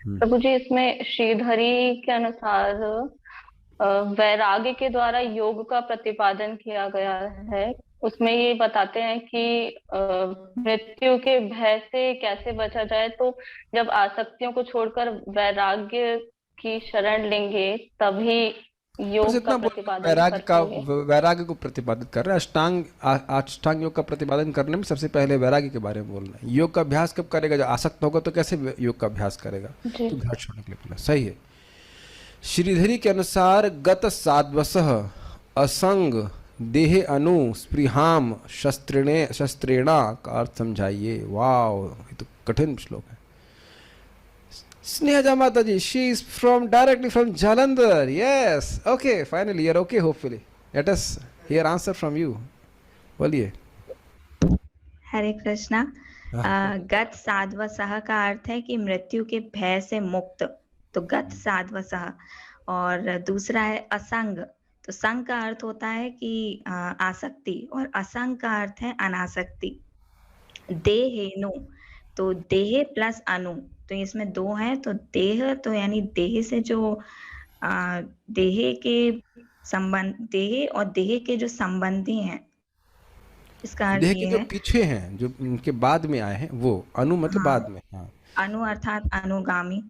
प्रभु जी, इसमें श्रीधरी के अनुसार वैराग्य के द्वारा योग का प्रतिपादन किया गया है। उसमें ये बताते हैं कि मृत्यु के भय से कैसे बचा जाए, तो जब आसक्तियों को छोड़कर वैराग्य की शरण लेंगे तभी योग का प्रतिपादन वैराग्य को प्रतिपादित कर रहे हैं। अष्टांग योग का प्रतिपादन करने में सबसे पहले वैराग्य के बारे में बोल रहे हैं। योग का अभ्यास कब करेगा? जब आसक्त होगा तो कैसे योग का अभ्यास करेगा? तो घर छोड़ने के लिए बोला। सही है। श्रीधरी के अनुसार गत साध्वसः असंग देहे अनु स्पृहाम शस्त्रेणा का अर्थ समझाइए। वाह, ये तो कठिन श्लोक है। Sneha Mata ji, she is directly from Jalandhar. Yes, okay, finally you're okay. Hopefully, let us hear answer from you. बोलिए। हरे कृष्णा। गत साध्वसः का अर्थ है कि मृत्यु के भय से मुक्त, तो गत साध्वसः। और दूसरा है असंग, तो संग का अर्थ होता है कि आसक्ति, और असंग का अर्थ है अनासक्ति। देहेनु, तो देह प्लस अनु, तो इसमें 2 है, तो देह तो यानी देह से जो देह के संबंध, देह और देह के जो संबंधी हैं, इसका अर्थ देह ये के जो है पीछे हैं, जो उनके बाद में आए हैं, वो अनु मतलब बाद में। हाँ, अनु अर्थात अनुगामी,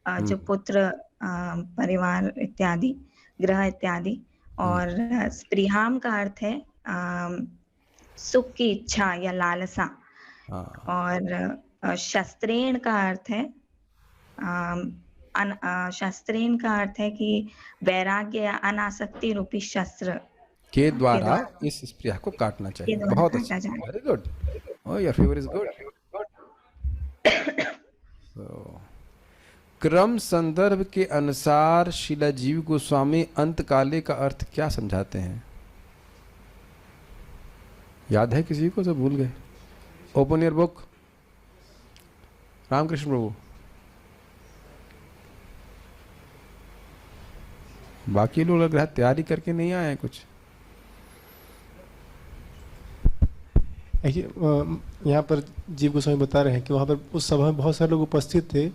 जो पुत्र परिवार इत्यादि, ग्रह इत्यादि। और स्पृहाम का अर्थ है सुख की इच्छा या लालसा। और शस्त्रेण का अर्थ है शस्त्रेण का अर्थ है कि वैराग्य या अनासक्ति रूपी शस्त्र के द्वारा इस स्प्रिया को काटना चाहिए। बहुत अच्छा, very good. Oh, your fever is good. क्रम संदर्भ के अनुसार शीला जीव गोस्वामी अंतकाले का अर्थ क्या समझाते हैं? याद है किसी को? तो भूल गए। Open your book. Ramakrishna prabhu. बाकी लोग लग रहा है तैयारी करके नहीं आए हैं कुछ। यहाँ पर जीव गोस्वामी बता रहे हैं कि वहाँ पर उस सभा में बहुत सारे लोग उपस्थित थे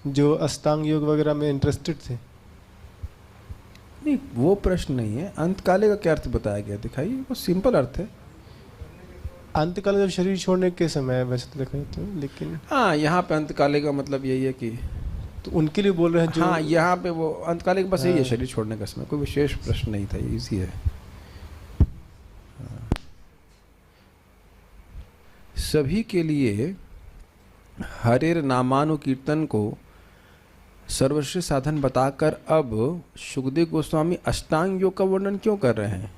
जो अष्टांग योग वगैरह में इंटरेस्टेड थे। नहीं, वो प्रश्न नहीं है। अंतकाले का क्या अर्थ बताया गया, दिखाइए। वो सिंपल अर्थ है। अंतकाल जब शरीर छोड़ने के समय है, वैसे तो देखा जाए तो, लेकिन हाँ, यहाँ पे अंतकाले का मतलब यही है कि तो उनके लिए बोल रहे हैं जो हाँ, यहाँ पे वो अंतकाले का बस यही है, शरीर छोड़ने का समय। कोई विशेष प्रश्न नहीं था, ये इजी है। हाँ। सभी के लिए हरेर नामानुकीर्तन को सर्वश्रेष्ठ साधन बताकर अब सुखदेव गोस्वामी अष्टांग योग का वर्णन क्यों कर रहे हैं?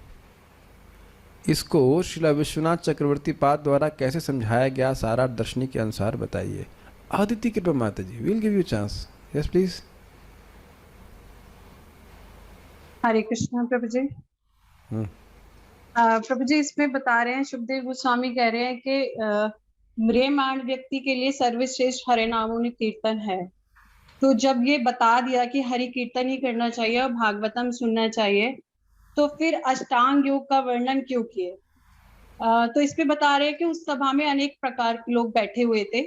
इसको श्रीला विश्वनाथ चक्रवर्ती पाद द्वारा कैसे समझाया गया, सारा दर्शनी के अनुसार बताइए। आदित्य कृपा माता ji, will give you chance. Yes please. Hare Krishna prabhu ji. Prabhu ji इसमें बता रहे हैं, सुखदेव गोस्वामी कह रहे हैं कि म्रियमाण व्यक्ति के लिए सर्वश्रेष्ठ हरे नामों कीर्तन है। तो जब ये बता दिया कि हरि कीर्तन ही करना चाहिए और भागवतम सुनना चाहिए, तो फिर अष्टांग योग का वर्णन क्यों किए? तो इसमें बता रहे हैं कि उस सभा में अनेक प्रकार के लोग बैठे हुए थे,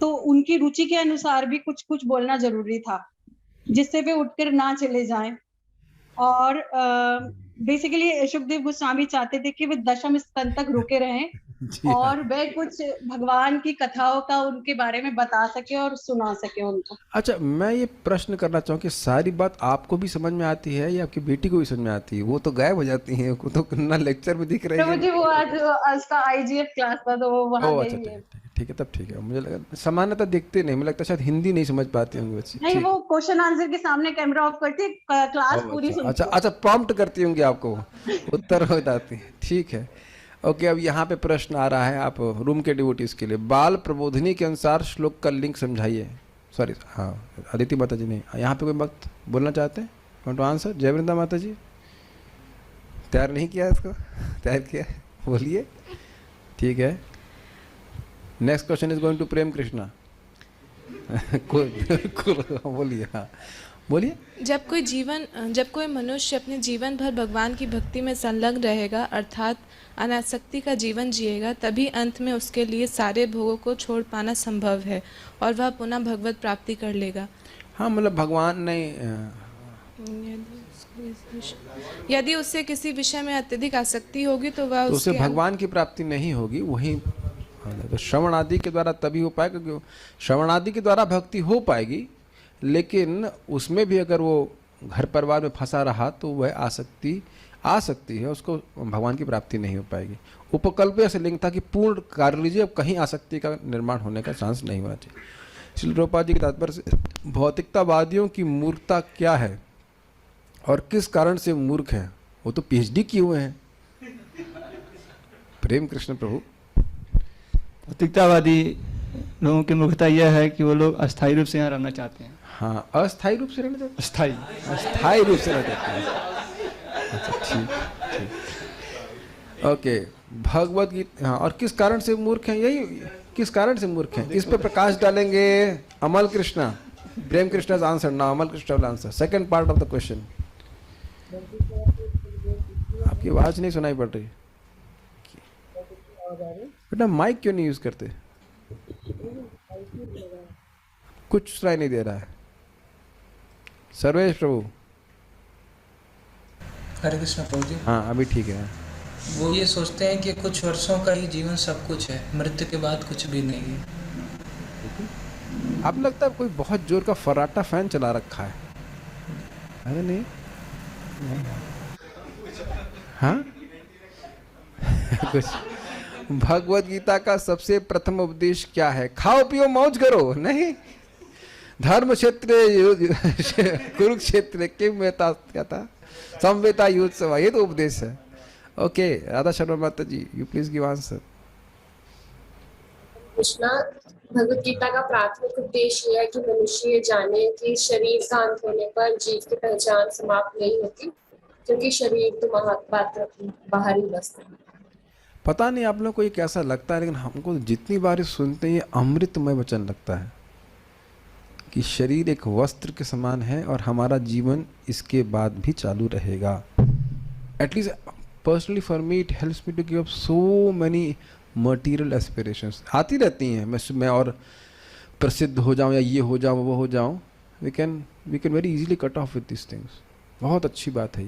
तो उनकी रुचि के अनुसार भी कुछ कुछ बोलना जरूरी था, जिससे वे उठकर ना चले जाएं। और बेसिकली सुखदेव गोस्वामी चाहते थे कि वे दशम स्कंद तक रुके रहें और वे कुछ भगवान की कथाओं का उनके बारे में बता सके और सुना सके उनको। अच्छा, मैं ये प्रश्न करना चाहूँ कि सारी बात आपको भी समझ में आती है या आपकी बेटी को भी समझ में आती है? वो तो गायब हो जाती है, वो तो ना लेक्चर में दिख रही है। मुझे वो आज का IGF क्लास था, तो वो वहाँ अच्छा, गई है। ठीक है, तब ठीक है। मुझे लगा सामान्यतः देखते नहीं, मुझे लगता शायद हिंदी नहीं समझ पाती होंगी बच्ची। नहीं, वो क्वेश्चन आंसर के सामने कैमरा ऑफ करती, क्लास पूरी सुनती। अच्छा, प्रॉम्प्ट करती होंगी आपको, उत्तर हो जाती है। ठीक है, ओके। अब यहाँ पे प्रश्न आ रहा है आप रूम के डिवोटीज के लिए। बाल प्रबोधिनी के अनुसार श्लोक का लिंक समझाइए। सॉरी, हाँ, अदिति माता जी नहीं, यहाँ पे कोई वक्त बोलना चाहते हैं? Want to answer? जयवृंदा माता जी तैयार नहीं किया इसको? तैयार किया, बोलिए। ठीक है, next question is going to Prem Krishna. बोलिए, हाँ बोलिए। जब कोई मनुष्य अपने जीवन भर भगवान की भक्ति में संलग्न रहेगा, अर्थात अनासक्ति का जीवन जिएगा, तभी अंत में उसके लिए सारे भोगों को छोड़ पाना संभव है और वह पुनः भगवत प्राप्ति कर लेगा। हाँ, मतलब भगवान ने यदि उससे किसी विषय में अत्यधिक आसक्ति होगी तो वह तो उसे भगवान की प्राप्ति नहीं होगी। वही तो श्रवण आदि के द्वारा तभी हो पाएगा, क्योंकि श्रवण आदि के द्वारा भक्ति हो पाएगी, लेकिन उसमें भी अगर वो घर परिवार में फंसा रहा तो वह आसक्ति आ सकती है, उसको भगवान की प्राप्ति नहीं हो पाएगी। उपकल्प से लिंग था कि पूर्ण कार्य लीजिए, अब कहीं आसक्ति का निर्माण होने का चांस नहीं होना चाहिए। श्रील प्रभुपाद जी के तात्पर्य से भौतिकतावादियों की मूर्खता क्या है और किस कारण से मूर्ख है? वो तो PhD किए हुए हैं। प्रेम कृष्ण प्रभु। भौतिकतावादी लोगों की मूर्खता यह है कि वो लोग अस्थायी रूप से यहाँ रहना चाहते हैं। हाँ, अस्थायी रूप से रहना चाहते हैं। अस्थायी रूप से रहना चाहते हैं। अच्छा, ठीक। ओके, भगवत गीता। हाँ, और किस कारण से मूर्ख हैं? यही, किस कारण से मूर्ख हैं, इस पर प्रकाश डालेंगे अमल कृष्णा। प्रेम कृष्णा आंसर ना, Amal Krishna will answer second part of the question. आपकी आवाज नहीं सुनाई पड़ रही बेटा, माइक क्यों नहीं यूज करते? कुछ सुनाई नहीं दे रहा है। सर्वेश प्रभु। हरे कृष्ण प्रभु जी। हाँ, अभी ठीक है। वो ये सोचते हैं कि कुछ वर्षों का ही जीवन सब कुछ है, मृत्यु के बाद कुछ भी नहीं है। आप लगता है कोई बहुत जोर का फर्राटा फैन चला रखा है? अरे नहीं, हाँ। कुछ भगवत गीता का सबसे प्रथम उपदेश क्या है? खाओ पियो मौज करो, नहीं। धर्म क्षेत्र कुरुक्षेत्र किम वेता, क्या था? समवेता युत्सव, ये तो उपदेश है। ओके, राधा शर्मा माता ji, you please give answer. Krishna, Bhagavad Gita का प्राथमिक उद्देश्य है कि मनुष्य ये जाने कि शरीर का अंत होने पर जीव की पहचान समाप्त नहीं होती, क्योंकि शरीर तो मात्र बाहरी वस्तु है। पता नहीं आप लोगों को ये कैसा लगता है, लेकिन हमको जितनी बार सुनते हैं ये अमृतमय वचन लगता है कि शरीर एक वस्त्र के समान है और हमारा जीवन इसके बाद भी चालू रहेगा। At least personally for me it helps me to give up so many material aspirations. आती रहती हैं, मैं और प्रसिद्ध हो जाऊं या ये हो जाऊं वो हो जाऊं। We can very easily cut off with this things. बहुत अच्छी बात है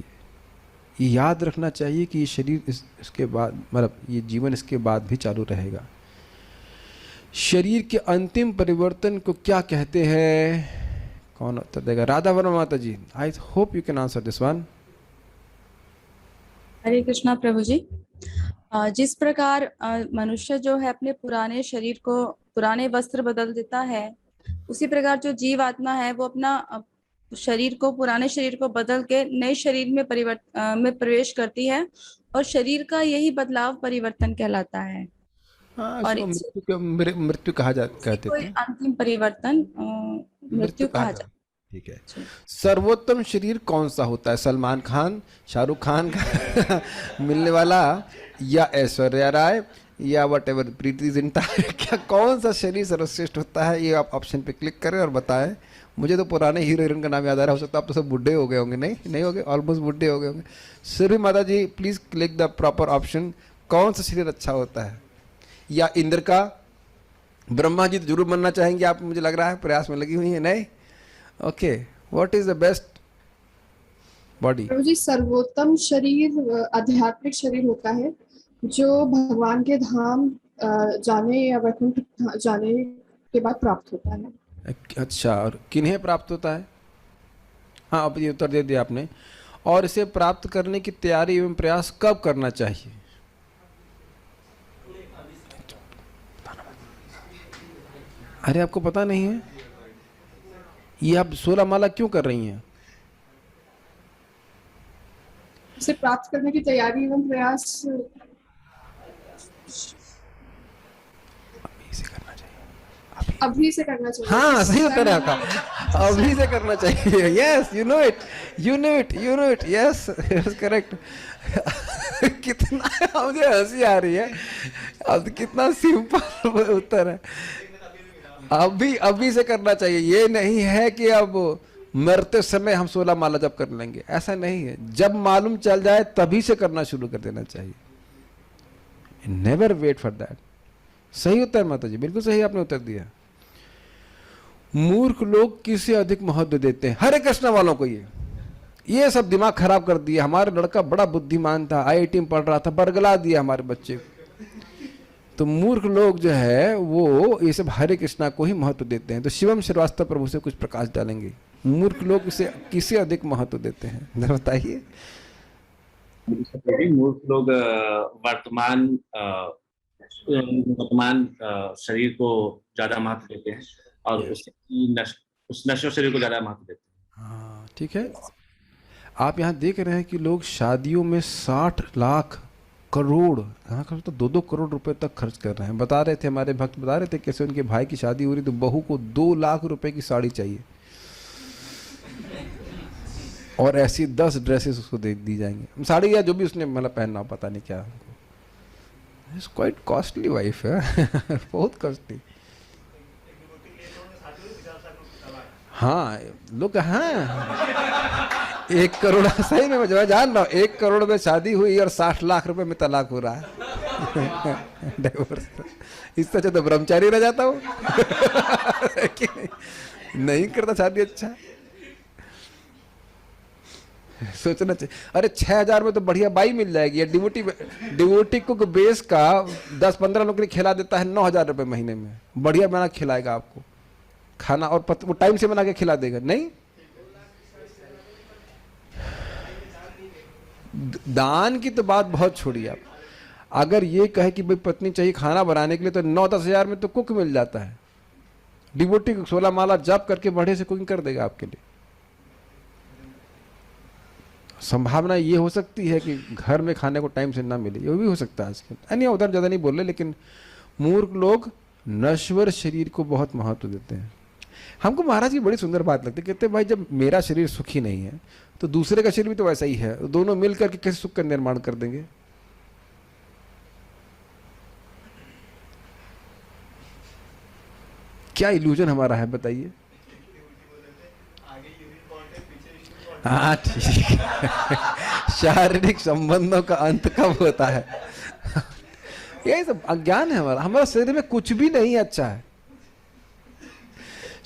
ये याद रखना चाहिए कि ये शरीर इसके बाद, मतलब ये जीवन इसके बाद भी चालू रहेगा। शरीर के अंतिम परिवर्तन को क्या कहते हैं? कौन उत्तर देगा? राधा वर्मा माता ji, I hope you can answer this one. Hare Krishna prabhu ji. जिस प्रकार मनुष्य जो है अपने पुराने शरीर को, पुराने वस्त्र बदल देता है, उसी प्रकार जो जीव आत्मा है वो अपना शरीर को, पुराने शरीर को बदल के नए शरीर में प्रवेश करती है, और शरीर का यही बदलाव परिवर्तन कहलाता है। और मृत्यु कहा कहते थे, अंतिम परिवर्तन मृत्यु कहा जाता है। ठीक है। सर्वोत्तम शरीर कौन सा होता है? सलमान खान, शाहरुख खान का मिलने वाला, या ऐश्वर्या राय, या वट एवर प्रीति जिंटा, क्या कौन सा शरीर सर्वश्रेष्ठ होता है? ये आप ऑप्शन पे क्लिक करें और बताएं। मुझे तो पुराने हीरो हीरोइन का नाम याद आ रहा है, हो सकता है आप तो सब बुढ़े हो गए होंगे। नहीं हो गए, ऑलमोस्ट बुढ़े हो गए होंगे। सुरभि माता ji please click the proper option. कौन सा शरीर अच्छा होता है? या इंद्र का? ब्रह्मा जी तो जरूर बनना चाहेंगे आप, मुझे लग रहा है प्रयास में लगी हुई है। नहीं, okay, what is the best body? Prabhu ji, सर्वोत्तम शरीर आध्यात्मिक शरीर होता है जो भगवान के धाम जाने या वैकुंठ जाने के बाद प्राप्त होता है। अच्छा, और किन्हें प्राप्त होता है? हाँ, अब ये उत्तर दे दिया आपने। और इसे प्राप्त करने की तैयारी एवं प्रयास कब करना चाहिए? अरे आपको पता नहीं है? ये आप 16 माला क्यों कर रही हैं? इसे प्राप्त करने की तैयारी एवं प्रयास अभी से करना चाहिए। हाँ, सही उत्तर है आपका, अभी से करना चाहिए। Yes, you know it, yes, correct. कितना मुझे हंसी आ रही है, अब कितना सिंपल उत्तर है। अभी से करना चाहिए। ये नहीं है कि अब मरते समय हम 16 माला जब कर लेंगे, ऐसा नहीं है। जब मालूम चल जाए तभी से करना शुरू कर देना चाहिए। Never wait for that. सही उत्तर माता जी, बिल्कुल सही आपने उत्तर दिया। मूर्ख लोग किसे अधिक महत्व देते हैं? हरे कृष्ण वालों को ये सब दिमाग खराब कर दिया। हमारा लड़का बड़ा बुद्धिमान था, IIT में पढ़ रहा था, बरगला दिया हमारे बच्चे को। तो मूर्ख लोग जो है वो ये सब हरे कृष्णा को ही महत्व देते हैं। तो शिवम श्रीवास्तव प्रभु से कुछ प्रकाश डालेंगे। मूर्ख लोग इसे किसे अधिक महत्व देते हैं, जरा बताइए। मूर्ख लोग वर्तमान शरीर को ज्यादा महत्व देते हैं और उस नश्वर शरीर को ज्यादा महत्व देते हैं। हाँ, ठीक है। आप यहाँ देख रहे हैं कि लोग शादियों में 60 लाख करोड़, यहाँ तो 2-2 करोड़ रुपए तक खर्च कर रहे हैं। बता रहे थे हमारे भक्त, बता रहे थे कैसे उनके भाई की शादी हो रही तो बहू को 2 लाख रुपए की साड़ी चाहिए और ऐसी 10 ड्रेसेस उसको दे दी जाएंगी, साड़ी या जो भी उसने मतलब पहनना, पता नहीं क्या। इट्स क्वाइट कॉस्टली वाइफ है बहुत कॉस्टली। हाँ लोग, हाँ 1 करोड़, सही में मैं जान रहा हूँ, 1 करोड़ में शादी हुई और 60 लाख रुपए में तलाक हो रहा है डिवोर्स। इससे अच्छा तो ब्रह्मचारी रह जाता हूँ नहीं करता शादी। अच्छा सोचना चाहिए। अरे 6000 में तो बढ़िया बाई मिल जाएगी। या डिवोटी कुक बेस का 10-15 नौकरी खिला देता है 9000 रुपए महीने में। बढ़िया बना खिलाएगा आपको खाना और वो टाइम से बना के खिला देगा। नहीं, दान की तो बात बहुत छोड़िए आप। अगर ये कहे कि भाई पत्नी चाहिए खाना बनाने के लिए तो 9-10 हजार में तो कुक मिल जाता है। डिवोटी कुक 16 माला जप करके बढ़े से कुकिंग कर देगा आपके लिए। संभावना ये हो सकती है कि घर में खाने को टाइम से ना मिले, ये भी हो सकता है आजकल। नहीं, उधर ज़्यादा नहीं बोल रहे, लेकिन मूर्ख लोग नश्वर शरीर को बहुत महत्व देते हैं। हमको महाराज की बड़ी सुंदर बात लगती है, कहते हैं भाई जब मेरा शरीर सुखी नहीं है तो दूसरे का शरीर भी तो वैसा ही है, दोनों मिलकर के कैसे सुख का निर्माण कर देंगे। क्या इल्यूजन हमारा है बताइए। हाँ ठीक है शारीरिक संबंधों का अंत कब होता है यही सब अज्ञान है हमारा। हमारा शरीर में कुछ भी नहीं अच्छा है।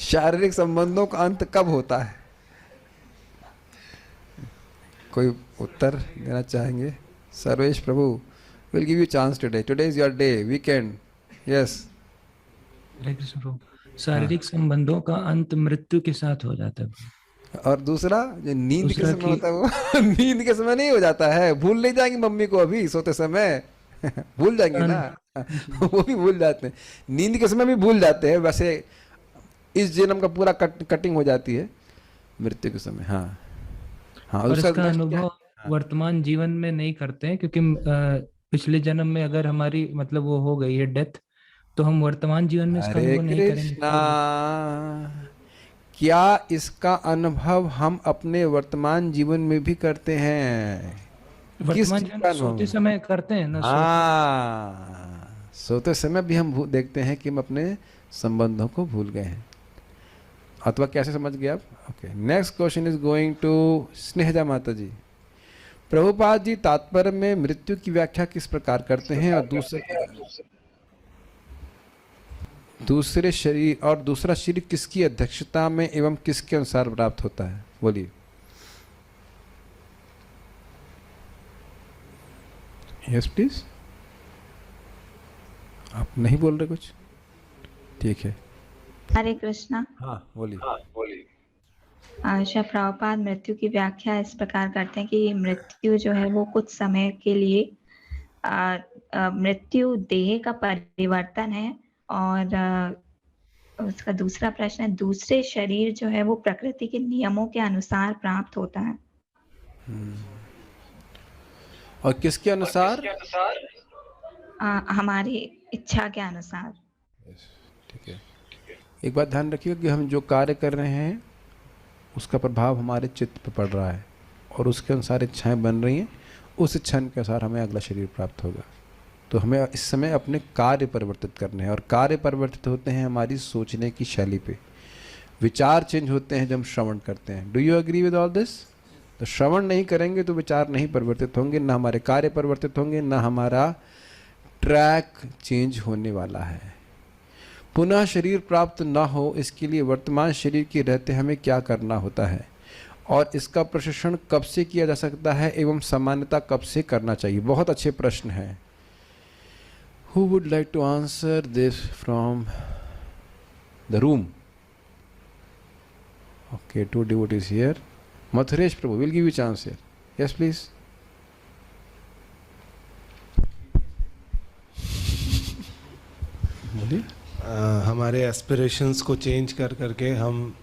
शारीरिक संबंधों का अंत कब होता है? कोई उत्तर देना चाहेंगे? Sarvesh prabhu, will give you chance today, today is your day, weekend. Yes. Hare Krishna prabhu, शारीरिक संबंधों का अंत मृत्यु के साथ हो जाता है। और दूसरा जो नींद के दूसरा समय कि- होता है वो नींद के समय नहीं हो जाता है. भूल नहीं जाएंगे मम्मी को अभी सोते समय भूल जाएंगे ना. वो भी भूल जाते हैं, नींद के समय भी भूल जाते हैं. वैसे इस जन्म का पूरा कटिंग हो जाती है मृत्यु के समय. हाँ हाँ. और उसका इसका next क्या अनुभव है? वर्तमान जीवन में नहीं करते हैं, क्योंकि पिछले जन्म में अगर हमारी मतलब वो हो गई है डेथ, तो हम वर्तमान जीवन में इसका हरे अनुभव नहीं करेंगे। कृष्णा. क्या इसका अनुभव हम अपने वर्तमान जीवन में भी करते हैं? किस वर्तमान चीज जीवन का में सोते अनुभव? समय करते हैं ना। हाँ, सोते समय भी हम देखते हैं कि हम अपने संबंधों को भूल गए हैं. अथवा कैसे समझ गए आप? Okay. Next question is going to Snehaja माता जी. प्रभुपाद जी तात्पर्य में मृत्यु की व्याख्या किस प्रकार करते हैं, और दूसरे शरीर और दूसरा शरीर किसकी अध्यक्षता में एवं किसके अनुसार प्राप्त होता है? बोलिए. Yes please. आप नहीं बोल रहे कुछ? ठीक है. हरे कृष्णा. हाँ बोलिए. श्री प्रभुपाद मृत्यु की व्याख्या इस प्रकार करते हैं कि मृत्यु जो है वो कुछ समय के लिए मृत्यु देह का परिवर्तन है, और उसका दूसरा प्रश्न है दूसरे शरीर जो है वो प्रकृति के नियमों के अनुसार प्राप्त होता है. और किसके अनुसार? हमारी इच्छा के अनुसार. ठीक है. एक बात ध्यान रखिएगा कि हम जो कार्य कर रहे हैं उसका प्रभाव हमारे चित्त पर पड़ रहा है, और उसके अनुसार इच्छाएं बन रही हैं. उस इच्छा के अनुसार हमें अगला शरीर प्राप्त होगा. तो हमें इस समय अपने कार्य परिवर्तित करने हैं, और कार्य परिवर्तित होते हैं हमारी सोचने की शैली पे. विचार चेंज होते हैं जब हम श्रवण करते हैं. Do you agree with all this? तो श्रवण नहीं करेंगे तो विचार नहीं परिवर्तित होंगे, ना हमारे कार्य परिवर्तित होंगे, ना हमारा ट्रैक चेंज होने वाला है. पुनः शरीर प्राप्त ना हो इसके लिए वर्तमान शरीर के रहते हमें क्या करना होता है, और इसका प्रशिक्षण कब से किया जा सकता है एवं सामान्यता कब से करना चाहिए? बहुत अच्छे प्रश्न हैं. Who would like to answer this from the room? Okay, two devotees here. Mathuresh Prabhu, we'll give you chance here. Yes, please. बोलिए. हमारे एस्पिरेशंस को चेंज कर करके हम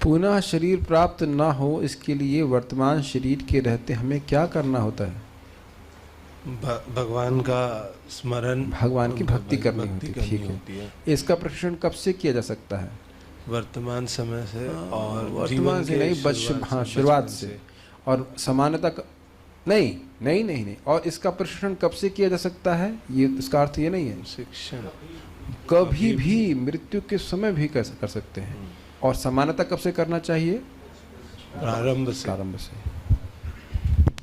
पुनः शरीर प्राप्त ना हो इसके लिए वर्तमान शरीर के रहते हमें क्या करना होता है? भगवान का स्मरण, भगवान की भक्ति करनी होती है. इसका प्रशिक्षण कब से किया जा सकता है? वर्तमान समय से. और वर्तमान से नहीं, शुरुआत से. और समानता नहीं. और इसका प्रशिक्षण कब से किया जा सकता है? ये इसका अर्थ ये नहीं है शिक्षण कभी भी मृत्यु के समय भी कर सकते हैं. और समानता कब से करना चाहिए? प्रारंभ से.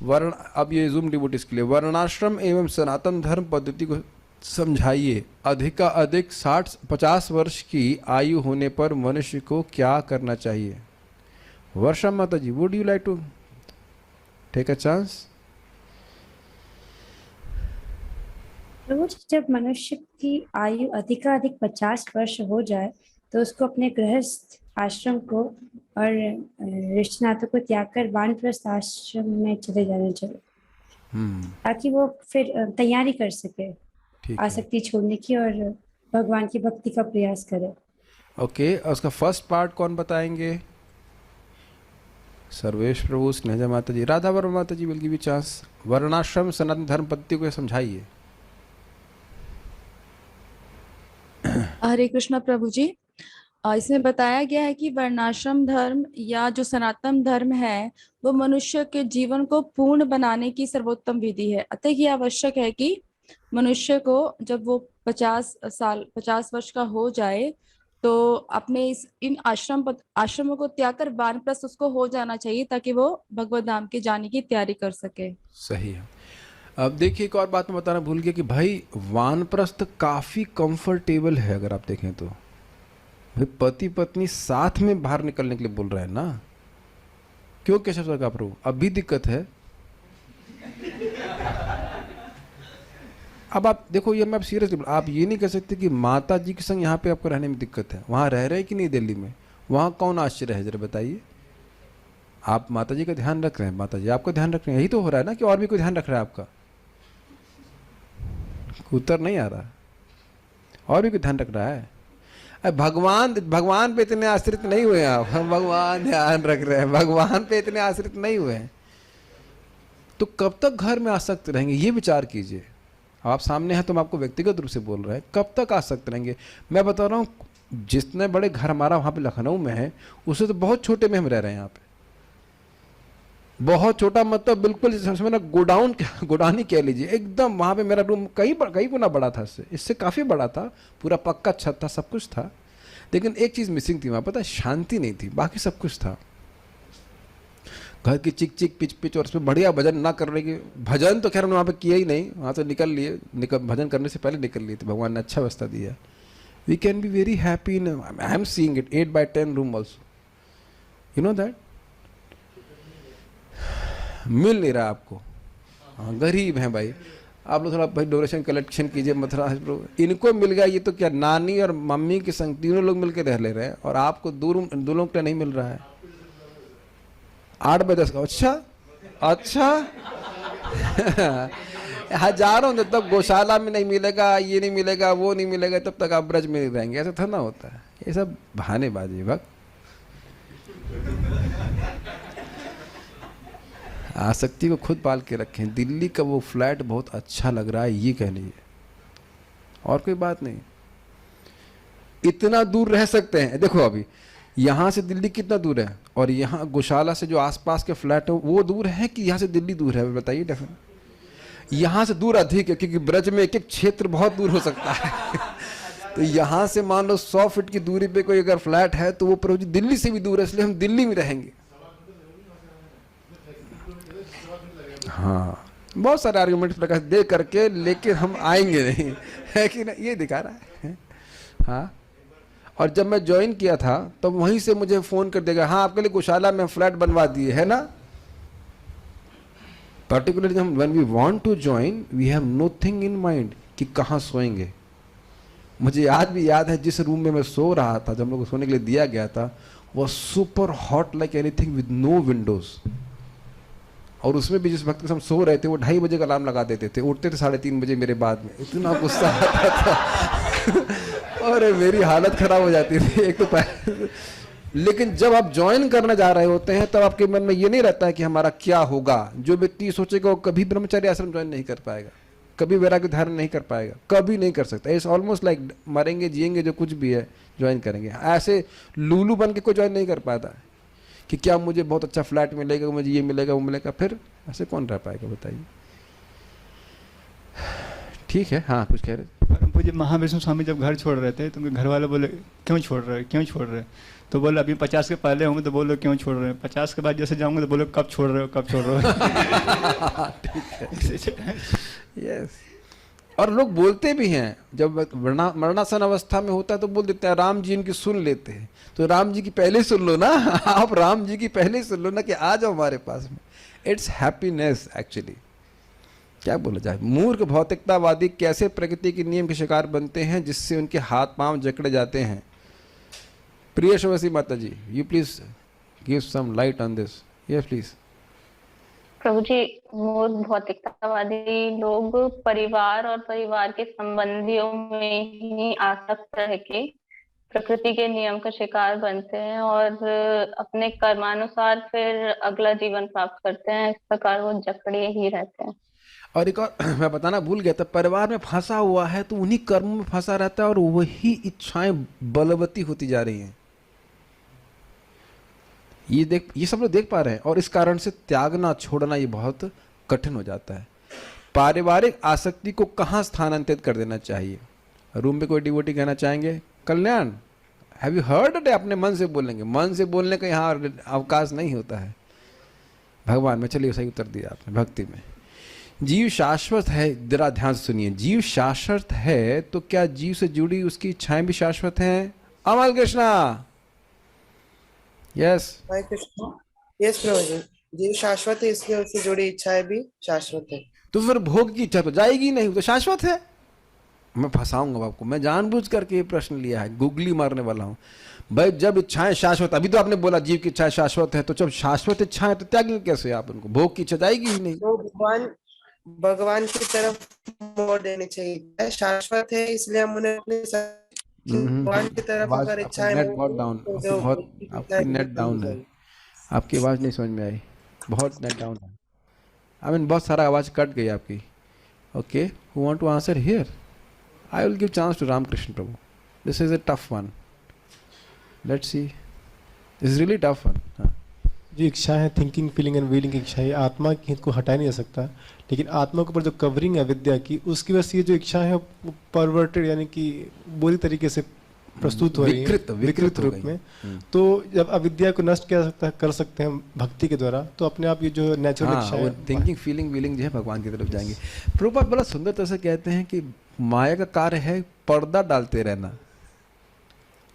वर्ण. अब ये जूम डिवोटीज के लिए वर्णाश्रम एवं सनातन धर्म पद्धति को समझाइए. अधिक 50 वर्ष की आयु होने पर मनुष्य को क्या करना चाहिए? वर्षा माता ji, would you like to take a chance? Prabhu ji, जब मनुष्य की आयु अधिकाधिक 50 वर्ष हो जाए तो उसको अपने गृहस्थ आश्रम को और रिश्ते नातों को त्याग कर वानप्रस्थ आश्रम में चले जाना चाहिए, ताकि वो फिर तैयारी कर सके आसक्ति छोड़ने की और भगवान की भक्ति का प्रयास करे. ओके. उसका फर्स्ट पार्ट कौन बताएंगे? सर्वेश प्रभु, स्नेहजा माता जी, राधा वर्मा माता ji, will give you chance. वर्णाश्रम सनातन धर्म पद्धति को समझाइए. हरे कृष्णा प्रभु जी. इसमें बताया गया है कि वर्णाश्रम धर्म या जो सनातन धर्म है वो मनुष्य के जीवन को पूर्ण बनाने की सर्वोत्तम विधि है. अतः ये आवश्यक है कि मनुष्य को जब वो 50 वर्ष का हो जाए तो अपने इन आश्रमों को त्याग कर वानप्रस्थ उसको हो जाना चाहिए, ताकि वो भगवत धाम के जाने की तैयारी कर सके. सही है. अब देखिए एक और बात मैं बताना भूल गया कि भाई वानप्रस्थ काफ़ी कंफर्टेबल है. अगर आप देखें तो भाई पति पत्नी साथ में बाहर निकलने के लिए बोल रहे हैं ना, क्यों केशव सर का प्रभु? अब भी दिक्कत है। अब आप देखो, ये मैं सीरियसली, आप ये नहीं कह सकते कि माता जी के संग यहाँ पे आपको रहने में दिक्कत है। वहाँ रह रहे हैं कि नहीं दिल्ली में? वहाँ कौन आश्चर्य है, जरा बताइए। आप माता जी का ध्यान रख रहे हैं, माता जी आपको ध्यान रख रहे हैं, यही तो हो रहा है ना, कि और भी कोई ध्यान रख रहा है आपका? उत्तर नहीं आ रहा, और भी कोई ध्यान रख रहा है? अरे भगवान पे इतने आश्रित नहीं हुए आप। हम भगवान ध्यान रख रहे हैं, भगवान पे इतने आश्रित नहीं हुए हैं, तो कब तक घर में आसक्त रहेंगे, ये विचार कीजिए। आप सामने हैं तो हम आपको व्यक्तिगत रूप से बोल रहे हैं, कब तक आसक्त रहेंगे? मैं बता रहा हूँ, जितने बड़े घर हमारा वहाँ पे लखनऊ में है, उससे तो बहुत छोटे में हम रह रहे हैं यहाँ पे। बहुत छोटा मतलब बिल्कुल मेरा गोडाउन ही कह लीजिए, एकदम। वहाँ पे मेरा रूम कई गुना बड़ा था, इससे काफ़ी बड़ा था, पूरा पक्का छत था, सब कुछ था। लेकिन एक चीज़ मिसिंग थी वहाँ, पता है, शांति नहीं थी, बाकी सब कुछ था। घर की चिक चिक पिच पिच, और उसमें बढ़िया भजन ना करने की, भजन तो खैर हमने वहाँ पे किया ही नहीं, वहाँ से निकल लिए, भजन करने से पहले निकल लिए थे। भगवान ने अच्छा व्यवस्था दिया। We can be very happy in, I am seeing it, 8x10 room also, you know that. मिल नहीं रहा आपको, हाँ गरीब हैं भाई। आप लोग थोड़ा भाई डोनेशन कलेक्शन कीजिए, मथुरा इनको मिल गया, ये तो क्या नानी और मम्मी के संग तीनों लोग मिलकर रह ले रहे हैं, और आपको दो लोगों के नहीं मिल रहा है। 8 बाय 10 का, अच्छा हजारों, जब तक गौशाला में नहीं मिलेगा, ये नहीं मिलेगा, वो नहीं मिलेगा, तब तक आप ब्रज में नहीं रहेंगे। ऐसा थोड़ा ना होता है, ये सब बहानेबाजी भक्त। आसक्ति को खुद पाल के रखें। दिल्ली का वो फ्लैट बहुत अच्छा लग रहा है, ये कह लीजिए, और कोई बात नहीं। इतना दूर रह सकते हैं, देखो अभी यहाँ से दिल्ली कितना दूर है, और यहाँ गौशाला से जो आसपास के फ्लैट है वो दूर है कि यहाँ से दिल्ली दूर है? बताइए। डेफिनेट यहाँ से दूर अधिक है, क्योंकि ब्रज में एक एक क्षेत्र बहुत दूर हो सकता है। तो यहाँ से मान लो 100 फीट की दूरी पे कोई अगर फ्लैट है, तो वो प्रभु जी दिल्ली से भी दूर है, इसलिए हम दिल्ली में रहेंगे। हाँ, बहुत सारे आर्गुमेंट्स प्रकाश दे करके, लेकिन हम आएंगे नहीं, है कि ना, ये दिखा रहा है। हाँ, और जब मैं ज्वाइन किया था तब तो वहीं से मुझे फोन कर देगा, हाँ आपके लिए गौशाला में फ्लैट बनवा दिए, है ना। पर्टिकुलरली हम when we want to join, we have nothing in mind कि कहाँ सोएंगे। मुझे आज भी याद है, जिस रूम में मैं सो रहा था, जब हम लोग को सोने के लिए दिया गया था, वो super hot like anything with no windows, और उसमें भी जिस वक्त हम सो रहे थे, वो 2:30 बजे का अलार्म लगा देते थे, उठते थे 3:30 बजे मेरे बाद में। इतना गुस्सा आता था और मेरी हालत खराब हो जाती थी एक तो। लेकिन जब आप ज्वाइन करने जा रहे होते हैं, तब आपके मन में ये नहीं रहता है कि हमारा क्या होगा। जो व्यक्ति सोचेगा वो कभी ब्रह्मचर्य आश्रम ज्वाइन नहीं कर पाएगा, कभी वैराग्य धारण नहीं कर पाएगा, कभी नहीं कर सकता। इट्स ऑलमोस्ट लाइक मरेंगे जिएंगे, जो कुछ भी है ज्वाइन करेंगे। ऐसे लूलू बन के कोई ज्वाइन नहीं कर पाता है कि क्या मुझे बहुत अच्छा फ्लैट मिलेगा, मुझे ये मिलेगा, वो मिलेगा। फिर ऐसे कौन रह पाएगा, बताइए। ठीक है, हाँ कुछ कह रहे थे। मुझे महाविष्णु स्वामी जब घर छोड़ रहे थे, तो उनके घर वाले बोले क्यों छोड़ रहे, क्यों छोड़ रहे? तो बोले अभी 50 के पहले होंगे तो बोलो क्यों छोड़ रहे हैं, 50 के बाद जैसे जाऊंगे तो बोलो कब छोड़ रहे हो, कब छोड़ रहे हो। ठीक है, यस। और लोग बोलते भी हैं, जब मरणासन अवस्था में होता है तो बोल देते हैं राम जी इनकी सुन लेते हैं। तो राम जी की पहले सुन लो ना, आप राम जी की पहले सुन लो ना, कि आ जाओ हमारे पास में। It's happiness actually. क्या बोला जाए, मूर्ख भौतिकतावादी कैसे प्रकृति के नियम के शिकार बनते हैं, जिससे उनके हाथ पांव जकड़े जाते हैं। प्रिय शवसी माता ji, you please give some light on this. Yes please. Prabhu ji, मूर्ख भौतिकतावादी लोग परिवार और परिवार के संबंधियों में ही आसक्त रह के प्रकृति के नियम का शिकार बनते हैं और अपने कर्मानुसार फिर अगला जीवन प्राप्त करते हैं। इस प्रकार वो जकड़े ही रहते हैं। और एक और मैं बताना भूल गया था, परिवार में फंसा हुआ है तो उन्हीं कर्मों में फंसा रहता है, और वही इच्छाएं बलवती होती जा रही हैं। ये सब लोग देख पा रहे हैं, और इस कारण से त्यागना, छोड़ना ये बहुत कठिन हो जाता है। पारिवारिक आसक्ति को कहाँ स्थानांतरित कर देना चाहिए? रूम में कोई डिवोटी कहना चाहेंगे? कल्याण, हैव यू हर्ड इट? अपने मन से बोलेंगे, मन से बोलने का यहाँ अवकाश नहीं होता है भगवान में। चलिए, सही उत्तर दिया आपने। भक्ति में जीव शाश्वत है। जरा ध्यान से सुनिए, जीव शाश्वत है तो क्या जीव से जुड़ी उसकी इच्छाएं भी शाश्वत हैं? अमल कृष्णा, यस। हरे कृष्ण। यस प्रभु जी, जीव शाश्वत है इसलिए उससे जुड़ी इच्छाएं भी शाश्वत है। तो फिर भोग की इच्छा तो जाएगी नहीं, वो तो शाश्वत है। मैं फंसाऊंगा आपको, मैं जानबूझ करके ये प्रश्न लिया है, गुगली मारने वाला हूं भाई। जब इच्छाएं शाश्वत, अभी तो आपने बोला जीव की इच्छाएं शाश्वत है, तो जब शाश्वत इच्छाएं तो त्यागेंगे कैसे आप उनको? भोग की इच्छा जाएगी ही नहीं। तो भगवान की तरफ मोड़ देनी चाहिए। शाश्वत है इसलिए हम उन्हें अपने भगवान की तरफ अगर इच्छाएं नेट बहुत डाउन, आपकी नेट डाउन है, आपकी आवाज नहीं समझ में आई, बहुत नेट डाउन है। आई मीन बहुत सारा आवाज कट गई आपकी। Okay, who want to answer here? I will give chance to Ramakrishna Prabhu. This is a tough one, let's see, this is really tough one. जो इच्छा है, थिंकिंग फीलिंग एंड विलिंग की इच्छा है, आत्मा की को हटाया नहीं जा सकता, लेकिन आत्मा के ऊपर जो कवरिंग है विद्या की, उसकी वजह से ये जो इच्छा है वो परवर्टेड यानी कि बुरी तरीके से प्रस्तुत हो रही है, विकृत रूप में। तो जब अविद्या को नष्ट किया कर सकते हैं भक्ति के द्वारा, तो अपने आप ये जो नेचुरल इच्छा है, थिंकिंग फीलिंग विलिंग जो है भगवान की तरफ जाएंगे। प्रभुपाद बड़ा सुंदर तरह से कहते हैं कि माया का कार्य है पर्दा डालते रहना।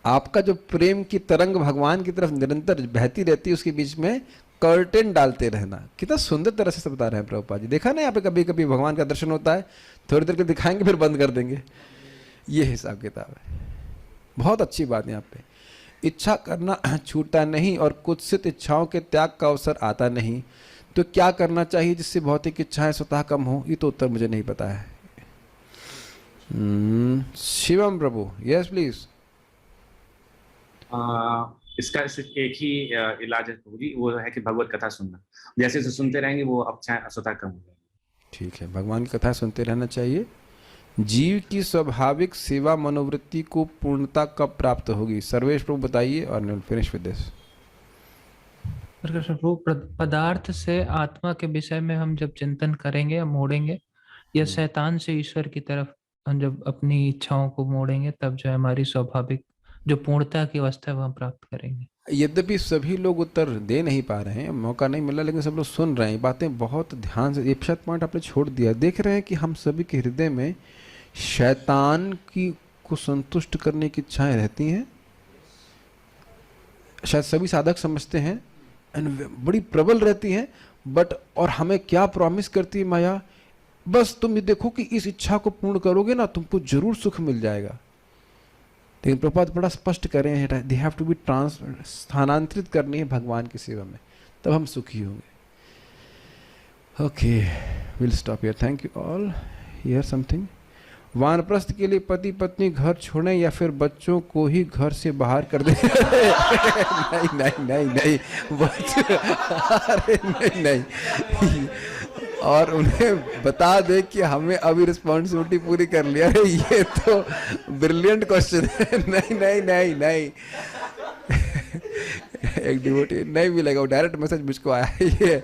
आपका जो प्रेम की तरंग भगवान की तरफ निरंतर बहती रहती है, उसके बीच में कर्टेन डालते रहना। कितना सुंदर तरह से बता रहे हैं प्रभुपाद जी। देखा ना यहाँ पे कभी कभी भगवान का दर्शन होता है, थोड़ी देर के दिखाएंगे फिर बंद कर देंगे, ये हिसाब किताब है। बहुत अच्छी बात है यहाँ पे। इच्छा करना छूटता नहीं और कुत्सित इच्छाओं के त्याग का अवसर आता नहीं। तो क्या करना चाहिए जिससे भौतिक इच्छाएं स्वतः कम हो? ये तो उत्तर मुझे नहीं पता है। शिवम प्रभु, यस प्लीज। इसका सिर्फ एक ही इलाज है प्रभु जी, वो है कि भगवत कथा सुनना। जैसे जैसे सुनते रहेंगे वो इच्छाएं स्वतः कम हो जाएंगी। ठीक है, भगवान की कथा सुनते रहना चाहिए। जीव की स्वाभाविक सेवा मनोवृत्ति को पूर्णता कब प्राप्त होगी? सर्वेश प्रभु बताइए और फिनिश विद दिस। पदार्थ से आत्मा के विषय में हम जब चिंतन करेंगे या मोड़ेंगे, या शैतान से ईश्वर की तरफ हम जब अपनी इच्छाओं को मोड़ेंगे, तब जो है हमारी स्वाभाविक जो पूर्णता की अवस्था है वह हम प्राप्त करेंगे। यद्यपि सभी लोग उत्तर दे नहीं पा रहे हैं, मौका नहीं मिला, लेकिन सब लोग सुन रहे हैं बातें बहुत ध्यान से। 1 पॉइंट आपने छोड़ दिया। देख रहे हैं कि हम सभी के हृदय में शैतान की को संतुष्ट करने की इच्छाएं रहती हैं। शायद सभी साधक समझते हैं, एंड बड़ी प्रबल रहती हैं। बट और हमें क्या प्रॉमिस करती है माया? बस तुम ये देखो कि इस इच्छा को पूर्ण करोगे ना, तुमको जरूर सुख मिल जाएगा। लेकिन प्रभुपाद बड़ा स्पष्ट कर रहे हैं, दे हैव टू बी स्थानांतरित करनी है भगवान की सेवा में, तब हम सुखी होंगे। Okay, will stop here. Thank you all. Here something. वानप्रस्थ के लिए पति पत्नी घर छोड़ें या फिर बच्चों को ही घर से बाहर कर दें? नहीं नहीं नहीं नहीं, अरे नहीं नहीं, और उन्हें बता दे कि हमें अभी रिस्पॉन्सिबिलिटी पूरी कर लिया है। ये तो ब्रिलियंट क्वेश्चन है। नहीं नहीं नहीं नहीं, एक डिवोटी नहीं मिलेगा, वो डायरेक्ट मैसेज मुझको आया है।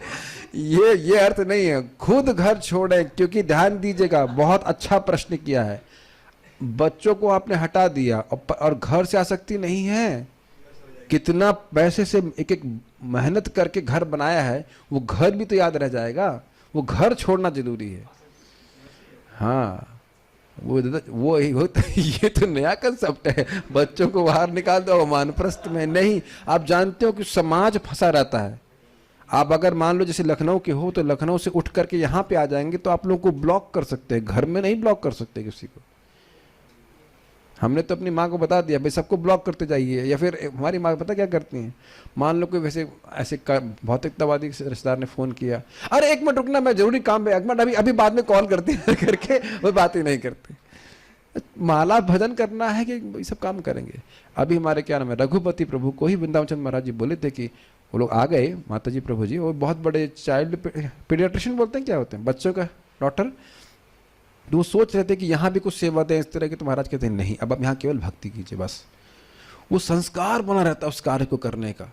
ये अर्थ नहीं है खुद घर छोड़े, क्योंकि ध्यान दीजिएगा, बहुत अच्छा प्रश्न किया है। बच्चों को आपने हटा दिया और घर से आसक्ति नहीं है। कितना पैसे से एक एक मेहनत करके घर बनाया है, वो घर भी तो याद रह जाएगा। वो घर छोड़ना जरूरी है। हाँ, वो ये तो नया कंसेप्ट है, बच्चों को बाहर निकाल दो वानप्रस्थ में। नहीं, आप जानते हो कि समाज फंसा रहता है। आप अगर मान लो जैसे लखनऊ के हो, तो लखनऊ से उठ करके यहाँ पे आ जाएंगे तो आप लोगों को ब्लॉक कर सकते हैं, घर में नहीं ब्लॉक कर सकते किसी को। हमने तो अपनी माँ को बता दिया भाई सबको ब्लॉक करते जाइए। या फिर हमारी माँ पता क्या करती हैं, मान लो कोई वैसे ऐसे भौतिकतावादी रिश्तेदार ने फ़ोन किया, अरे 1 मिनट रुकना, मैं जरूरी काम पे, 1 मिनट अभी बाद में कॉल करती है करके वो बात ही नहीं करते। माला भजन करना है कि ये सब काम करेंगे। अभी हमारे क्या नाम है, रघुपति प्रभु को ही वृंदावन चंद्र महाराज जी बोले थे कि वो लोग आ गए, माता जी प्रभु जी, वो बहुत बड़े चाइल्ड पीडियाट्रिशियन बोलते हैं, क्या होते हैं, बच्चों का डॉक्टर। तो वो सोच रहे थे कि यहाँ भी कुछ सेवा दें इस तरह की। तो महाराज कहते हैं नहीं, अब आप यहाँ केवल भक्ति कीजिए, बस। वो संस्कार बना रहता है उस कार्य को करने का,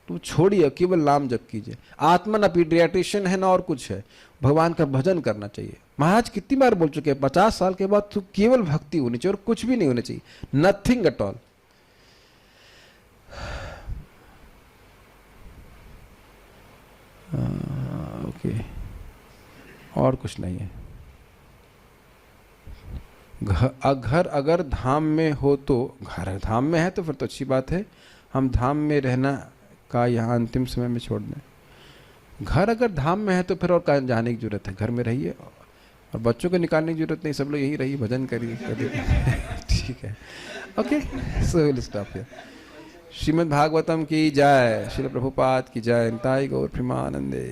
तो छोड़िए, केवल नाम जप कीजिए। आत्मा ना पीडियाट्रिशियन है ना और कुछ है, भगवान का भजन करना चाहिए। महाराज कितनी बार बोल चुके हैं, 50 साल के बाद तो केवल भक्ति होनी चाहिए और कुछ भी नहीं होना चाहिए, नथिंग एट ऑल। ओके, और कुछ नहीं है। घर अगर धाम में हो तो, घर धाम में है तो फिर तो अच्छी बात है, हम धाम में रहना का यहाँ अंतिम समय में छोड़ दें। घर अगर धाम में है तो फिर और कहाँ जाने की जरूरत है, घर में रहिए और बच्चों को निकालने की जरूरत नहीं, सब लोग यहीं रहिए, भजन करिए। ठीक है, okay, so will stop here. Shrimad Bhagavatam की जय, श्रील प्रभुपाद की जय, निताई गौर प्रेमानंदे।